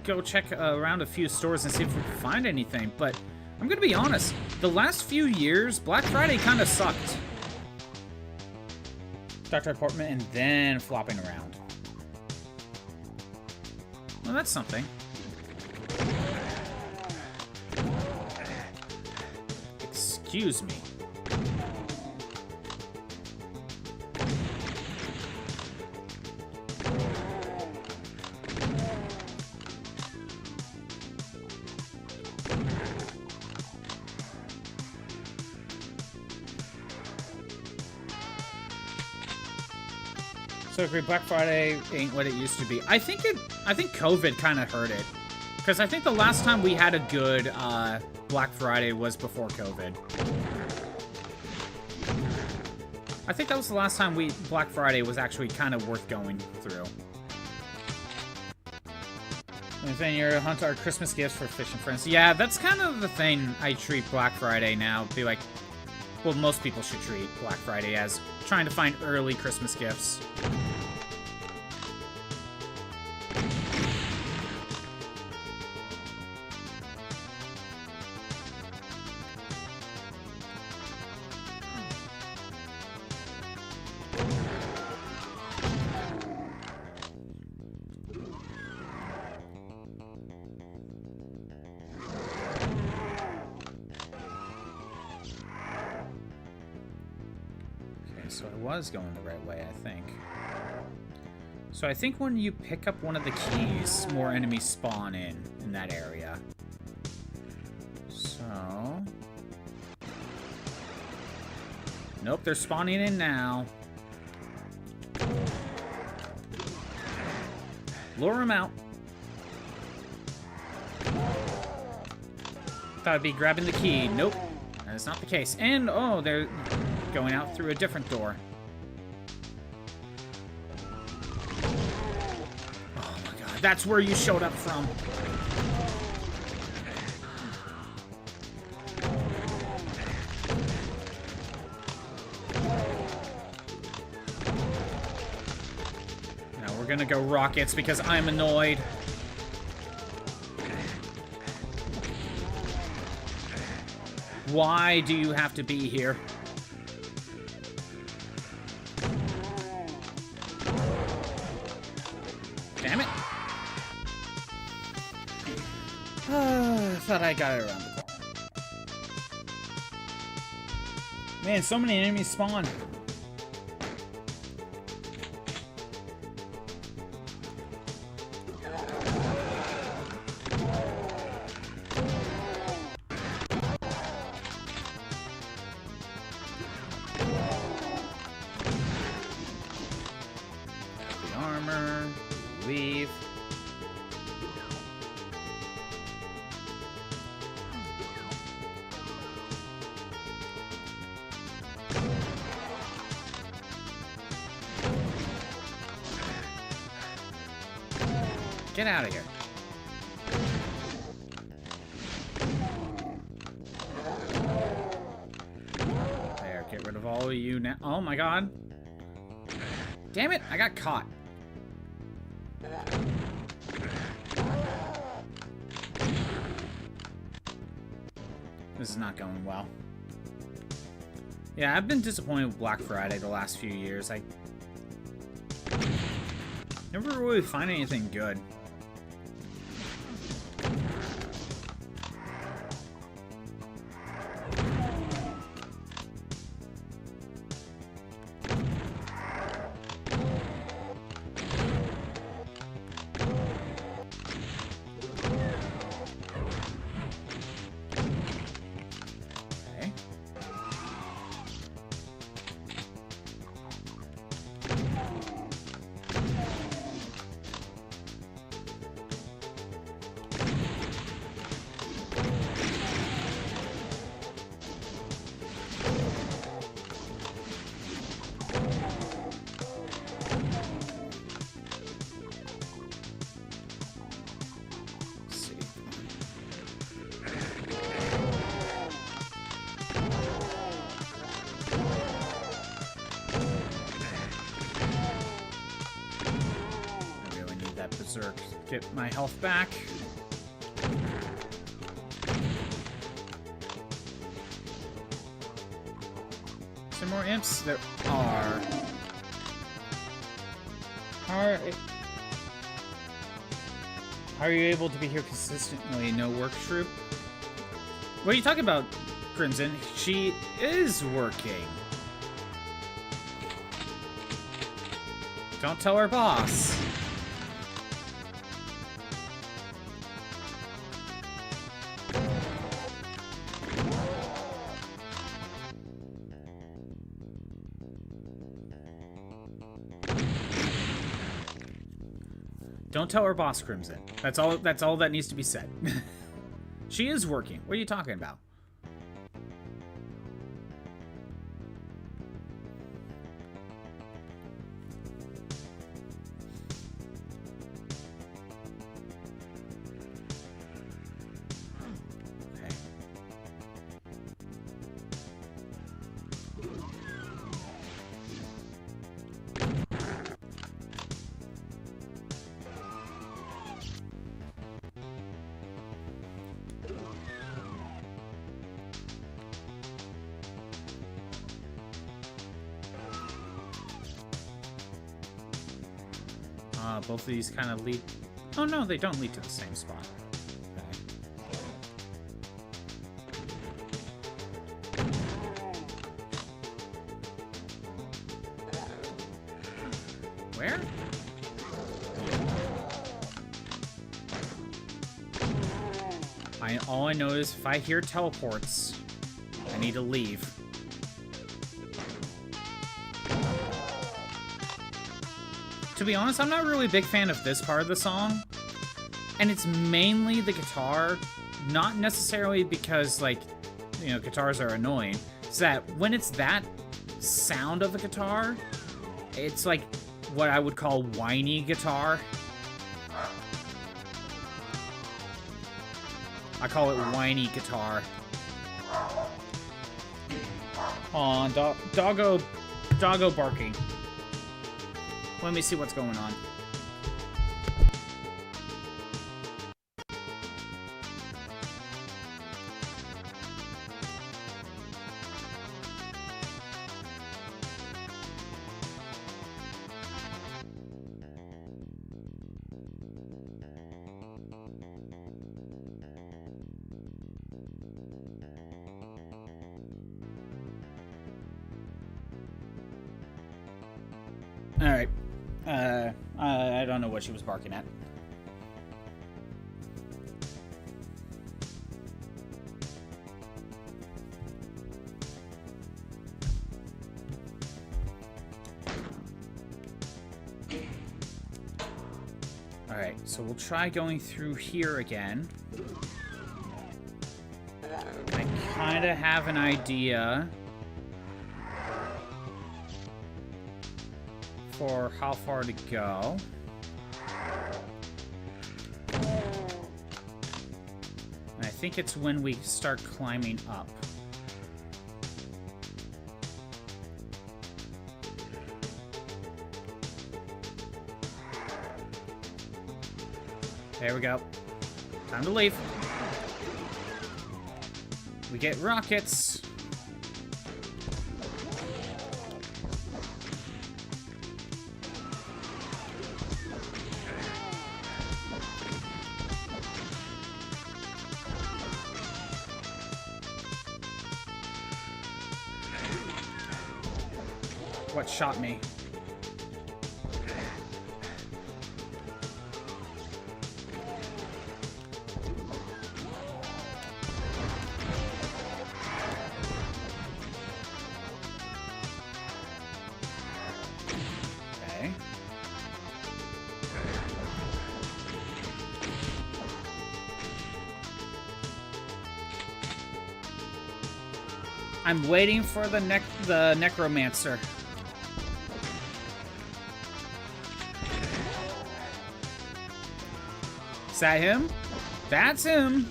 go check around a few stores and see if we can find anything, but I'm gonna be honest, the last few years, Black Friday kind of sucked. Doctor apartment and then flopping around. Well, that's something. Excuse me. So agree, Black Friday ain't what it used to be. I think COVID kind of hurt it. Because I think the last time we had a good Black Friday was before COVID. I think that was the last time Black Friday was actually kind of worth going through. And then you're hunt our Christmas gifts for Fish and Friends. Yeah, that's kind of the thing I treat Black Friday now. Be like, well, most people should treat Black Friday as trying to find early Christmas gifts. So I was going the right way, I think. So I think when you pick up one of the keys, more enemies spawn in that area. So... Nope, they're spawning in now. Lure them out. Thought I'd be grabbing the key. Nope, that is not the case. And, oh, they're going out through a different door. Oh my god, that's where you showed up from. Now we're gonna go rockets because I'm annoyed. Why do you have to be here? Damn it. I thought I got it around the corner. Man, so many enemies spawn. The armor, leave. Get out of here. There, get rid of all of you now. Oh my god. Damn it, I got caught. This is not going well. Yeah, I've been disappointed with Black Friday the last few years. I never really find anything good. that berserk. Get my health back. Is there more imps? There are. How are you able to be here consistently? No work, Shroop? What are you talking about, Crimson? She is working. Don't tell her boss. Don't tell her boss, Crimson. That's all that needs to be said. She is working. What are you talking about? Both of these kind of lead... Oh, no, they don't lead to the same spot. Okay. Where? All I know is if I hear teleports, I need to leave. To be honest, I'm not really a big fan of this part of the song. And it's mainly the guitar. Not necessarily because, like, you know, guitars are annoying. It's that when it's that sound of the guitar, it's like what I would call whiny guitar. I call it whiny guitar. Hold on, doggo barking. Let me see what's going on. All right. I don't know what she was barking at. All right, so we'll try going through here again. I kind of have an idea for how far to go. And I think it's when we start climbing up. There we go. Time to leave. We get rockets. What shot me? Okay. I'm waiting for the necromancer. Is that him? That's him.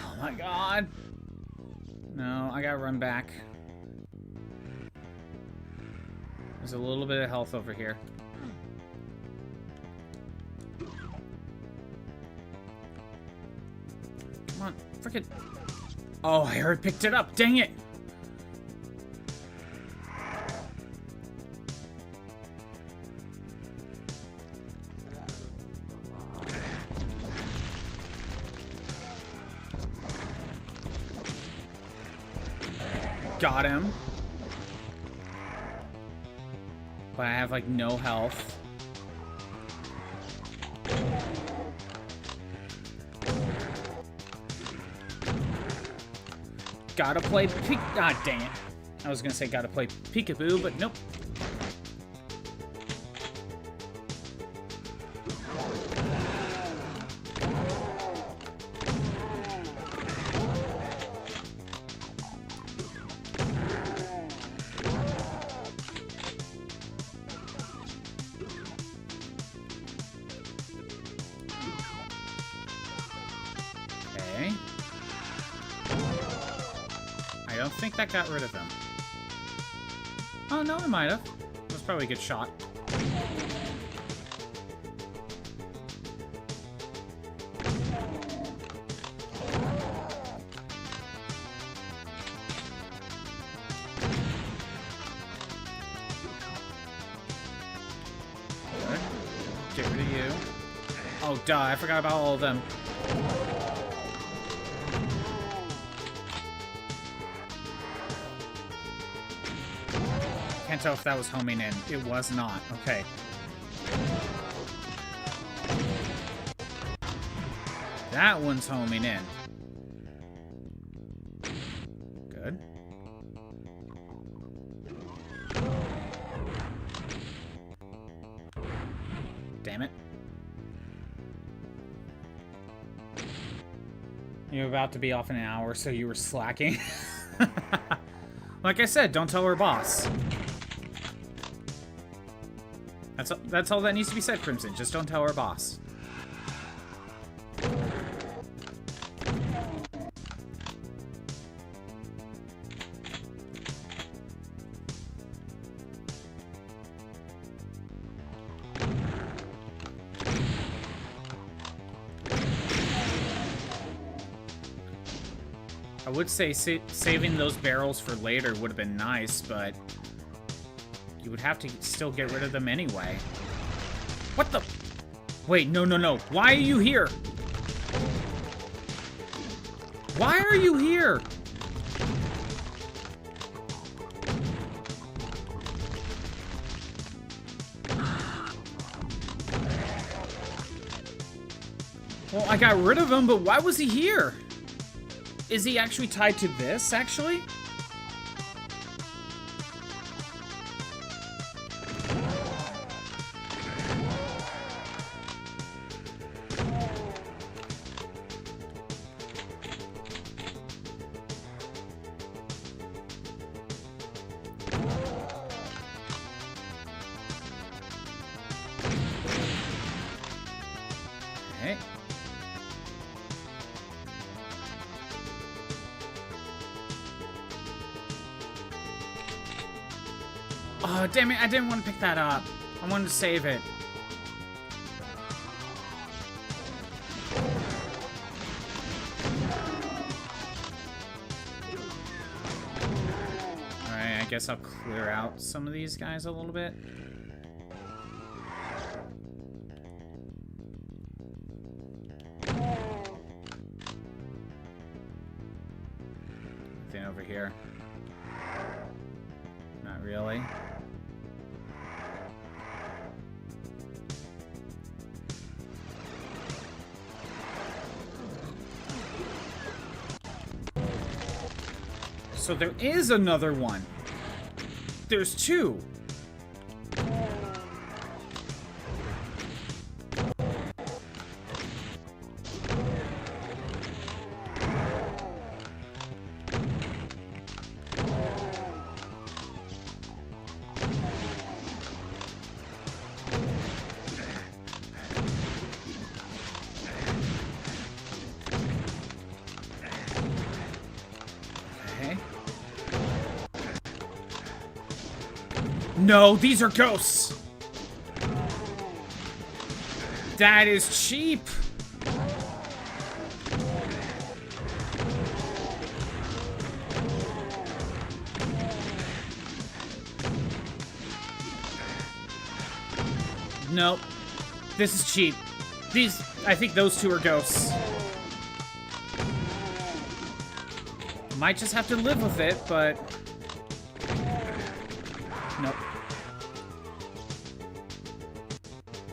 Oh my god. No, I gotta run back. There's a little bit of health over here. Come on, frickin'. Oh, I already picked it up. Dang it. Got him. But I have, like, no health. Gotta play ah, dang it. I was gonna say gotta play peekaboo, but nope. Okay. I don't think that got rid of him. Oh, no, it might have. That was probably a good shot. Good. Get rid of you. Oh, duh, I forgot about all of them. Can't tell if that was homing in. It was not. Okay. That one's homing in. Good. Damn it. You're about to be off in an hour, so you were slacking. Like I said, don't tell her boss. That's all that needs to be said, Crimson. Just don't tell our boss. I would say saving those barrels for later would have been nice, but you would have to still get rid of them anyway. What the? Wait, no, no, no. Why are you here? Why are you here? Well, I got rid of him, but why was he here? Is he actually tied to this, actually? Okay. Oh, damn it, I didn't want to pick that up. I wanted to save it. Alright, I guess I'll clear out some of these guys a little bit. Anything over here? Not really. So there is another one. There's two. No, these are ghosts! That is cheap! Nope. This is cheap. These, I think those two are ghosts. Might just have to live with it, but... Nope.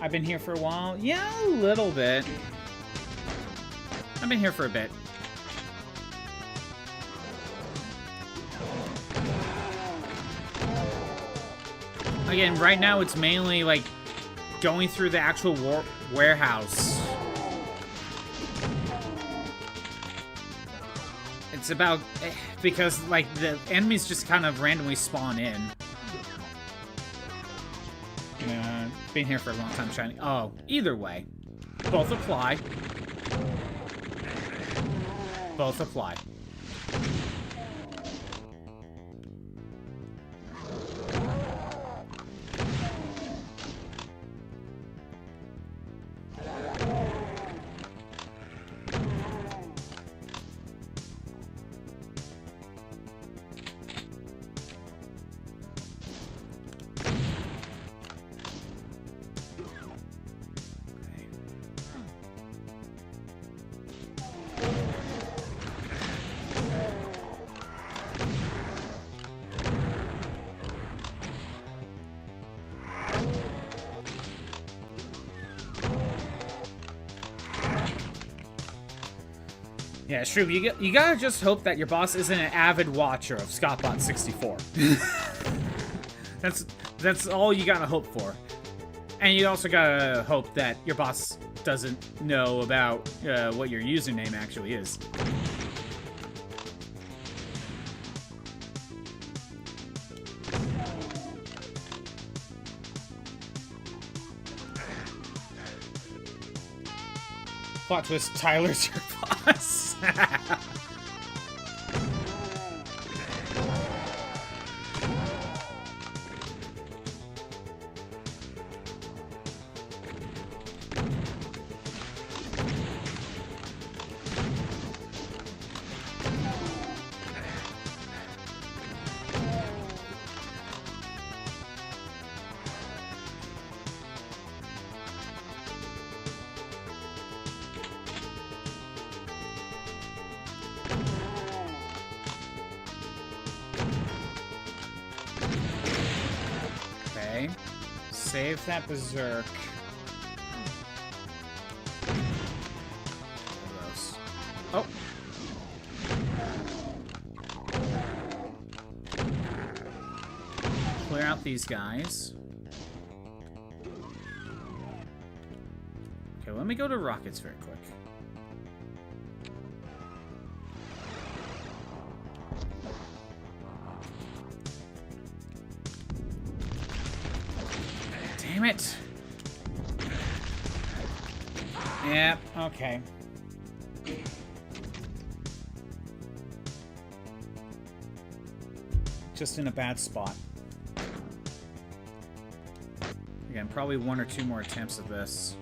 I've been here for a while. Yeah, a little bit. I've been here for a bit. Again, right now it's mainly, like, going through the actual warehouse. It's about... because, like, the enemies just kind of randomly spawn in. Been here for a long time, shiny. Oh, either way. Both apply. Both apply. Yeah, Shroom, you gotta just hope that your boss isn't an avid watcher of ScottBot64. That's all you gotta hope for. And you also gotta hope that your boss doesn't know about what your username actually is. Plot twist, Tyler's your boss. Save that berserk. Oh. Clear out these guys. Okay, let me go to rockets very quick. Damn it. Yep, okay. Just in a bad spot. Again, probably one or two more attempts at this.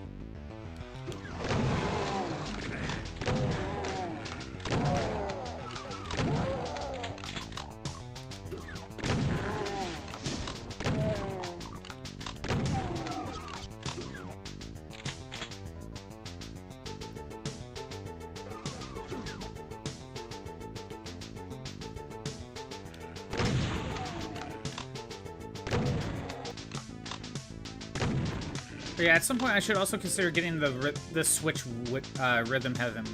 But yeah, at some point I should also consider getting the Switch Rhythm Heaven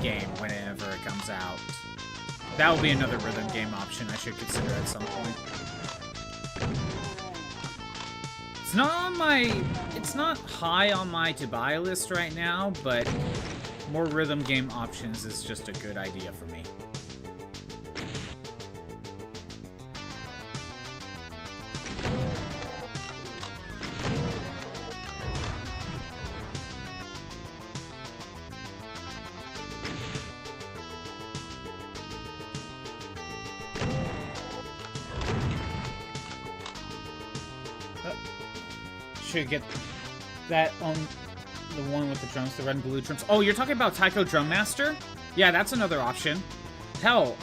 game whenever it comes out. That will be another rhythm game option I should consider at some point. It's not on my... It's not high on my to-buy list right now, but more rhythm game options is just a good idea for me. should get that on the one with the drums, the red and blue drums. Oh, you're talking about Taiko Drum Master? Yeah, that's another option. Hell,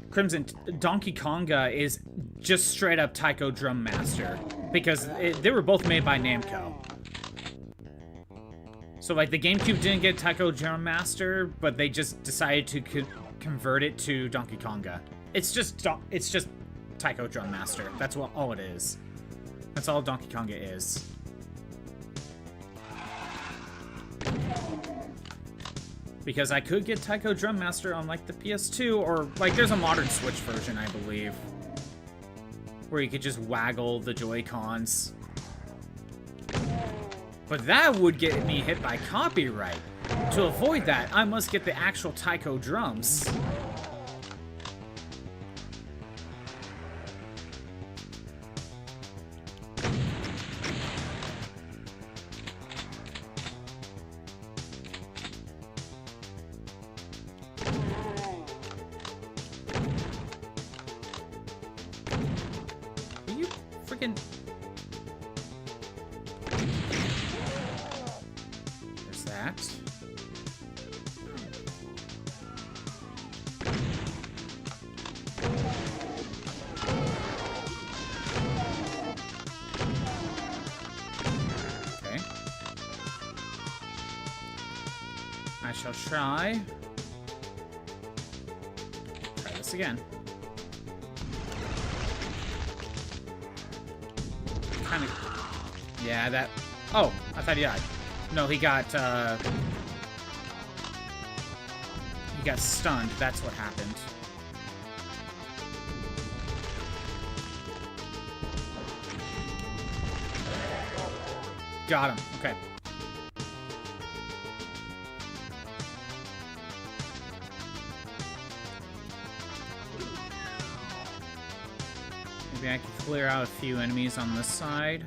Crimson, Donkey Konga is just straight up Taiko Drum Master because they were both made by Namco. So like the GameCube didn't get Taiko Drum Master, but they just decided to convert it to Donkey Konga. It's just Taiko Drum Master. That's all it is. That's all Donkey Konga is. Because I could get Taiko Drum Master on like the PS2, or like there's a modern Switch version, I believe, where you could just waggle the Joy-Cons. But that would get me hit by copyright. To avoid that, I must get the actual Taiko drums. Are you freaking... There's that. Okay. I shall try this again. Kind of... Yeah, that... Oh, I thought he died. No, he got stunned. That's what happened. Got him. Okay. Maybe I can clear out a few enemies on this side.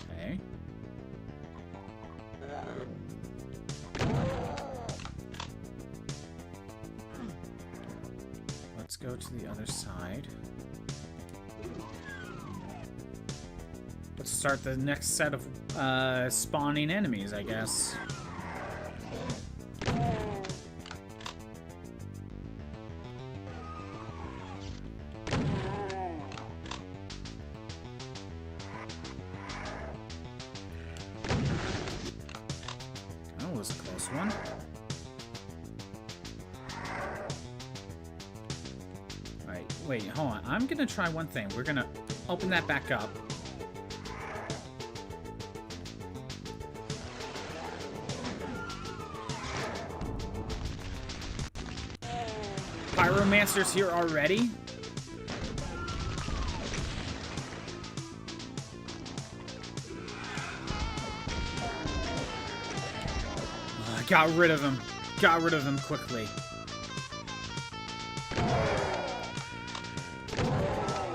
Okay. Let's go to the other side. Let's start the next set of spawning enemies, I guess. That was a close one. Alright, wait, hold on. I'm gonna try one thing. We're gonna open that back up. Pyromancer's here already? I got rid of him. Got rid of him quickly.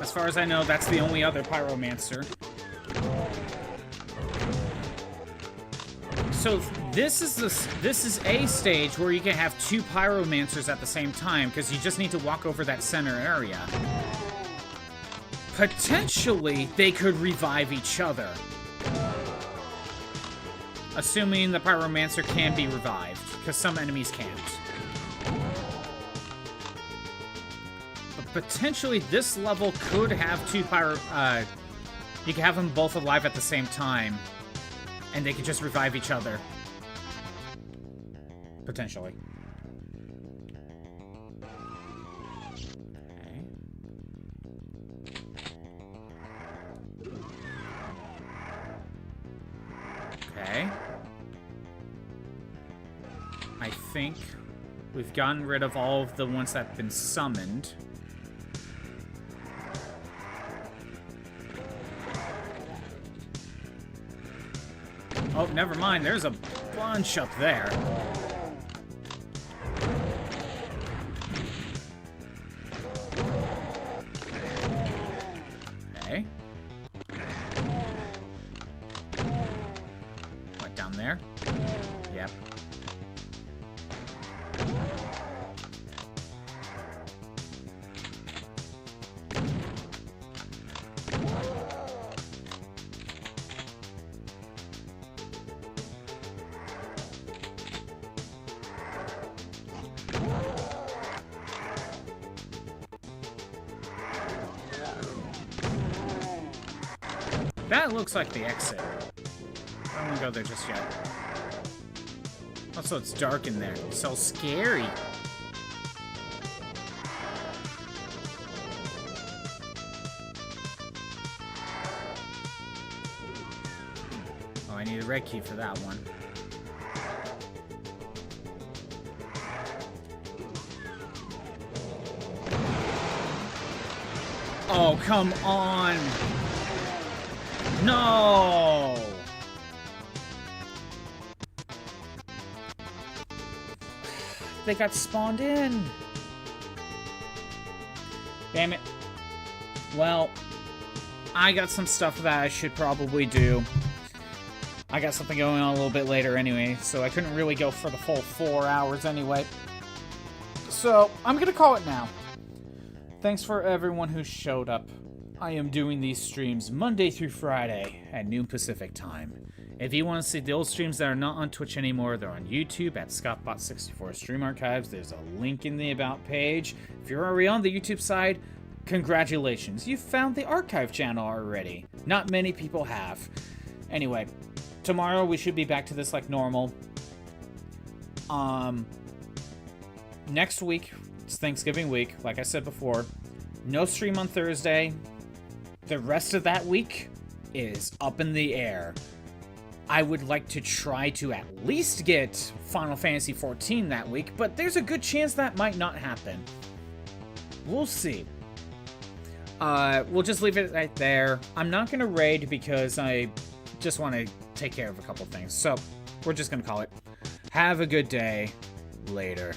As far as I know, that's the only other Pyromancer. So this is a stage where you can have two Pyromancers at the same time, because you just need to walk over that center area. Potentially, they could revive each other. Assuming the Pyromancer can be revived, because some enemies can't. But potentially, this level could have two you can have them both alive at the same time. And they could just revive each other. Potentially. Okay. Okay. I think we've gotten rid of all of the ones that have been summoned. Oh, never mind. There's a bunch up there. Okay. down there. Yep. That looks like the exit. I don't want to go there just yet. Also, it's dark in there. So scary. Oh, I need a red key for that one. Oh, come on! No! They got spawned in. Damn it. Well, I got some stuff that I should probably do. I got something going on a little bit later anyway, so I couldn't really go for the full 4 hours anyway. So, I'm gonna call it now. Thanks for everyone who showed up. I am doing these streams Monday through Friday at noon Pacific time. If you want to see the old streams that are not on Twitch anymore, they're on YouTube at ScottBot64 Stream Archives. There's a link in the About page. If you're already on the YouTube side, congratulations. You found the archive channel already. Not many people have. Anyway, tomorrow we should be back to this like normal. Next week, it's Thanksgiving week, like I said before. No stream on Thursday. The rest of that week is up in the air. I would like to try to at least get Final Fantasy XIV that week, but there's a good chance that might not happen. We'll see. We'll just leave it right there. I'm not going to raid because I just want to take care of a couple things. So, we're just going to call it. Have a good day. Later.